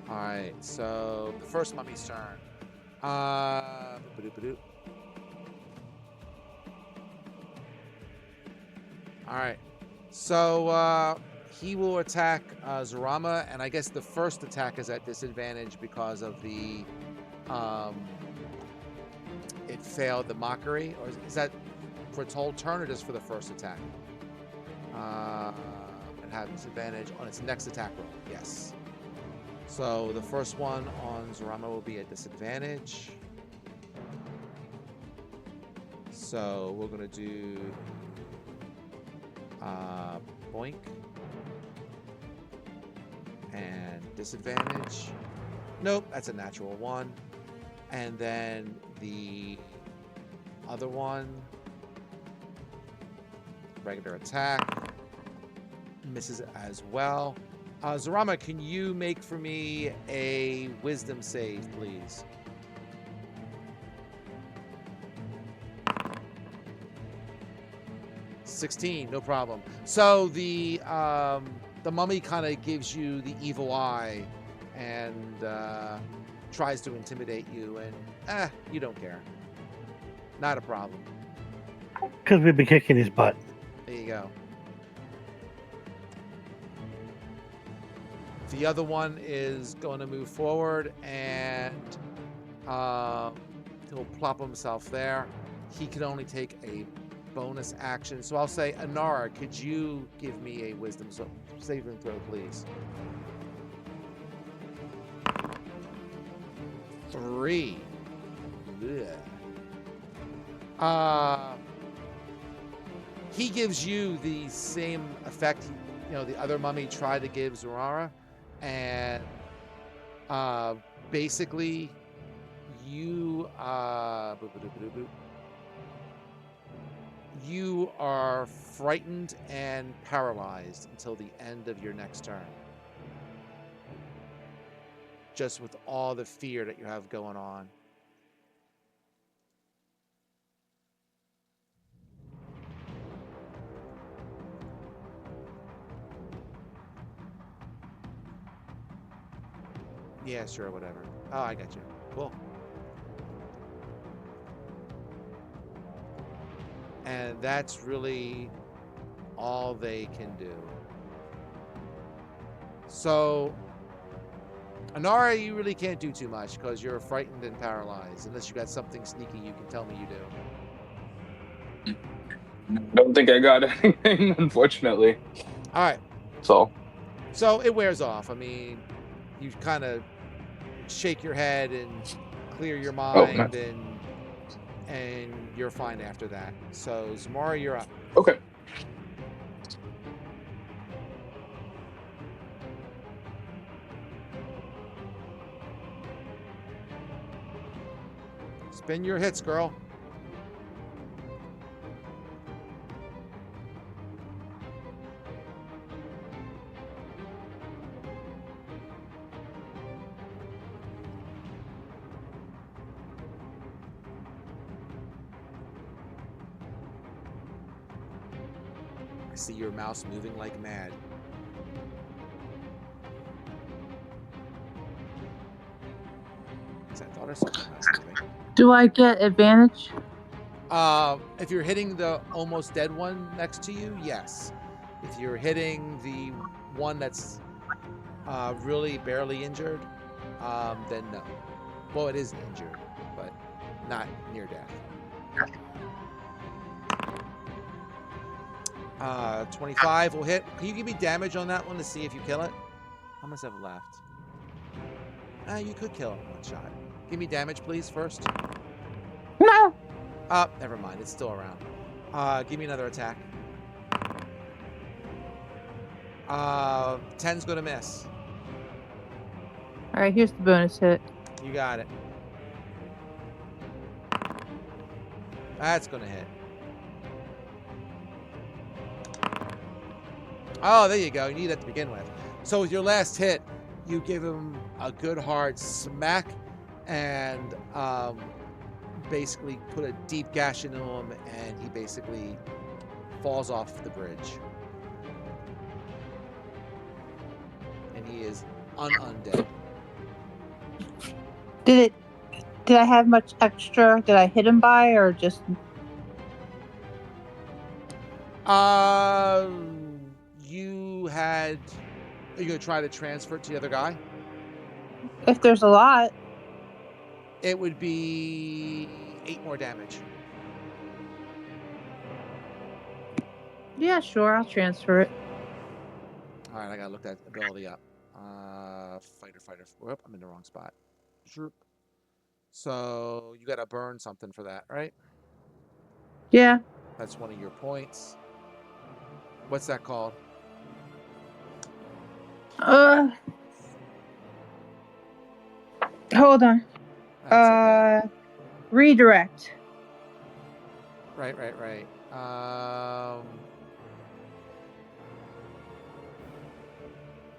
All right, so the first mummy's turn. Ba-doop-ba-doop. All right, so he will attack Zarama, and I guess the first attack is at disadvantage because of the it failed the mockery, or is that for its whole turn or just for the first attack? It had disadvantage on its next attack roll. Yes. So the first one on Zarama will be at disadvantage. So we're gonna do boink and disadvantage. Nope, that's a natural 1. And then the other one, regular attack, misses as well. Zarama, can you make for me a wisdom save, please? $16, no problem. So the mummy kind of gives you the evil eye and tries to intimidate you, and you don't care. Not a problem. Because we've been kicking his butt. There you go. The other one is going to move forward, and he'll plop himself there. He can only take a bonus action. So I'll say, Anara, could you give me a wisdom saving throw, please? 3. Ugh. He gives you the same effect, the other mummy tried to give Zarara, and basically you you are frightened and paralyzed until the end of your next turn. Just with all the fear that you have going on. Yeah, sure, whatever. Oh, I got you. Cool. And that's really all they can do. So, Anara, you really can't do too much because you're frightened and paralyzed, unless you got something sneaky you can tell me you do. Don't think I got anything, unfortunately. All right. So it wears off. I mean, you kind of shake your head and clear your mind, nice. and you're fine after that. So, Zamora, you're up. Okay. Spin your hits, girl. I see your mouse moving like mad. Is that thought or something? Do I get advantage? If you're hitting the almost dead one next to you, yes. If you're hitting the one that's really barely injured, then no. Well, it is injured, but not near death. 25 will hit. Can you give me damage on that one to see if you kill it? How much have left? You could kill it in one shot. Give me damage, please, first. No. Never mind. It's still around. Give me another attack. 10's gonna miss. All right, here's the bonus hit. You got it. That's gonna hit. Oh, there you go. You need that to begin with. So with your last hit, you give him a good hard smack and basically put a deep gash into him, and he basically falls off the bridge. And he is undead. Did I have much extra? Did I hit him by, or just? You had. Are you gonna try to transfer it to the other guy? If there's a lot. It would be 8 more damage. Yeah, sure. I'll transfer it. All right, I gotta look that ability up. Fighter. Whoop, I'm in the wrong spot. So you gotta burn something for that, right? Yeah. That's one of your points. What's that called? Hold on. That's okay. Redirect. Right.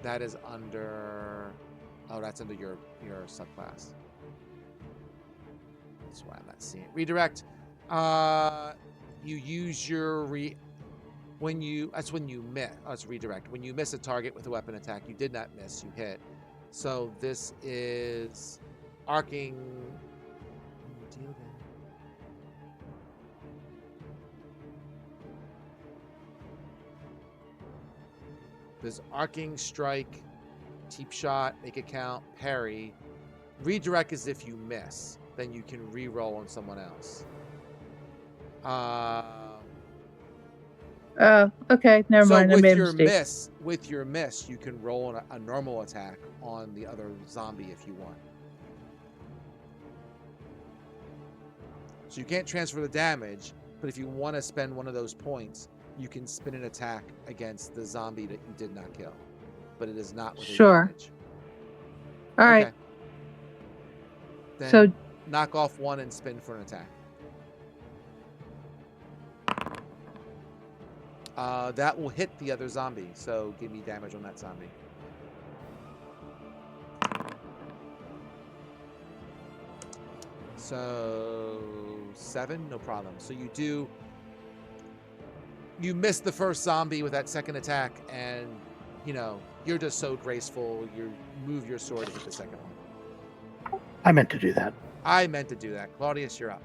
That is under. Oh, that's under your subclass. That's why I'm not seeing it. Redirect. You use your that's when you miss. Oh, it's redirect. When you miss a target with a weapon attack, you did not miss. You hit. So this is arcing. There's arcing strike, deep shot, make it count, parry. Redirect is if you miss, then you can re-roll on someone else. Okay, never mind. I made a mistake. With your miss, you can roll a normal attack on the other zombie if you want. So you can't transfer the damage, but if you want to spend one of those points, you can spin an attack against the zombie that you did not kill. But it is not with advantage. All right. Okay. Then So knock off one and spin for an attack. That will hit the other zombie, so give me damage on that zombie. So 7, no problem. So you miss the first zombie with that second attack, and you're just so graceful. You move your sword to hit the second one. I meant to do that. I meant to do that. Claudius, you're up.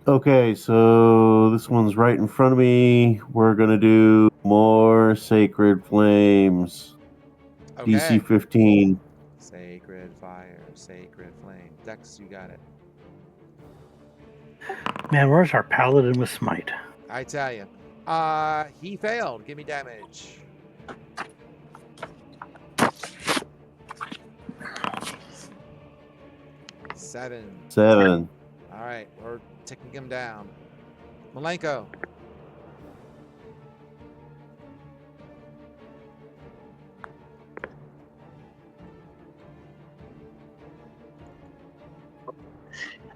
Okay, so this one's right in front of me. We're gonna do more Sacred Flames. Okay. DC 15. Sacred fire, sacred flame. Dex, you got it. Man, where's our paladin with smite? I tell you. He failed. Give me damage. 7. 7. All right, we're ticking him down. Malenko.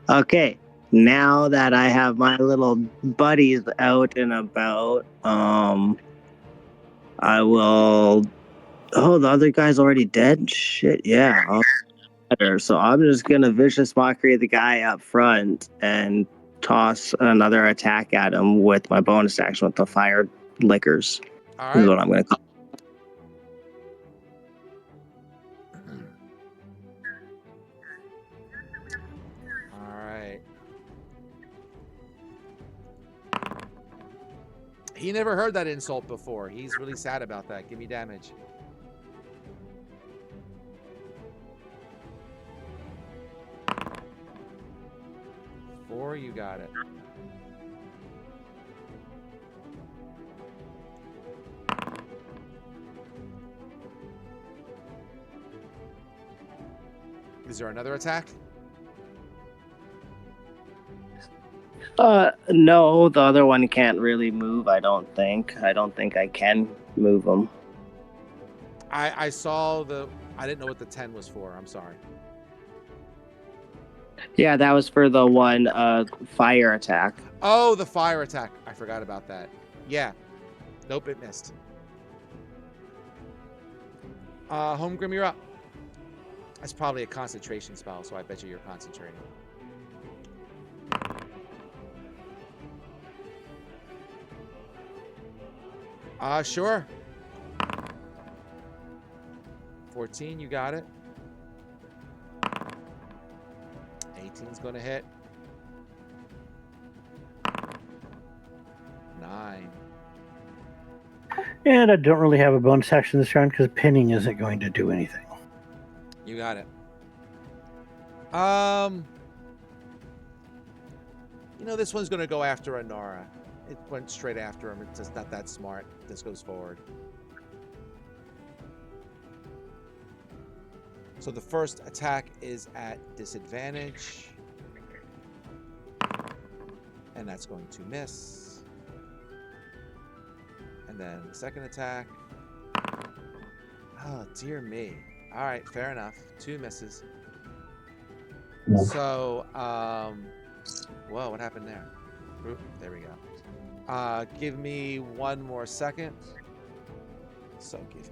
Okay, now that I have my little buddies out and about, I will. Oh, the other guy's already dead? Shit, yeah. Better. So I'm just gonna vicious mockery the guy up front and toss another attack at him with my bonus action with the fire lickers. All Is right. what I'm gonna call. All right. He never heard that insult before. He's really sad about that. Give me damage. 4, you got it. Is there another attack? No, the other one can't really move. I don't think. I don't think I can move him. I saw the. I didn't know what the 10 was for. I'm sorry. Yeah, that was for the one fire attack. Oh, the fire attack. I forgot about that. Yeah. Nope, it missed. Holmgrim, you're up. That's probably a concentration spell, so I bet you're concentrating. Sure. 14, you got it. 18's gonna hit. 9. And I don't really have a bonus action this round because pinning isn't going to do anything. You got it. You know, this one's gonna go after Anara. It went straight after him. It's just not that smart. This goes forward. So the first attack is at disadvantage. And that's going to miss. And then the second attack. Oh, dear me. All right, fair enough. 2 misses. So, whoa, what happened there? Oop, there we go. Give me 1 more second. So give me.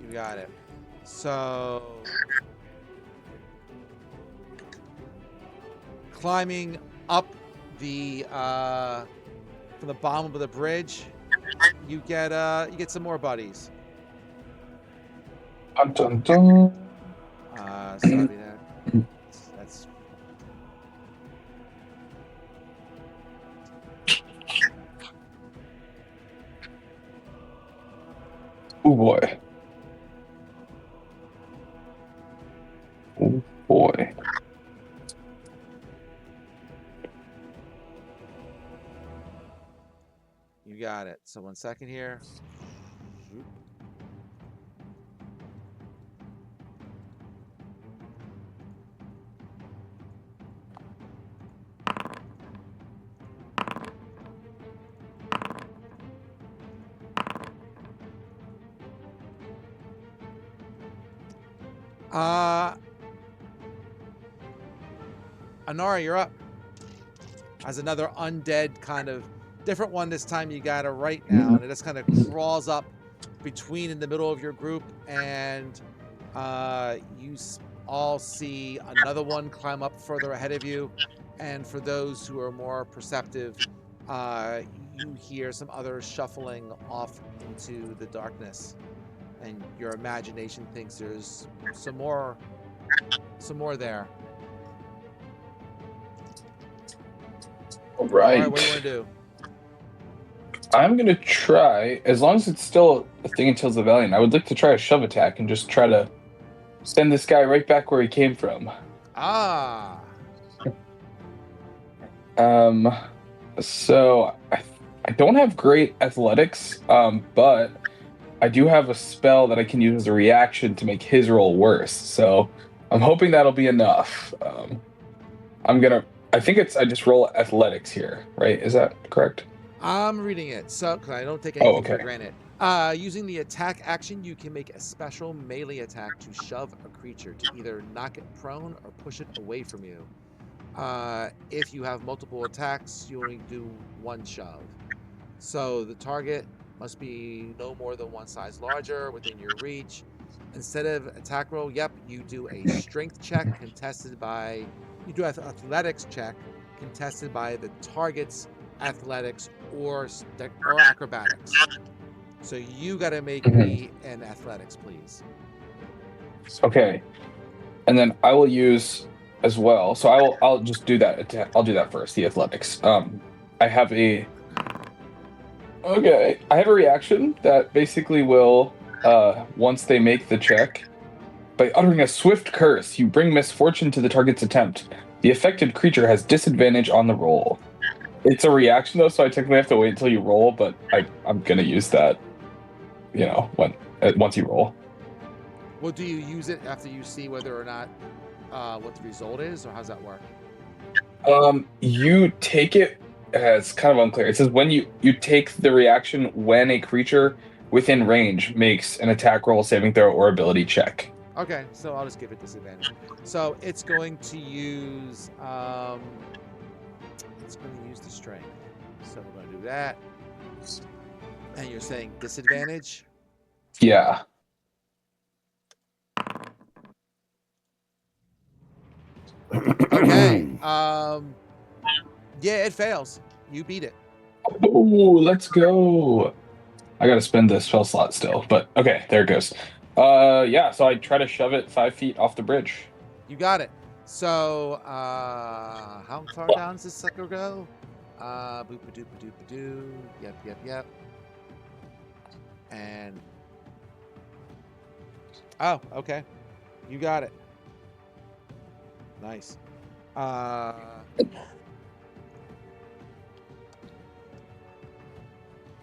You got it. So, climbing up the from the bottom of the bridge, you get some more buddies. Dun, dun, dun. Sorry that's Oh boy. Oh boy. you got it. So 1 second here. Oop. Anara, you're up. As another undead kind of different one this time, you got it right now, and it just kind of crawls up between in the middle of your group, and you all see another one climb up further ahead of you. And for those who are more perceptive, you hear some others shuffling off into the darkness, and your imagination thinks there's some more there. All All right, right. what do you want to do? I'm gonna try, as long as it's still a thing until the Valiant, I would like to try a shove attack and just try to send this guy right back where he came from. Ah, Um, so I don't have great athletics, but I do have a spell that I can use as a reaction to make his roll worse. So I'm hoping that'll be enough. I think I just roll athletics here, right? Is that correct? I'm reading it, so because I don't take Oh, anything for okay. granted. Using the attack action, you can make a special melee attack to shove a creature to either knock it prone or push it away from you. If you have multiple attacks, you only do one shove. So the target must be no more than one size larger within your reach. Instead of attack roll, yep, you do a strength check contested by, you do an athletics check contested by the target's athletics or acrobatics. So you got to make Mhm. me an athletics, please. Okay. And then I will use as well. So I'll just do that. I'll do that first, the athletics. I have a Okay. I have a reaction that basically will once they make the check, by uttering a swift curse, you bring misfortune to the target's attempt. The affected creature has disadvantage on the roll. It's a reaction though, so I technically have to wait until you roll, but I'm gonna use that, once you roll. Well, do you use it after you see whether or not what the result is, or how's that work? You take it as kind of unclear. It says when you take the reaction when a creature within range makes an attack roll, saving throw, or ability check. Okay, so I'll just give it disadvantage. So it's going to use the strength. So we're going to do that. And you're saying disadvantage? Yeah. Okay. Yeah, it fails. You beat it. Oh, let's go. I gotta spend the spell slot still, but okay, there it goes. Yeah, so I try to shove it 5 feet off the bridge. You got it. So how far down does this sucker go? Boop a doop a doop a doo. Yep. And oh, okay. You got it. Nice.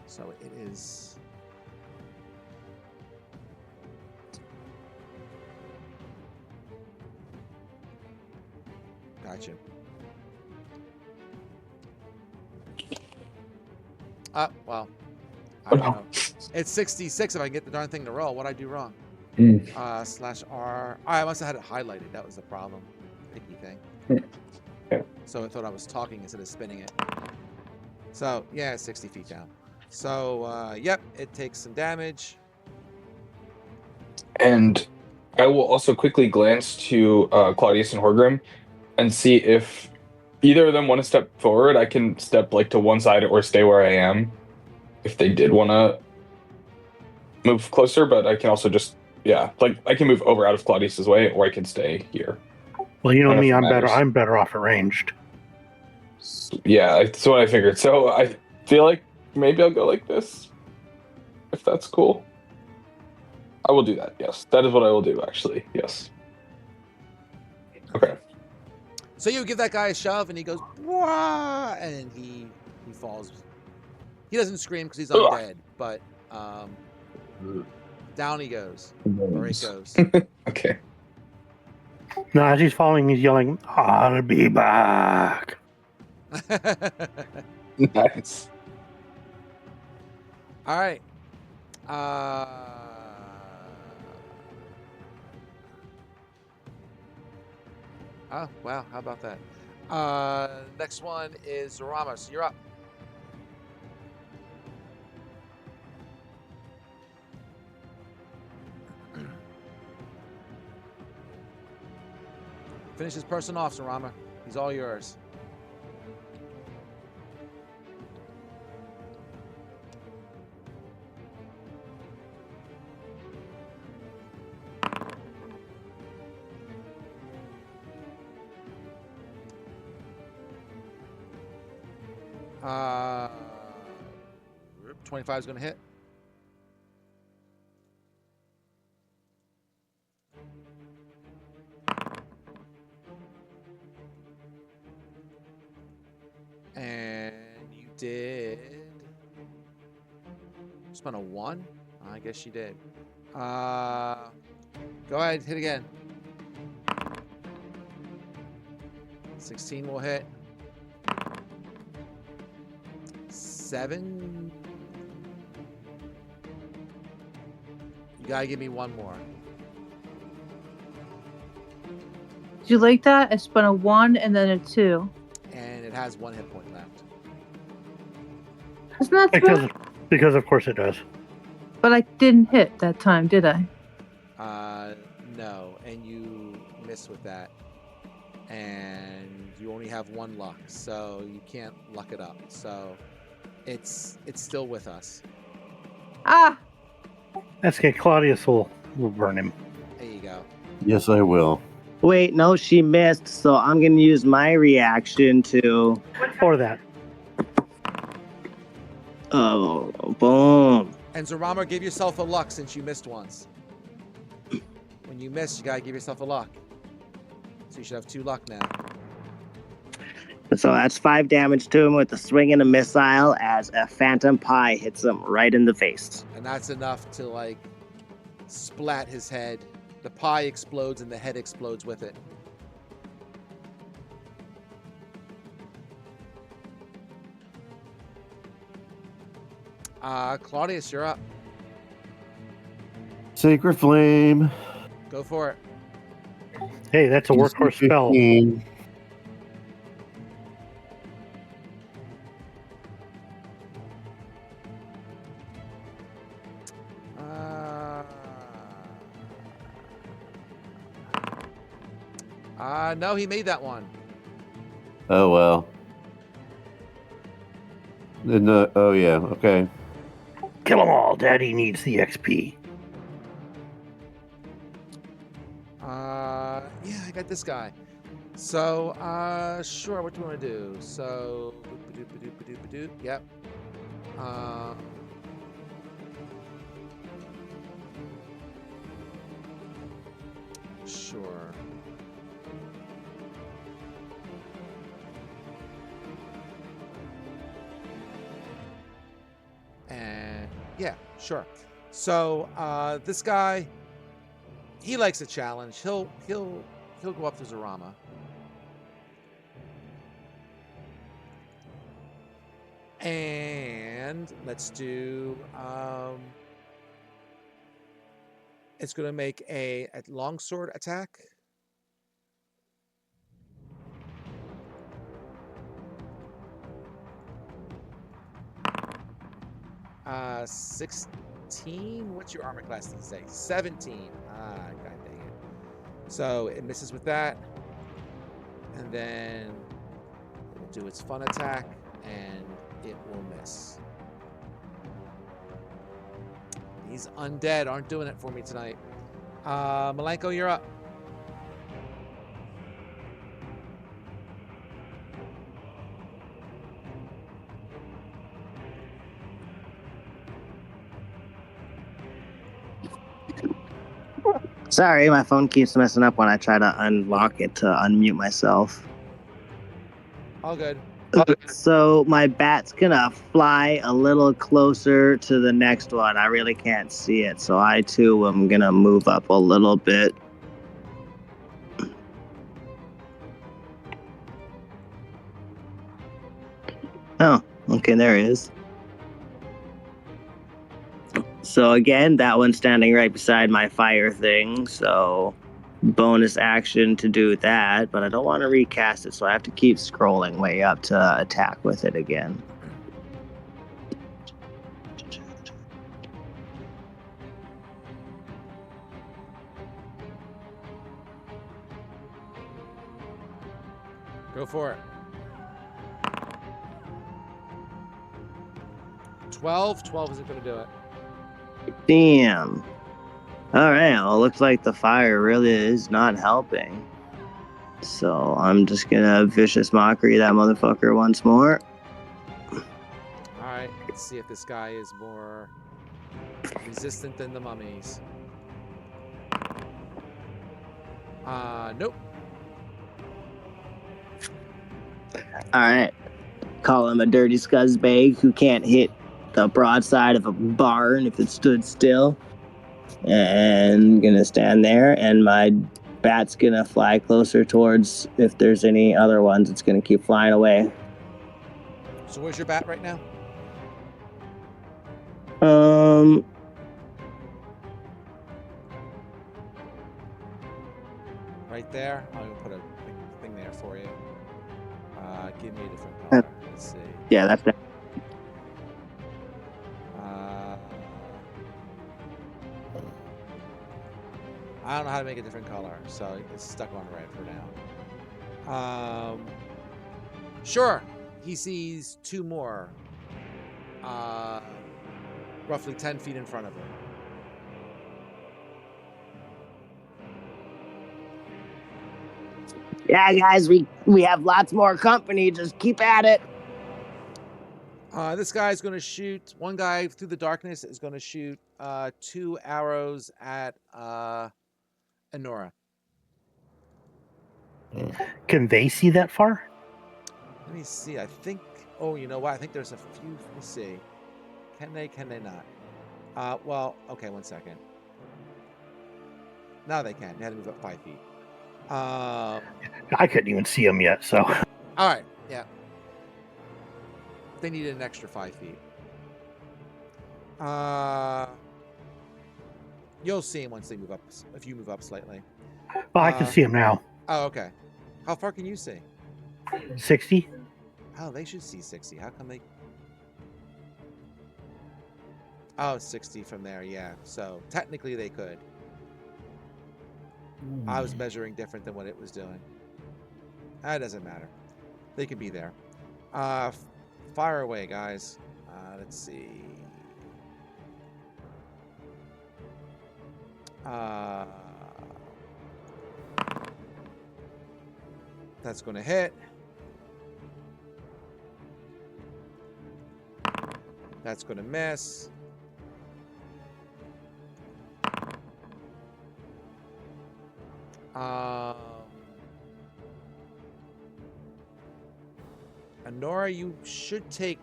So it is. Gotcha. Well, I don't know. It's 66 if I can get the darn thing to roll. What'd I do wrong? /R. I must have had it highlighted. That was the problem. Picky thing. Yeah. So I thought I was talking instead of spinning it. So, yeah, 60 feet down. So, yep, it takes some damage. And I will also quickly glance to Claudius and Horgrim and see if either of them want to step forward. I can step to one side or stay where I am if they did want to move closer, but I can also just I can move over out of Claudius's way, or I can stay here. Well, you know me, I'm better off arranged. Yeah, that's what I figured. So I feel like maybe I'll go like this, if that's cool. I will do that. Yes, that is what I will do. Actually, yes. Okay. So you give that guy a shove, and he goes, wah, and he falls. He doesn't scream because he's undead, but down he goes, or it goes. Okay. No, as he's falling, he's yelling, "I'll be back." Nice. All right. Oh, wow. How about that? Next one is Ramos. You're up. Finish this person off, Sarama. He's all yours. Uh, 25 is going to hit. And you did spend a 1? I guess she did. Go ahead, hit again. 16 will hit. 7. You gotta give me one more. Did you like that? I spent a 1 and then a 2. And it has 1 hit point left. Isn't that true? Because of course it does. But I didn't hit that time, did I? No, and you miss with that. And you only have 1 luck, so you can't luck it up. So it's still with us. Ah! That's okay. Claudius will burn him. There you go. Yes, I will. Wait, no, she missed, so I'm going to use my reaction to... Or that. Oh, boom. And Zarama, give yourself a luck since you missed once. When you miss, you gotta give yourself a luck. So you should have 2 luck now. So that's 5 damage to him with a swing and a missile as a phantom pie hits him right in the face. And that's enough to, like, splat his head. The pie explodes and the head explodes with it. Claudius, you're up. Sacred Flame. Go for it. Hey, that's a workhorse spell. 15. No, he made that one. Oh, well. No, oh, yeah. Okay. Kill them all. Daddy needs the XP. Yeah, I got this guy. So, sure, what do you want to do? So, yep. Sure. And yeah, sure. So, this guy, he likes a challenge. He'll go up to Zarama. And let's do it's going to make a longsword attack. Uh, 16. What's your armor class these days? 17. God dang it. So it misses with that. And then it will do its fun attack, and it will miss. These undead aren't doing it for me tonight. Malenko, you're up. Sorry, my phone keeps messing up when I try to unlock it to unmute myself. All good. So my bat's gonna fly a little closer to the next one. I really can't see it, so I too am gonna move up a little bit. Oh, okay, there it is. So again, that one's standing right beside my fire thing, so bonus action to do that, but I don't want to recast it, so I have to keep scrolling way up to attack with it again. Go for it. 12. 12 isn't going to do it. Damn. Alright, well, looks like the fire really is not helping. So I'm just gonna vicious mockery that motherfucker once more. Alright, let's see if this guy is more resistant than the mummies. Nope. All right. Call him a dirty scuzzbag who can't hit the broadside of a barn if it stood still. And gonna stand there, and my bat's gonna fly closer towards, if there's any other ones, it's gonna keep flying away. So where's your bat right now? Right there. I'm gonna put a thing there for you. Give me a different color. Let's see. Yeah, that's that. I don't know how to make a different color, so it's stuck on red for now. Sure. He sees two more. Roughly 10 feet in front of him. Yeah, guys, we have lots more company. Just keep at it. This guy's going to shoot. One guy through the darkness is going to shoot 2 arrows at Enora. Can they see that far? Let me see. I think. Oh, you know what? I think there's a few. Let me see. Can they? Can they not? Well, okay. 1 second. Now they can. They had to move up 5 feet. I couldn't even see them yet, so. All right. Yeah. They needed an extra 5 feet. You'll see him once they move up. If you move up slightly. Well, I can see them now. Oh, okay. How far can you see? 60? Oh, they should see 60. How come they... Oh, 60 from there, yeah. So, technically they could. I was measuring different than what it was doing. That doesn't matter. They can be there. Fire away, guys. Let's see. That's going to hit. That's going to miss. Nora, you should take...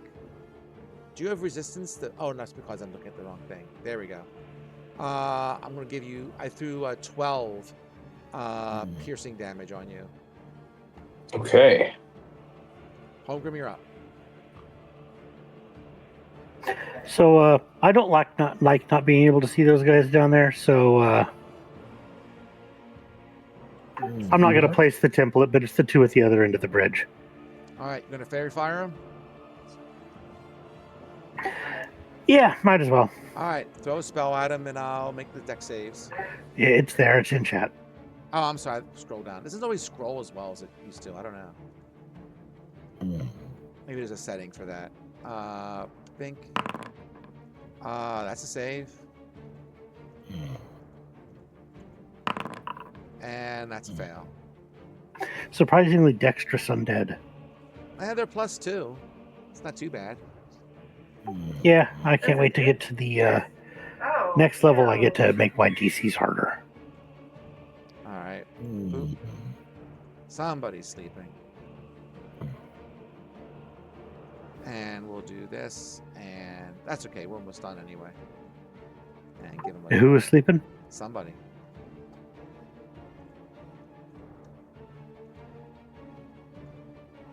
Do you have resistance? Oh, that's because I'm looking at the wrong thing. There we go. I'm going to give you... I threw 12 piercing damage on you. Okay. Holmgrim, you're up. So I don't like not being able to see those guys down there, so I'm not going to place the template, but it's the two at the other end of the bridge. All right, you're going to fairy fire him? Yeah, might as well. All right, throw a spell at him and I'll make the deck saves. Yeah, it's there. It's in chat. Oh, I'm sorry. Scroll down. This doesn't always scroll as well as it used to. I don't know. Maybe there's a setting for that. Think. That's a save. And that's a fail. Surprisingly dexterous undead. I had their +2. It's not too bad. Yeah, I can't wait to get to the next level. I get to make my DCs harder. All right. Boop. Somebody's sleeping. And we'll do this, and that's okay. We're almost done anyway. And give him a... Who was sleeping? Somebody.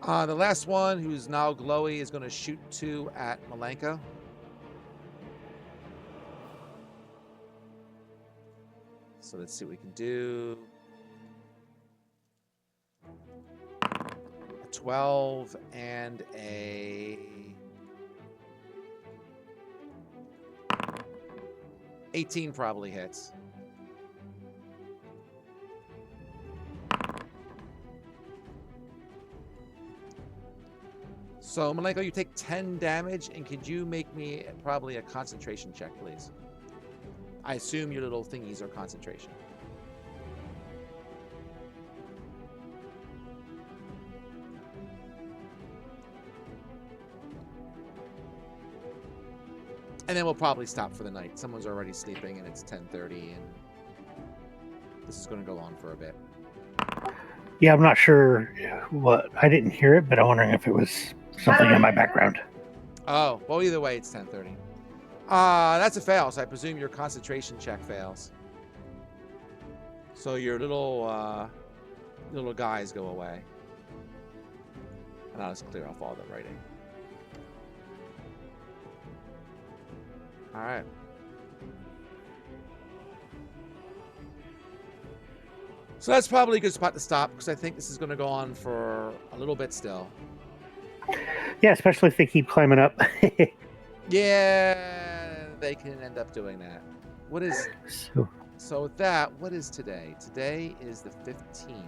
The last one, who's now glowy, is going to shoot 2 at Malenka. So let's see what we can do. A 12 and a 18 probably hits. So, Malenko, you take 10 damage, and could you make me probably a concentration check, please? I assume your little thingies are concentration. And then we'll probably stop for the night. Someone's already sleeping, and it's 10:30, and this is going to go on for a bit. Yeah, I'm not sure what. I didn't hear it, but I'm wondering if it was something in my background. Oh, well, either way, it's 10:30. That's a fail, so I presume your concentration check fails. So your little guys go away. And I'll just clear off all the writing. All right. So that's probably a good spot to stop, because I think this is going to go on for a little bit still. Yeah, especially if they keep climbing up. Yeah, they can end up doing that. What is... So, So with that, what is today? Today is the 15th.